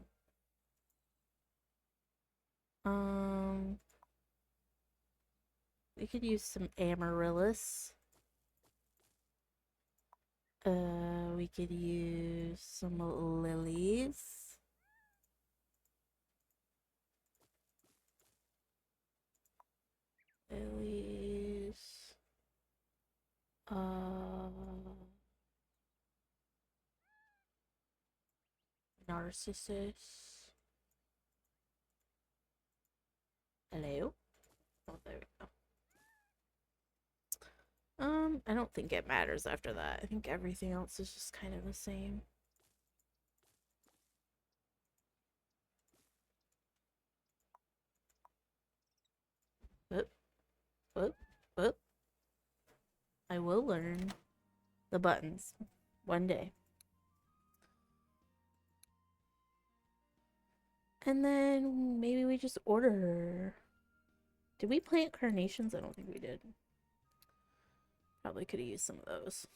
We could use some amaryllis. We could use some lilies. Lilies. Narcissus. Hello? Oh, there we go. I don't think it matters after that. I think everything else is just kind of the same. But I will learn the buttons one day. And then maybe we just order. Did we plant carnations? I don't think we did. Probably could have used some of those.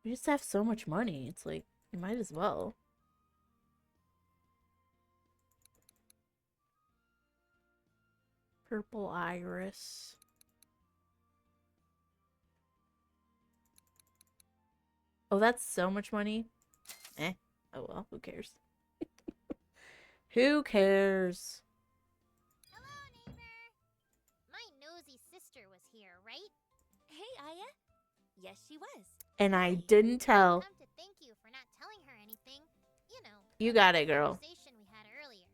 We just have so much money. It's like, you might as well. Purple iris. Oh, that's so much money. Eh. Oh well, who cares? Who cares? Hello, neighbor. My nosy sister was here, right? Hey, Aya. Yes, she was. And I didn't tell. Come to thank you for not telling her anything. You know. You about got the it, girl. Conversation we had earlier.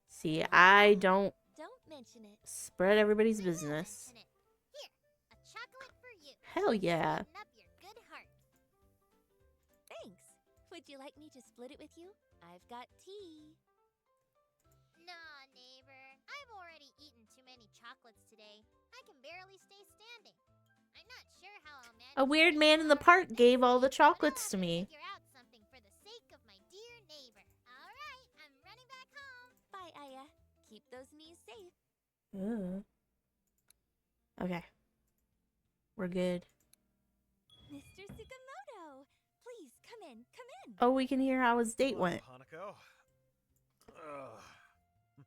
See, I don't Don't mention it. spread everybody's I will business. mention it. Here, a chocolate for you. Hell yeah. Sweeten up your good heart. Thanks. Would you like me to split it with you? I've got tea. Nah, neighbor. I've already eaten too many chocolates today. I can barely stay standing. I'm not sure how I'll manage. A weird to man in the eat park all gave all the next week, but I'll chocolates have to me. Figure out something for the sake of my dear neighbor. All right, I'm running back home. Bye, Aya. Keep those knees safe. Ugh. Okay. We're good. Mr. Tsukamoto, please come in. Come in. Oh, we can hear how his date Hello, went. Hanako. Ugh,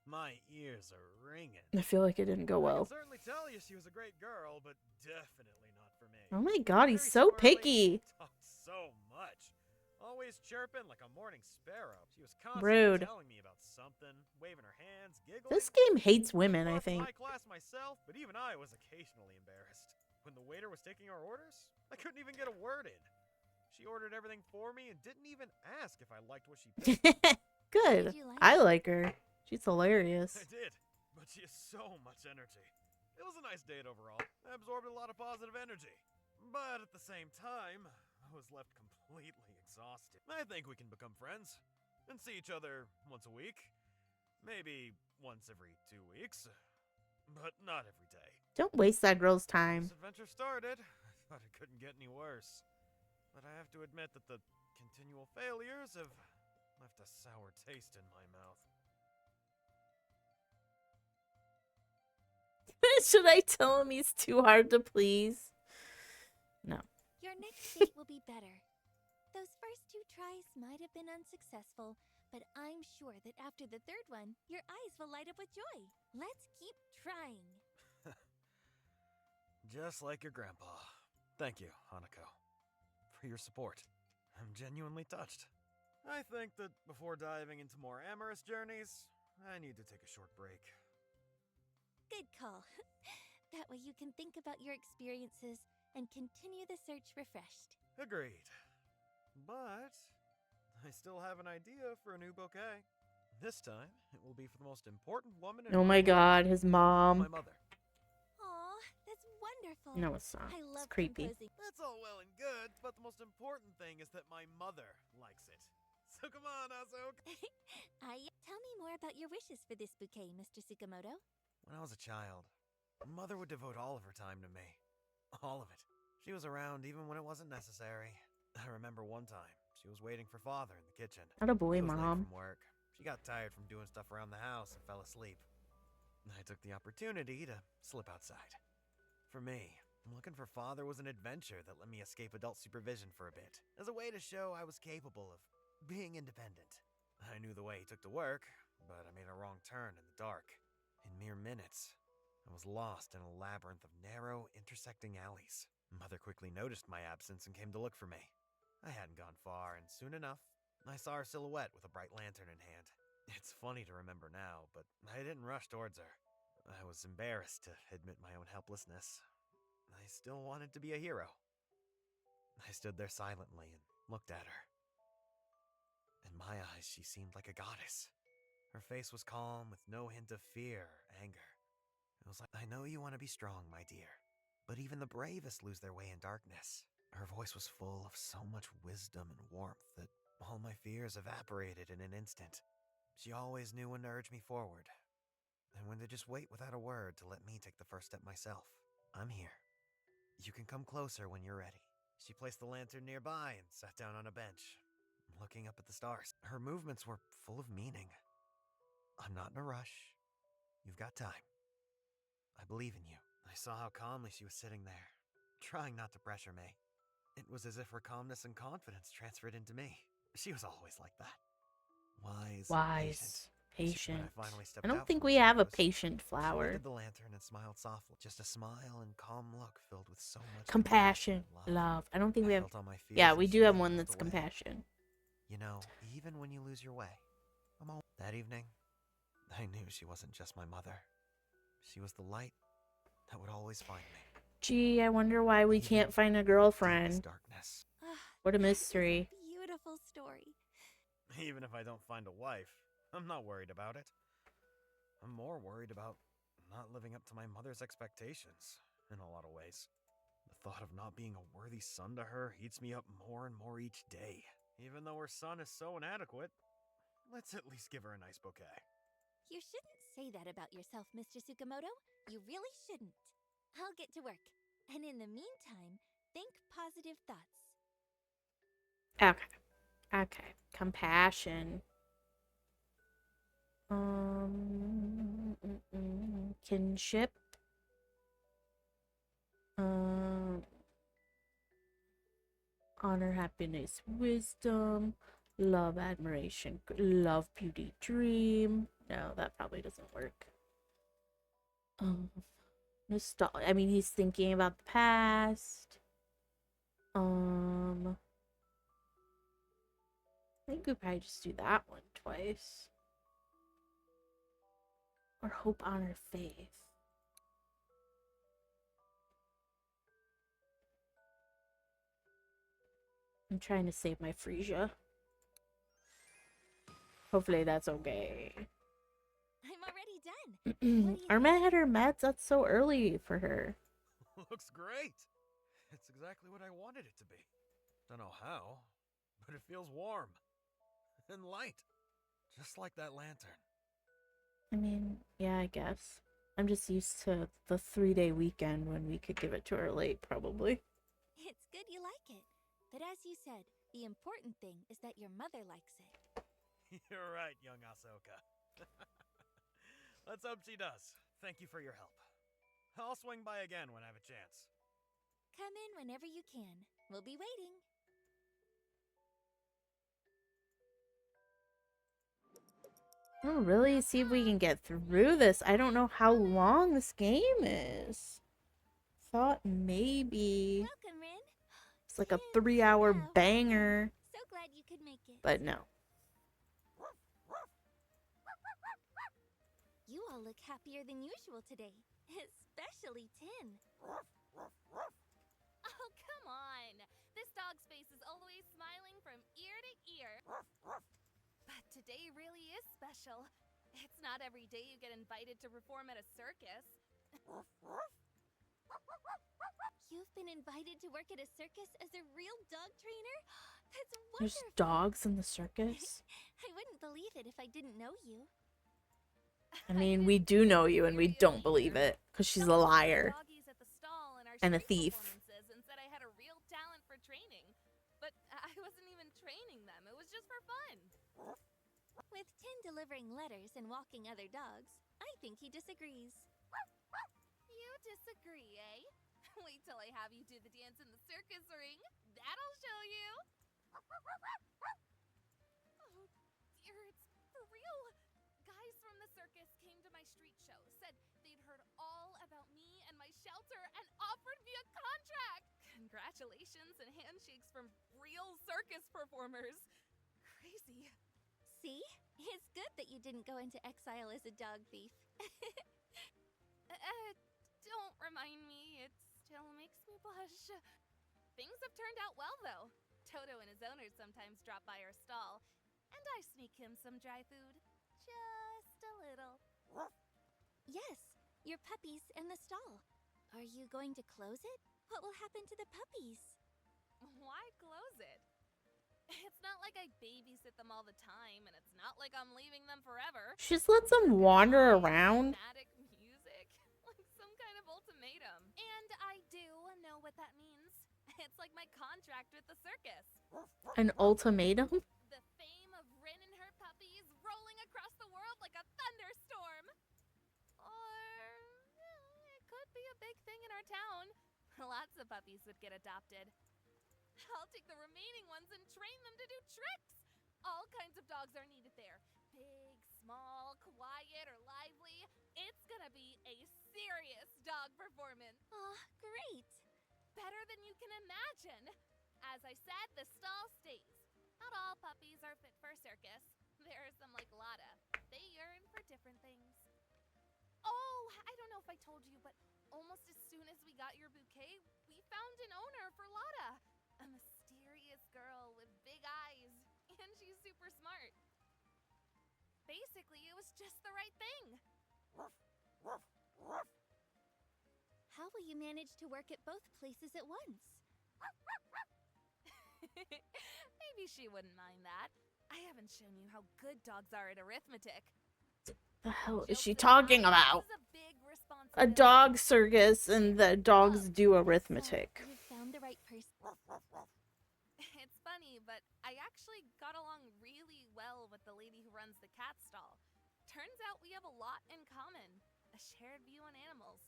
my ears are ringing. I feel like it didn't go I well. can certainly tell you she was a great girl, but definitely not for me. Oh my god, he's Very so squirrely, picky. talked so much. Always chirping like a morning sparrow. She was constantly Rude. telling me about something, waving her hands, giggling. This game hates women, I Taught think. high class myself, but even I was occasionally embarrassed. When the waiter was taking our orders, I couldn't even get a word in. She ordered everything for me and didn't even ask if I liked what she picked. Good. Did you like I it? like her. She's hilarious. I did, but she has so much energy. It was a nice date overall. I absorbed a lot of positive energy. But at the same time, I was left completely exhausted. I think we can become friends and see each other once a week. Maybe once every 2 weeks. But not every day. Don't waste that girl's time. This adventure started. I thought it couldn't get any worse. But I have to admit that the continual failures have left a sour taste in my mouth. Should I tell him he's too hard to please? No. Your next date will be better. Those first 2 tries might have been unsuccessful, but I'm sure that after the 3rd one, your eyes will light up with joy. Let's keep trying. Just like your grandpa. Thank you, Hanako, for your support. I'm genuinely touched. I think that before diving into more amorous journeys, I need to take a short break. Good call. That way you can think about your experiences and continue the search refreshed. Agreed. But I still have an idea for a new bouquet. This time, it will be for the most important woman in Oh my god, his mom. my mother. Aw, that's wonderful. No, it's not. I It's love creepy. composing. That's all well and good, but the most important thing is that my mother likes it. So come on, Azok. Tell me more about your wishes for this bouquet, Mr. Tsukamoto. When I was a child, Mother would devote all of her time to me. All of it. She was around even when it wasn't necessary. I remember one time, she was waiting for Father in the kitchen. Not a boy, He was late mom. from work. She got tired from doing stuff around the house and fell asleep. I took the opportunity to slip outside. For me, looking for Father was an adventure that let me escape adult supervision for a bit, as a way to show I was capable of being independent. I knew the way he took to work, but I made a wrong turn in the dark. In mere minutes, I was lost in a labyrinth of narrow, intersecting alleys. Mother quickly noticed my absence and came to look for me. I hadn't gone far, and soon enough, I saw her silhouette with a bright lantern in hand. It's funny to remember now, but I didn't rush towards her. I was embarrassed to admit my own helplessness. I still wanted to be a hero. I stood there silently and looked at her. In my eyes, she seemed like a goddess. Her face was calm, with no hint of fear or anger. It was like, I know you want to be strong, my dear, but even the bravest lose their way in darkness. Her voice was full of so much wisdom and warmth that all my fears evaporated in an instant. She always knew when to urge me forward, and when to just wait without a word to let me take the first step myself. I'm here. You can come closer when you're ready. She placed the lantern nearby and sat down on a bench, looking up at the stars. Her movements were full of meaning. I'm not in a rush. You've got time. I believe in you. I saw how calmly she was sitting there, trying not to pressure me. It was as if her calmness and confidence transferred into me. She was always like that. Wise. Wise. Patient. When I finally stepped I don't out think from we the have a shadows, patient She flower. lighted the lantern and smiled softly. Just a smile and calm look filled with so much Compassion. and Love. I don't think we have. felt all my fears Yeah, and we do have shame one melt that's away. compassion. You know, even when you lose your way, that evening, I knew she wasn't just my mother. She was the light that would always find me. Gee, I wonder why we Even can't find a Deepest girlfriend. darkness. What a That is mystery. a beautiful story. Even if I don't find a wife, I'm not worried about it. I'm more worried about not living up to my mother's expectations in a lot of ways. The thought of not being a worthy son to her heats me up more and more each day. Even though her son is so inadequate, let's at least give her a nice bouquet. You shouldn't say that about yourself, Mr. Tsukamoto. You really shouldn't. I'll get to work. And in the meantime, think positive thoughts. Okay. Okay. Compassion. Kinship. Honor, happiness, wisdom, love, admiration, love, beauty, dream. No, that probably doesn't work. Nostalgia. I mean, he's thinking about the past. I think we probably just do that one twice. Or hope, honor, faith. I'm trying to save my Frisia. Hopefully that's okay. I'm already done. What do you Armette had her meds. That's so early for her. Looks great. It's exactly what I wanted it to be. Don't know how, but it feels warm and light, just like that lantern. I mean, yeah, I guess. I'm just used to the 3-day weekend when we could give it to her late, probably. It's good you like it. But as you said, the important thing is that your mother likes it. You're right, young Ahsoka. Let's hope she does. Thank you for your help. I'll swing by again when I have a chance. Come in whenever you can. We'll be waiting. Oh, really? See if we can get through this. I don't know how long this game is. Thought maybe Welcome, Rin. it's like a Tim, 3-hour hello. banger, So glad you could make it. but no. You all look happier than usual today, especially Tin. Oh, come on. This dog's face is always smiling from ear to ear. But today really is special. It's not every day you get invited to perform at a circus. You've been invited to work at a circus as a real dog trainer? That's wonderful. There's dogs in the circus. I wouldn't believe it if I didn't know you. I mean, we do know you and we don't believe it because she's a liar and a thief. And said I had a real talent for training, but I wasn't even training them. It was just for fun. With Tin delivering letters and walking other dogs, I think he disagrees. You disagree, eh? Wait till I have you do the dance in the circus ring. That'll show you. Oh dear, it's for real. Guys from the circus came to my street show, said they'd heard all about me and my shelter, and offered me a contract! Congratulations and handshakes from real circus performers. Crazy. See? It's good that you didn't go into exile as a dog thief. Don't remind me. It still makes me blush. Things have turned out well, though. Toto and his owners sometimes drop by our stall, and I sneak him some dry food. Just a little. Yes, your puppies in the stall. Are you going to close it? What will happen to the puppies? Why close it? It's not like I babysit them all the time, and it's not like I'm leaving them forever. She just lets them wander around. Dramatic music, like some kind of ultimatum. And I do know what that means. It's like my contract with the circus. An ultimatum? The fame of Rin and her puppies rolling across the world like a thunderstorm. Or it could be a big thing in our town. Lots of puppies would get adopted. I'll take the remaining ones and train them to do tricks. All kinds of dogs are needed there. Big, small, quiet, or lively. It's gonna be a serious dog performance. Oh, great. Better than you can imagine. As I said, the stall stays. Not all puppies are fit for circus. There are some like Lotta. They yearn for different things. Oh, I don't know if I told you, but almost as soon as we got your bouquet, we found an owner for Lotta. A mysterious girl with big eyes, and she's super smart. Basically, it was just the right thing. How will you manage to work at both places at once? Maybe she wouldn't mind that. I haven't shown you how good dogs are at arithmetic. The hell is she Jokes talking aside, about? this is a big A responsibility. dog circus and the dogs do arithmetic. So, you found the right person. It's funny, but I actually got along really well with the lady who runs the cat stall. Turns out we have a lot in common. A shared view on animals.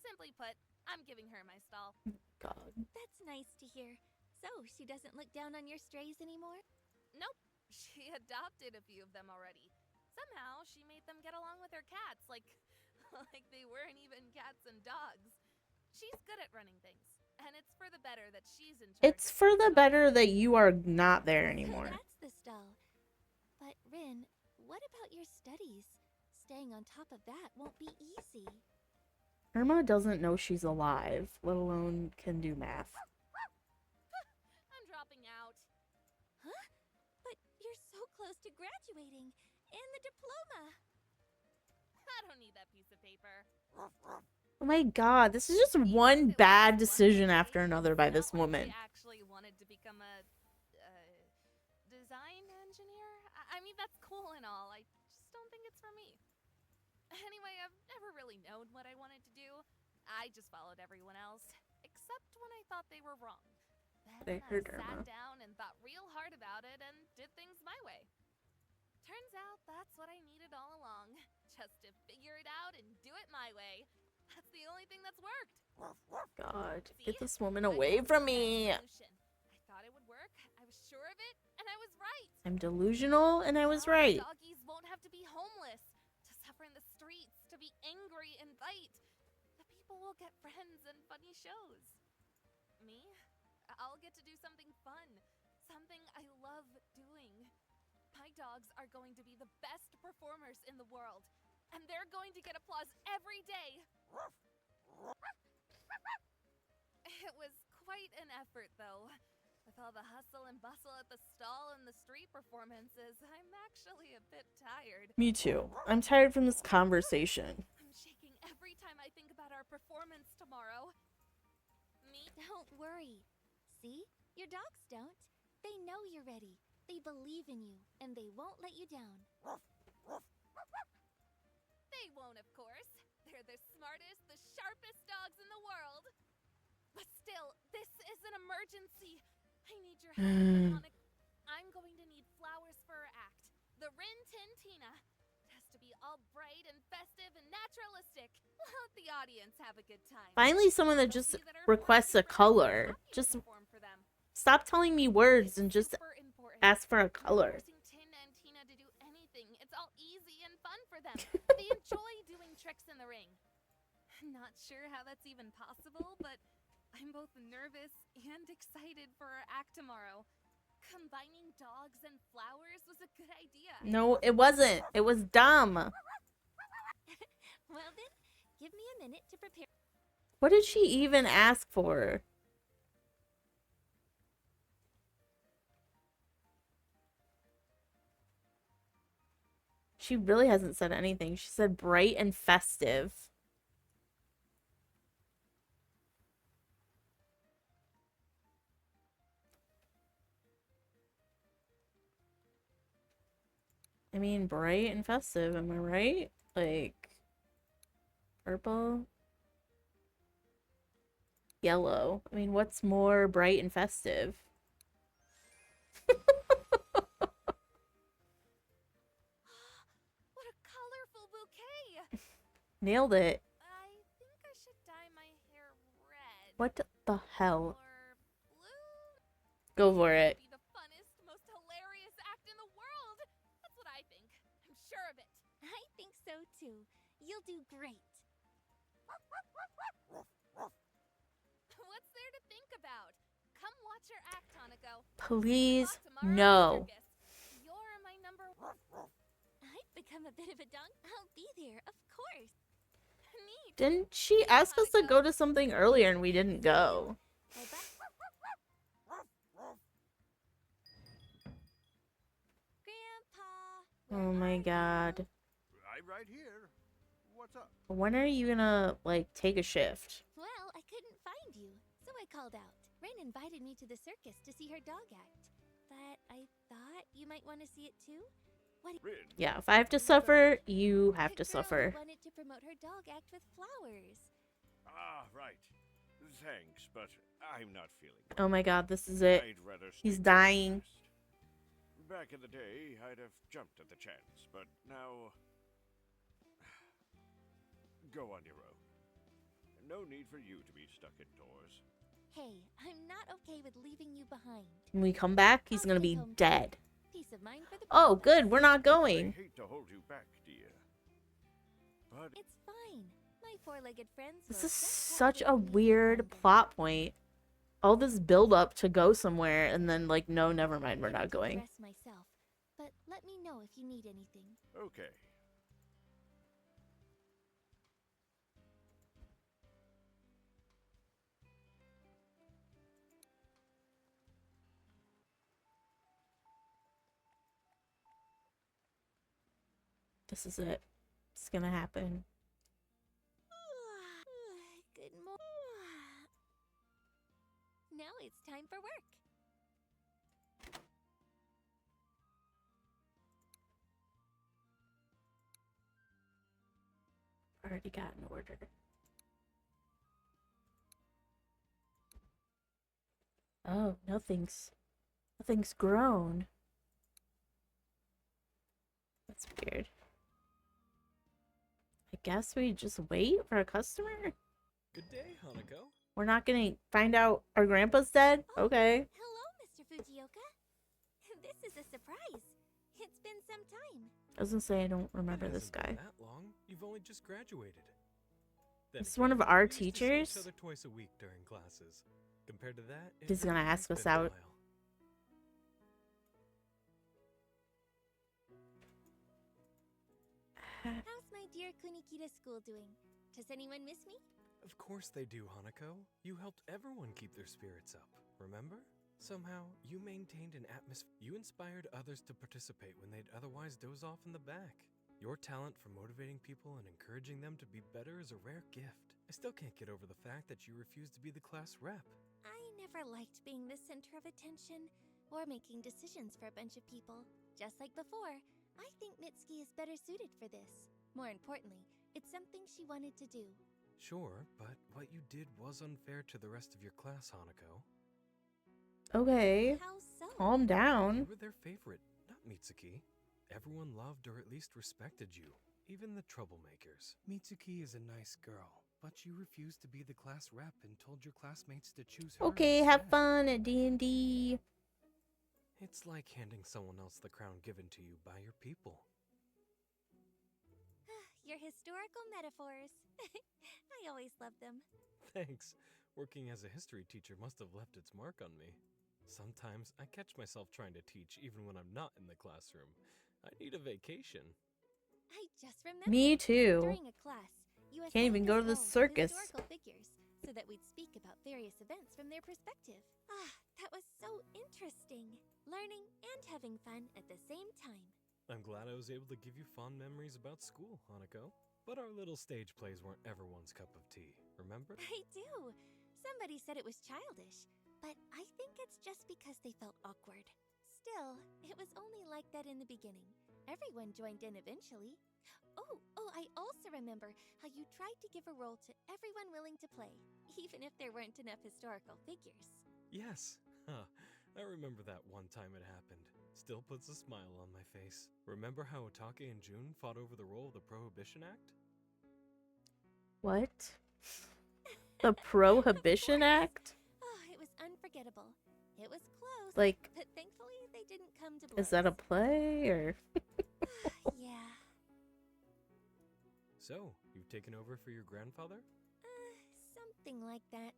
Simply put, I'm giving her my stall. God. That's nice to hear. So, she doesn't look down on your strays anymore? Nope. She adopted a few of them already. Somehow, she made them get along with her cats, like they weren't even cats and dogs. She's good at running things, and it's for the better that she's in charge. It's for the better that you are not there anymore. That's what about your studies? Staying on top of that won't be easy. Irma doesn't know she's alive, let alone can do math. I'm dropping out. Huh? But you're so close to graduating. And the diploma. I don't need that piece of paper. Oh my god, this is just one bad decision after another by this woman. I actually wanted to become a design engineer. I mean, that's cool and all. I just don't think it's for me. Anyway, I've never really known what I wanted to do. I just followed everyone else, except when I thought they were wrong. Then I sat down and thought real hard about it and did things my way. Turns out that's what I needed all along. Just to figure it out and do it my way. That's the only thing that's worked. God, See? get this woman away from me. I thought it would work. I was sure of it, and I was right. I'm delusional and I was Now right. Doggies won't have to be homeless, to suffer in the streets, to be angry and bite. The people will get friends and funny shows. Me? I'll get to do something fun. Something I love doing. My dogs are going to be the best performers in the world. And they're going to get applause every day. It was quite an effort, though. With all the hustle and bustle at the stall and the street performances, I'm actually a bit tired. Me too. I'm tired from this conversation. I'm shaking every time I think about our performance tomorrow. Me? Don't worry. See? Your dogs don't. They know you're ready. They believe in you, and they won't let you down. They won't, of course. They're the smartest, the sharpest dogs in the world. But still, this is an emergency. I need your help, Hanako. I'm going to need flowers for our act. The Rin Tin Tina. It has to be all bright and festive and naturalistic. Let the audience have a good time. Finally, someone that just requests a color. Just stop telling me words and just ask for a color. Forcing Tin and Tina to do anything. It's all easy and fun for them. They enjoy doing tricks in the ring. I'm not sure how that's even possible, but I'm both nervous and excited for our act tomorrow. Combining dogs and flowers was a good idea. No, it wasn't. It was dumb. Well then, give me a minute to prepare. What did she even ask for? She really hasn't said anything. She said bright and festive. I mean, bright and festive, am I right? Like, purple? Yellow. I mean, what's more bright and festive? What a colorful bouquet! Nailed it. I think I should dye my hair red. What the hell? Or blue? Go for it. Be the funnest, most hilarious act in the world. That's what I think. I'm sure of it. I think so too. You'll do great. What's there to think about? Come watch your act, Hanako. Please, Tomorrow no. circus. You're my number. I've become a bit of a dog. I'll be there, of course. Neat. Didn't she ask us to go to something earlier and we didn't go? Grandpa. Oh my god. I'm right here. What's up? When are you gonna, like, take a shift? Well, I couldn't find you, so I called out. Rin invited me to the circus to see her dog act. But I thought you might want to see it too. What? Rin. Yeah, if I have to suffer, you have The to girl suffer. wanted to promote her dog act with flowers. Ah, right. Thanks, but I'm not feeling it. Oh my god, this is it. I'd rather He's stay dying. focused. Back in the day, I'd have jumped at the chance, but now... Go on your own. No need for you to be stuck indoors. Hey, I'm not okay with leaving you behind. When we come back, he's I'll gonna stay be home dead. Peace of mind for the Oh, princess. good, we're not I going. hate to hold you back, dear. But It's fine. My four-legged friends. This will is just such have a to wait weird longer. plot point. All this build up to go somewhere and then like, no, never mind, we're I need not to going. dress myself. but let me know if you need anything. Okay. This is it. It's gonna happen. Good morning. Now it's time for work. Already got an order. Oh, nothing's grown. That's weird. I guess we just wait for a customer? Good day, Hanako. We're not gonna find out our grandpa's dead? Okay. Hello, Mr. Fujioka. This is a surprise. It's been some time. I was gonna say I don't remember It this hasn't been guy. that long. You've only just graduated. This is one of again, our we used to see teachers? each other twice a week during classes. Compared to that, it He's gonna really ask has us been a out. while. How's my dear Kunikita school doing? Does anyone miss me? Of course they do, Hanako. You helped everyone keep their spirits up, remember? Somehow, you maintained an atmosphere. You inspired others to participate when they'd otherwise doze off in the back. Your talent for motivating people and encouraging them to be better is a rare gift. I still can't get over the fact that you refused to be the class rep. I never liked being the center of attention or making decisions for a bunch of people. Just like before, I think Mitsuki is better suited for this. More importantly, it's something she wanted to do. Sure, but what you did was unfair to the rest of your class, Hanako. Okay. How so? Calm down. You were their favorite, not Mitsuki. Everyone loved or at least respected you, even the troublemakers. Mitsuki is a nice girl, but you refused to be the class rep and told your classmates to choose her Okay, have instead. fun at D&D. It's like handing someone else the crown given to you by your people. Your historical metaphors. I always love them. Thanks. Working as a history teacher must have left its mark on me. Sometimes I catch myself trying to teach even when I'm not in the classroom. I need a vacation. I just remembered. Me too. During a class, you Can't even assigned go us to the roles with circus. historical figures so that we'd speak about various events from their perspective. That was so interesting. Learning and having fun at the same time. I'm glad I was able to give you fond memories about school, Hanako. But our little stage plays weren't everyone's cup of tea, remember? I do. Somebody said it was childish, but I think it's just because they felt awkward. Still, it was only like that in the beginning. Everyone joined in eventually. Oh, I also remember how you tried to give a role to everyone willing to play, even if there weren't enough historical figures. Yes. I remember that one time it happened. Still puts a smile on my face. Remember how Otake and June fought over the role of the Prohibition Act? What? The Prohibition Act? Oh, it was unforgettable. It was close, Like, but thankfully they didn't come to blows. is that a play or? Yeah. So, you've taken over for your grandfather? Something like that.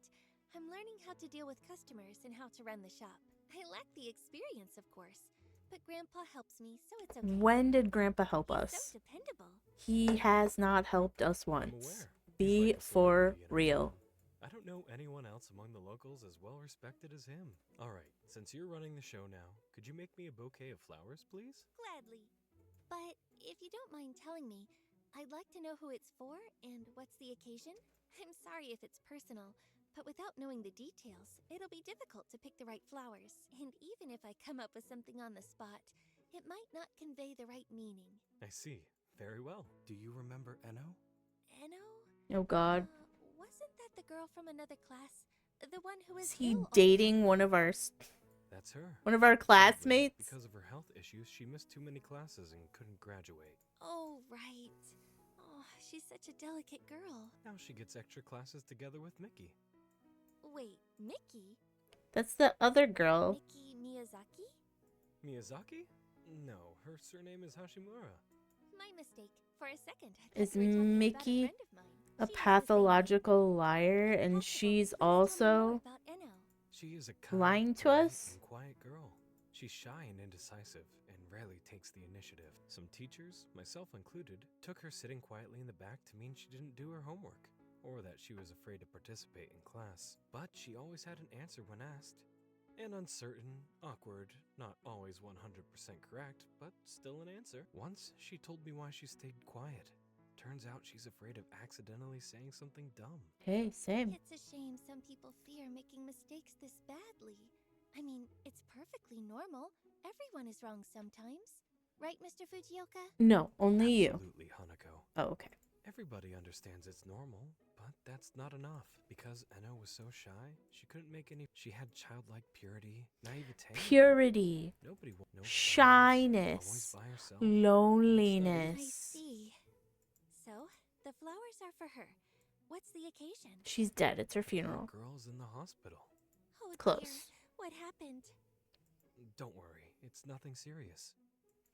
I'm learning how to deal with customers and how to run the shop. I lack the experience, of course, but Grandpa helps me, so it's okay. When did Grandpa help He's us? so dependable. He has not helped us I'm once. aware. He's Be like a for celebrity in our real. town. I don't know anyone else among the locals as well respected as him. Alright, since you're running the show now, could you make me a bouquet of flowers, please? Gladly. But if you don't mind telling me, I'd like to know who it's for and what's the occasion. I'm sorry if it's personal, but without knowing the details, it'll be difficult to pick the right flowers. And even if I come up with something on the spot, it might not convey the right meaning. I see. Very well. Do you remember Enno? Enno? Oh God. Wasn't that the girl from another class? The one who was Is he ill all the dating time? one of our That's her. one of our Sadly, classmates? because of her health issues, she missed too many classes and couldn't graduate. Oh, right. Oh, she's such a delicate girl. Now she gets extra classes together with Mickey. Wait, Mickey? That's the other girl. Mickey Miyazaki? Miyazaki? No, her surname is Hashimura. My mistake. For a second, I thought Is you were talking about Mickey a friend of mine. a She has the same name. pathological liar and Impossible. she's Please tell me more also about Enno. She is a kind, lying to polite, us? and quiet girl. She's shy and indecisive, and rarely takes the initiative. Some teachers, myself included, took her sitting quietly in the back to mean she didn't do her homework, or that she was afraid to participate in class. But she always had an answer when asked. And uncertain, awkward, not always 100% correct, but still an answer. Once, she told me why she stayed quiet. Turns out she's afraid of accidentally saying something dumb. Hey, same. It's a shame some people fear making mistakes this badly. I mean, it's perfectly normal. Everyone is wrong sometimes. Right, Mr. Fujioka? No, only you. Absolutely, Hanako. Oh, okay. Everybody understands it's normal, but that's not enough. Because Eno was so shy, she couldn't make any. She had childlike purity, naivete. Purity, Nobody no friends, always shyness, by herself. I loneliness. see. So, the flowers are for her. What's the occasion? She's dead. It's her The funeral. girl's in the hospital. Oh, dear. Close. What happened? Don't worry, it's nothing serious.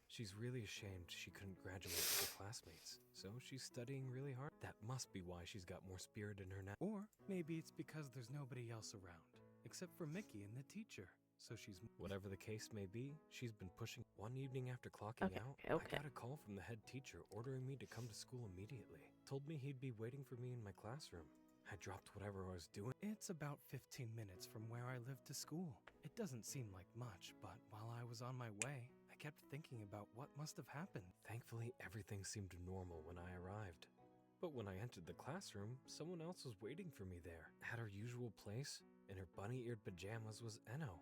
She's really ashamed she couldn't graduate with her classmates, so she's studying really hard. That must be why she's got more spirit in her now. Or maybe it's because there's nobody else around, except for Mickey and the teacher. So she's... Whatever the case may be, she's been pushing. One evening after clocking out, Okay. I got a call from the head teacher ordering me to come to school immediately. Told me he'd be waiting for me in my classroom. I dropped whatever I was doing. It's about 15 minutes from where I live to school. It doesn't seem like much, but while I was on my way, I kept thinking about what must have happened. Thankfully, everything seemed normal when I arrived. But when I entered the classroom, someone else was waiting for me there. At her usual place, in her bunny-eared pajamas, was Eno,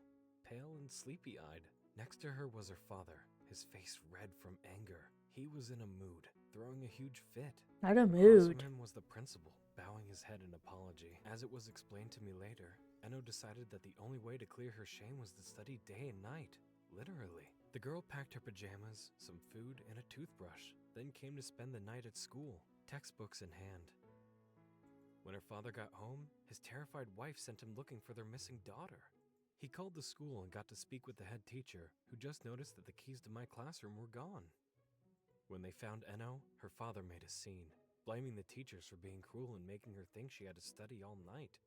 pale and sleepy-eyed. Next to her was her father, his face red from anger. He was in a mood, throwing a huge fit. Not a Across mood. from him was the principal, bowing his head in apology. As it was explained to me later, Eno decided that the only way to clear her shame was to study day and night. Literally. The girl packed her pajamas, some food, and a toothbrush, then came to spend the night at school, textbooks in hand. When her father got home, his terrified wife sent him looking for their missing daughter. He called the school and got to speak with the head teacher, who just noticed that the keys to my classroom were gone. When they found Eno, her father made a scene, blaming the teachers for being cruel and making her think she had to study all night.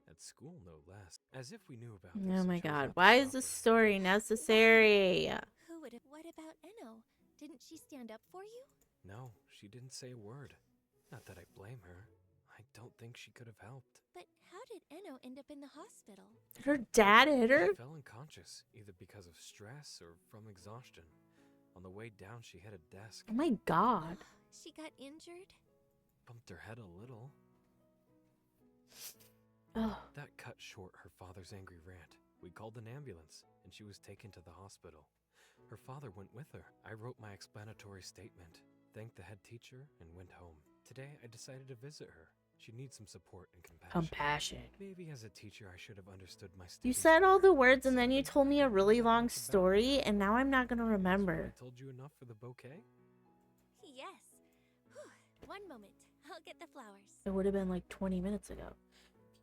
At school, no less. As if we knew about this. Oh my and chose god. not to Why is stop this her. story necessary? Who would have... What about Eno? Didn't she stand up for you? No, she didn't say a word. Not that I blame her. I don't think she could have helped. But how did Eno end up in the hospital? Did her dad hit her? She fell unconscious, either because of stress or from exhaustion. On the way down, she hit a desk, Oh my god. She got injured? bumped her head a little. Oh, That cut short her father's angry rant. We called an ambulance, and she was taken to the hospital. Her father went with her. I wrote my explanatory statement, thanked the head teacher, and went home. Today, I decided to visit her. She needs some support and compassion. compassion. Maybe as a teacher, I should have understood my You students said all the better. words and then you Something told me a really long about story, and now I'm not gonna So remember. I told you enough for the bouquet? Yes. Whew. One moment. I'll get the flowers. It would have been like 20 minutes ago.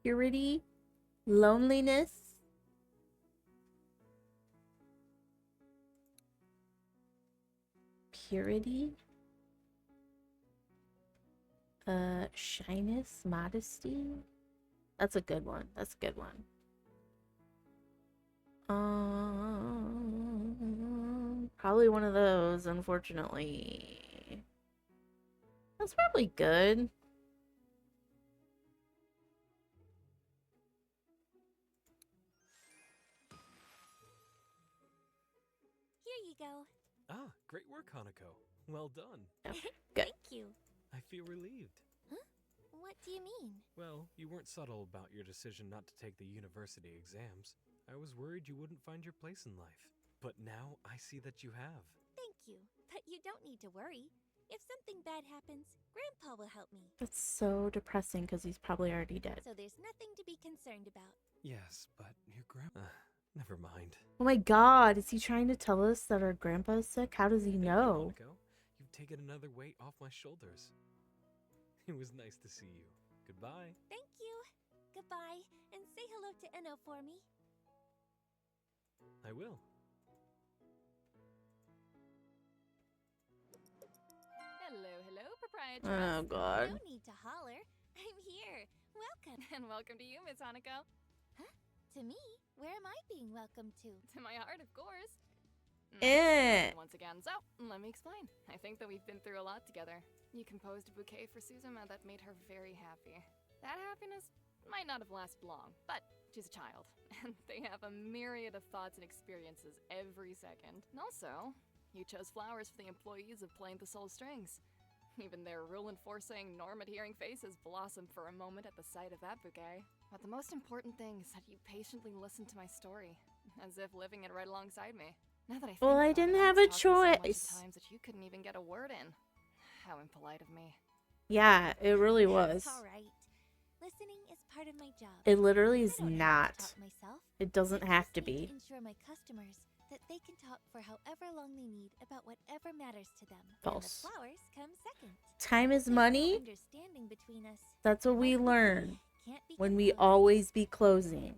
Purity, loneliness, purity, shyness, modesty. That's a good one. That's a good one. Probably one of those, unfortunately. That's probably good. Here you go. Ah, great work, Hanako. Well done. Good. Thank you. I feel relieved. What do you mean? Well, you weren't subtle about your decision not to take the university exams. I was worried you wouldn't find your place in life. But now I see that you have. Thank you. But you don't need to worry. If something bad happens, Grandpa will help me. That's so depressing because he's probably already dead. So there's nothing to be concerned about. Yes, but your grandma... Never mind. Oh my god, is he trying to tell us that our grandpa is sick? How does he Thank you, know? Hanako. You've taken another weight off my shoulders. It was nice to see you. Goodbye. Thank you. Goodbye. And say hello to Eno for me. I will. Hello, proprietress. Oh god. No need to holler. I'm here. Welcome. And welcome to you, Miss Hanako. To me, where am I being welcomed to? To my heart, of course. Once again, so let me explain. I think that we've been through a lot together. You composed a bouquet for Suzuma that made her very happy. That happiness might not have lasted long, but she's a child, and they have a myriad of thoughts and experiences every second. And also, you chose flowers for the employees of Playing the Soul Strings. Even their rule-enforcing, norm-adhering faces blossomed for a moment at the sight of that bouquet. But the most important thing is that you patiently listened to my story, as if living it right alongside me. Now that I think Well, I about didn't it, have was a talking so much at choice. times that you couldn't even get a word in. How impolite of me. Yeah, it really was. It's alright. Listening is part of my job. It literally I is don't have to not. talk myself. It doesn't I have just to need be. ensure my customers that they can talk for however long they need about whatever matters to them. False. And the flowers come second. Time is There's no money. understanding between us. That's what we My bouquet learn can't be when we composed. always be closing.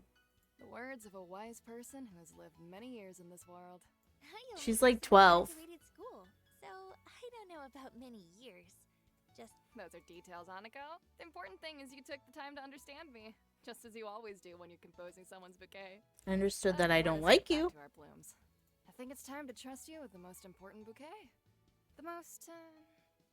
The words of a wise person who has lived many years in this world. I only She's like recently 12. graduated school, so I don't know about many years. Just Those are details, Hanako. The important thing is you took the time to understand me, just as you always do when you're composing someone's bouquet. I understood that But I let don't us like get back you. to our blooms. I think it's time to trust you with the most important bouquet. The most,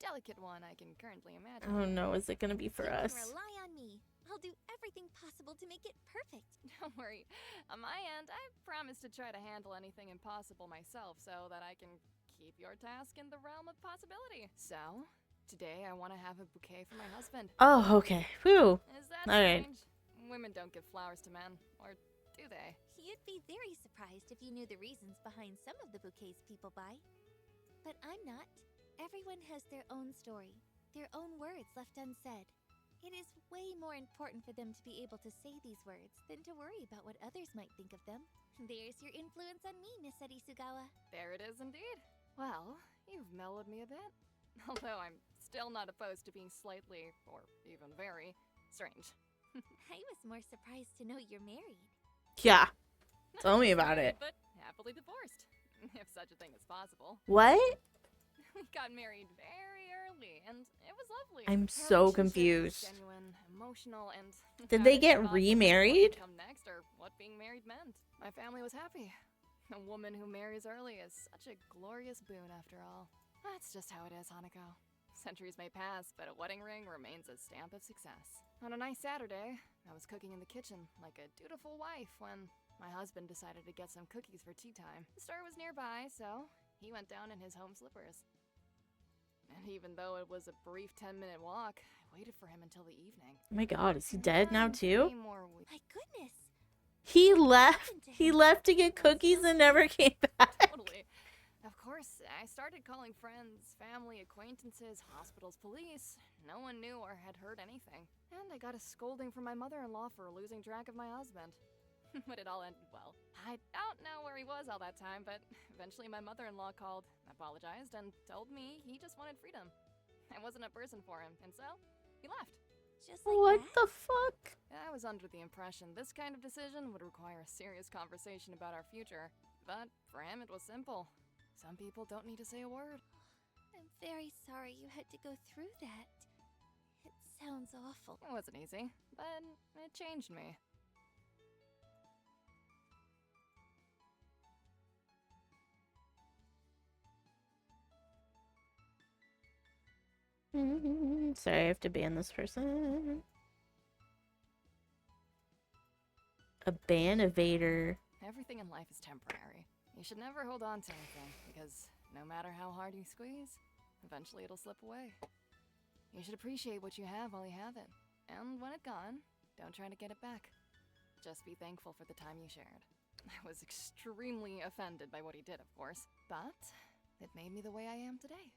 delicate one I can currently imagine. Oh no, is it gonna be for you us? can rely on me. I'll do everything possible to make it perfect. Don't worry. On my end, I promise to try to handle anything impossible myself so that I can keep your task in the realm of possibility. So, today I want to have a bouquet for my husband. Oh, okay. Whew. Is that Alright. strange? Women don't give flowers to men, or do they? You'd be very surprised if you knew the reasons behind some of the bouquets people buy. But I'm not. Everyone has their own story, their own words left unsaid. It is way more important for them to be able to say these words than to worry about what others might think of them. There's your influence on me, Miss Arisugawa. There it is indeed. Well, you've mellowed me a bit. Although I'm still not opposed to being slightly, or even very, strange. I was more surprised to know you're married. Yeah. Tell me about Married, it. But happily divorced, if such a thing is possible. What? We got married very early, and it was lovely. I'm Our so relationship was confused. Genuine, emotional, and Did I they didn't get give up on what remarried? would come next, or what being married meant. My family was happy. A woman who marries early is such a glorious boon, after all. That's just how it is, Hanako. Centuries may pass, but a wedding ring remains a stamp of success. On a nice Saturday, I was cooking in the kitchen like a dutiful wife when my husband decided to get some cookies for tea time. The store was nearby, so he went down in his home slippers. And even though it was a brief 10-minute walk, I waited for him until the evening. Oh my god, is he And dead now then too? 3 more weeks. My goodness. He What left. happened to He him? left to get cookies and never came back. Totally. Of course, I started calling friends, family, acquaintances, hospitals, police. No one knew or had heard anything. And I got a scolding from my mother-in-law for losing track of my husband. But it all ended well. I don't know where he was all that time, but eventually my mother-in-law called, apologized, and told me he just wanted freedom. I wasn't a person for him, and so he left. Just like What that? the fuck? I was under the impression this kind of decision would require a serious conversation about our future. But for him, it was simple. Some people don't need to say a word. I'm very sorry you had to go through that. It sounds awful. It wasn't easy, but it changed me. Sorry, I have to ban this person. A ban evader. Everything in life is temporary. You should never hold on to anything, because no matter how hard you squeeze, eventually it'll slip away. You should appreciate what you have while you have it. And when it's gone, don't try to get it back. Just be thankful for the time you shared. I was extremely offended by what he did, of course, but it made me the way I am today.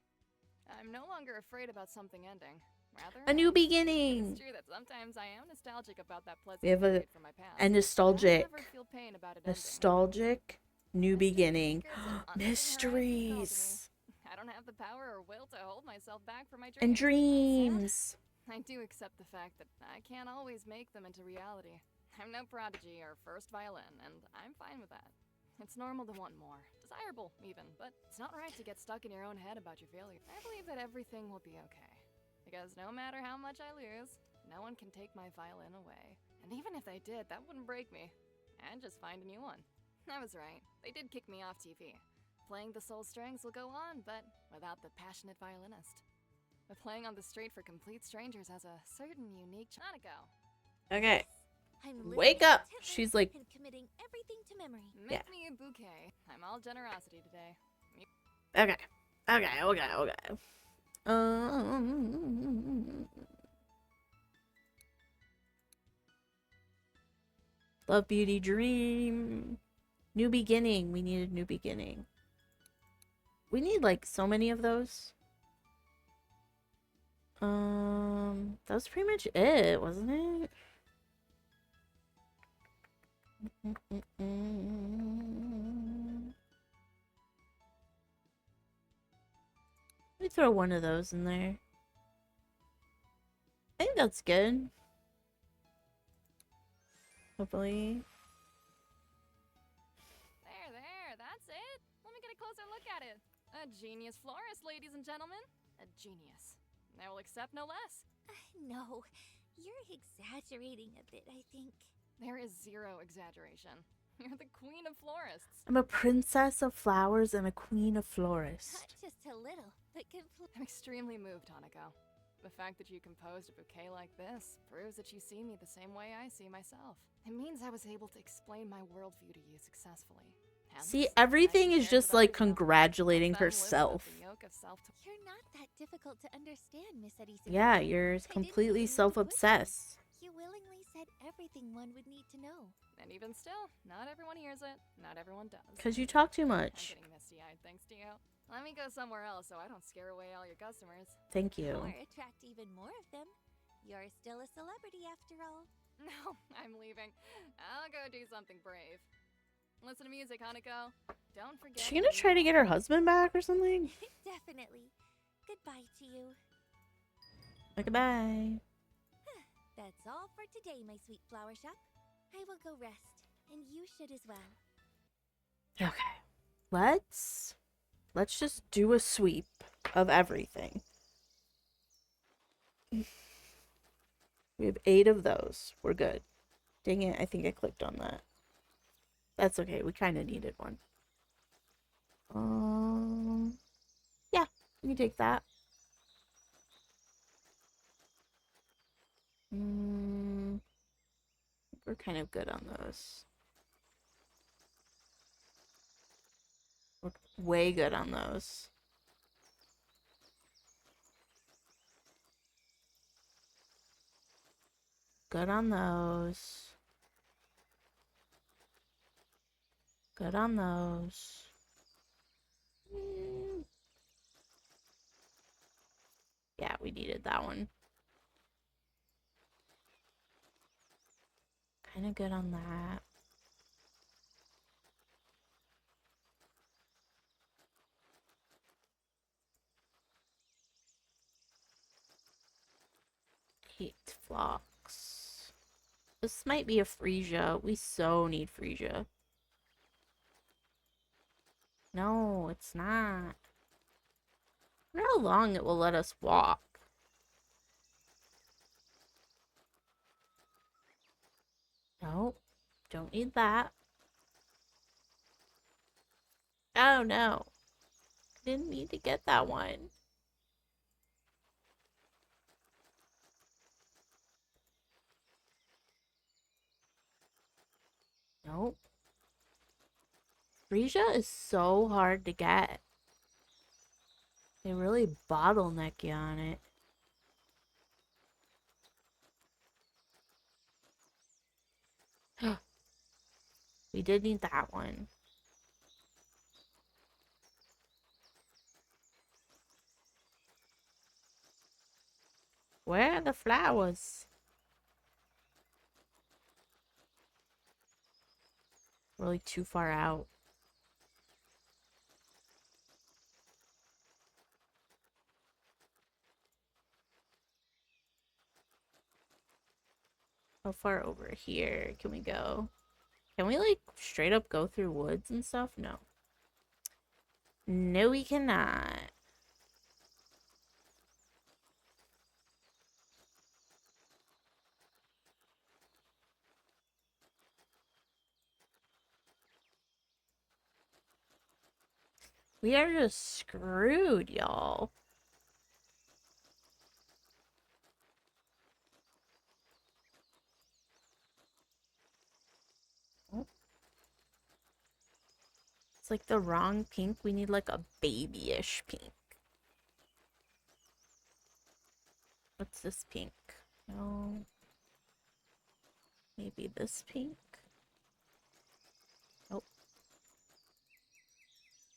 I'm no longer afraid about something ending. Rather, A new It's beginning. true that sometimes I am nostalgic about that pleasant We have a period from my past. a nostalgic, but I never feel pain about it ending. nostalgic new beginning. Secrets and untold Mysteries I don't have the power or will to hold myself back from my dreams. and dreams. I do accept the fact that I can't always make them into reality. I'm no prodigy or first violin, and I'm fine with that. It's normal to want more. Desirable, even, but it's not right to get stuck in your own head about your failure. I believe that everything will be okay. Because no matter how much I lose, no one can take my violin away. And even if they did, that wouldn't break me. and just find a new one. I was right. They did kick me off TV. Playing the soul strings will go on, but without the passionate violinist. But playing on the street for complete strangers has a certain unique Hanako. Okay. I'm Wake living up. intently She's like, and committing everything to memory. Make Yeah. me a bouquet. I'm all generosity today. okay. Okay. Um, Love, beauty, dream. New beginning. We needed new beginning. We need like so many of those. That was pretty much it, wasn't it? Let me throw one of those in there. I think that's good. Hopefully. There, that's it. Let me get a closer look at it. A genius florist, ladies and gentlemen. A genius. I will accept no less. No, you're exaggerating a bit, I think. There is zero exaggeration. You're the queen of florists. I'm a princess of flowers and a queen of florists. Not just a little, but I'm extremely moved, Hanako. The fact that you composed a bouquet like this proves that you see me the same way I see myself. It means I was able to explain my worldview to you successfully. Hence, See, I everything can is share just with like others about congratulating how fun lives without herself. the yoke of you're not that difficult to understand, Miss Arisu. Yeah, you're I didn't completely mean to push you. self-obsessed. You willingly said everything one would need to know. And even still, not everyone hears it. Not everyone does. Because you talk too I'm much. getting misty-eyed thanks to you. Let me go somewhere else so I don't scare away all your customers. Thank you. Or attract even more of them. You're still a celebrity after all. No, I'm leaving. I'll go do something brave. Listen to music, Hanako. Don't forget. Is she gonna try to get her husband back or something? Definitely. Goodbye to you. Okay, bye. That's all for today, my sweet flower shop. I will go rest, and you should as well. Okay. Let's just do a sweep of everything. We have 8 of those. We're good. Dang it, I think I clicked on that. That's okay, we kind of needed one. Yeah, we can take that. We're kind of good on those. We're way good on those. Good on those. Good on those. Yeah, we needed that one. Kind of good on that. Hate flocks. This might be a Frisia. We so need Frisia. No, it's not. I wonder how long it will let us walk. Nope. Don't need that. Oh no. Didn't need to get that one. Nope. Frisia is so hard to get. They really bottleneck you on it. We did need that one. Where are the flowers? Really too far out. How far over here can we go? Can we like straight up go through woods and stuff? No. No, we cannot. We are just screwed, y'all. It's like the wrong pink. We need like a babyish pink. What's this pink? No. Maybe this pink? Nope.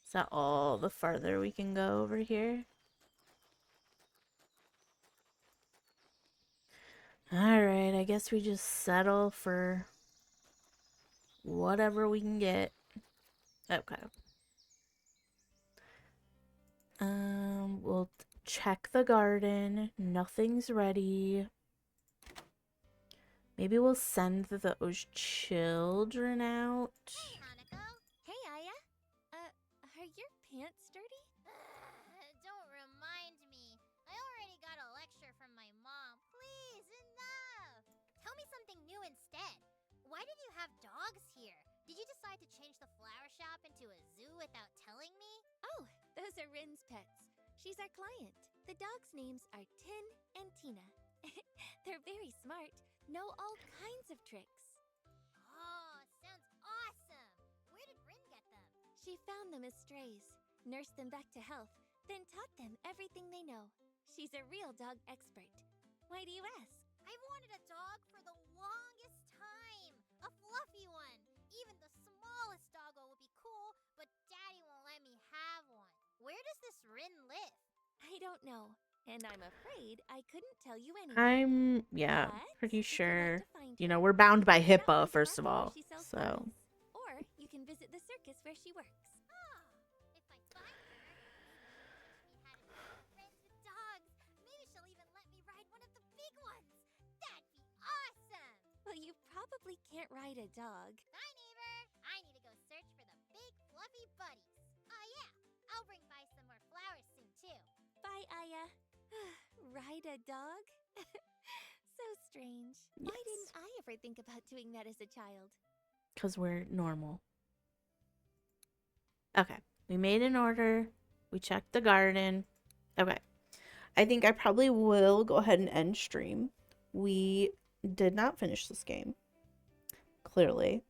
Is that all the farther we can go over here? Alright, I guess we just settle for whatever we can get. Okay. We'll check the garden. Nothing's ready. Maybe we'll send those children out. Hey, Hanako. Hey, Aya. Are your pants dirty? Don't remind me. I already got a lecture from my mom. Please, enough. Tell me something new instead. Why did you have dogs here? Did you decide to change the flower shop into a zoo without telling me? Oh, those are Rin's pets. She's our client. The dogs' names are Tin and Tina. They're very smart, know all kinds of tricks. Oh, sounds awesome. Where did Rin get them? She found them as strays, nursed them back to health, then taught them everything they know. She's a real dog expert. Why do you ask? I've wanted a dog for the longest time. A fluffy one. Even the smallest doggo would be cool, but Daddy won't let me have one. Where does this Rin live? I don't know, and I'm afraid I couldn't tell you anything. I'm, yeah, But pretty if you'd like sure. to find You her, know, we're bound by stop by HIPAA, the first of market where all. she sells So, puppies. Or you can visit the circus where she works. Oh, if I find her, maybe she'll teach me how to be friends with dogs. Maybe she'll even let me ride one of the big ones. That'd be awesome. Well, you probably can't ride a dog. Bye, neighbor. I need to go search for the big fluffy buddies. Oh, yeah. I'll bring by some more flowers soon, too. Bye, Aya. Ride a dog? So strange. Why Yes. didn't I ever think about doing that as a child? because we're normal. Okay, we made an order. We checked the garden. Okay, I think I probably will go ahead and end stream. We did not finish this game. Clearly.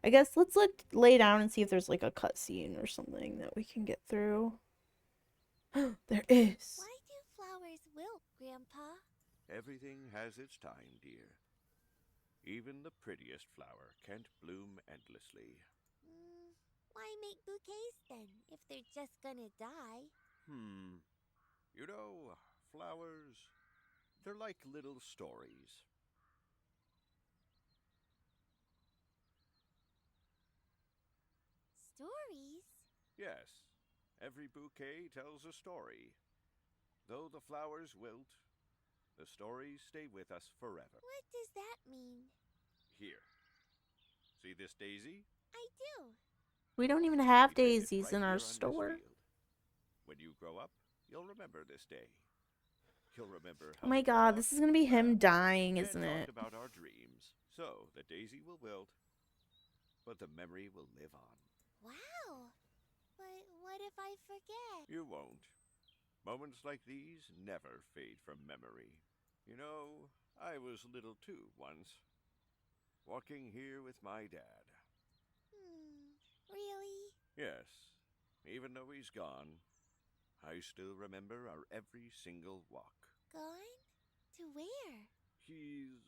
I guess let's lay down and see if there's like a cutscene or something that we can get through. There is. Why do flowers wilt, Grandpa? Everything has its time, dear. Even the prettiest flower can't bloom endlessly. Why make bouquets then, if they're just gonna die? You know, flowers, they're like little stories. Stories? Yes, every bouquet tells a story. Though the flowers wilt, the stories stay with us forever. What does that mean? Here. See this daisy? I do. We don't even have We picked it daisies right in here our on this store. field. When you grow up, you'll remember this day. You'll remember Oh how my we god, talked, this is gonna be him laughed, dying, and isn't talked it? about our dreams. So the daisy will wilt, but the memory will live on. Wow. But what if I forget? You won't. Moments like these never fade from memory. You know, I was little too once. Walking here with my dad. Really? Yes, even though he's gone, I still remember our every single walk. Gone? To where? He's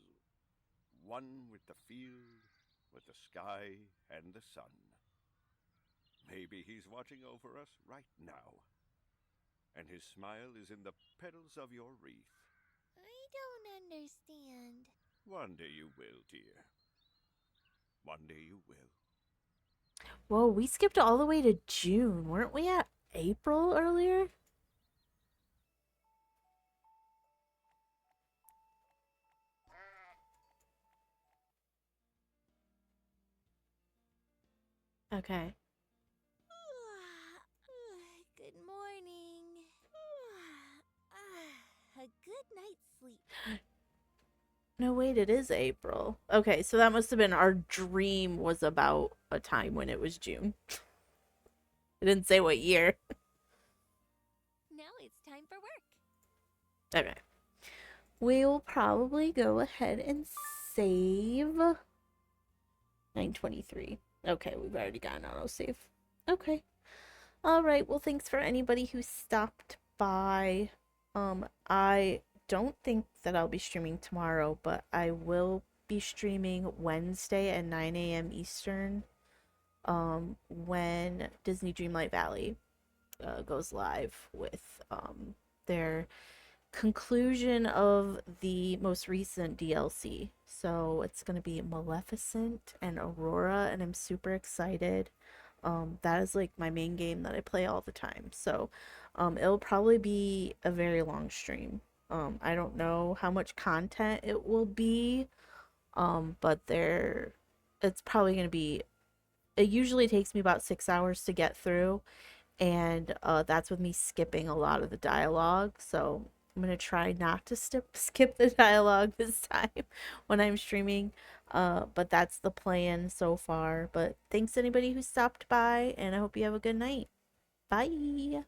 one with the field, with the sky and the sun. Maybe he's watching over us right now. And his smile is in the petals of your wreath. I don't understand. One day you will, dear. One day you will. Whoa, we skipped all the way to June. Weren't we at April earlier? Okay. Good morning. A good night's sleep. No, wait, it is April. Okay, so that must have been our dream was about a time when it was June. I didn't say what year. Now it's time for work. Okay. We will probably go ahead and save 923. Okay, we've already got an autosave. Okay. All right. Well, thanks for anybody who stopped by. I don't think that I'll be streaming tomorrow, but I will be streaming Wednesday at 9 a.m. Eastern. When Disney Dreamlight Valley goes live with their conclusion of the most recent DLC. So it's going to be Maleficent and Aurora, and I'm super excited. That is like my main game that I play all the time. So it'll probably be a very long stream. I don't know how much content it will be, but it's probably going to be, it usually takes me about 6 hours to get through, and that's with me skipping a lot of the dialogue. So I'm gonna try not to skip the dialogue this time when I'm streaming. But that's the plan so far. But thanks anybody who stopped by, and I hope you have a good night. Bye.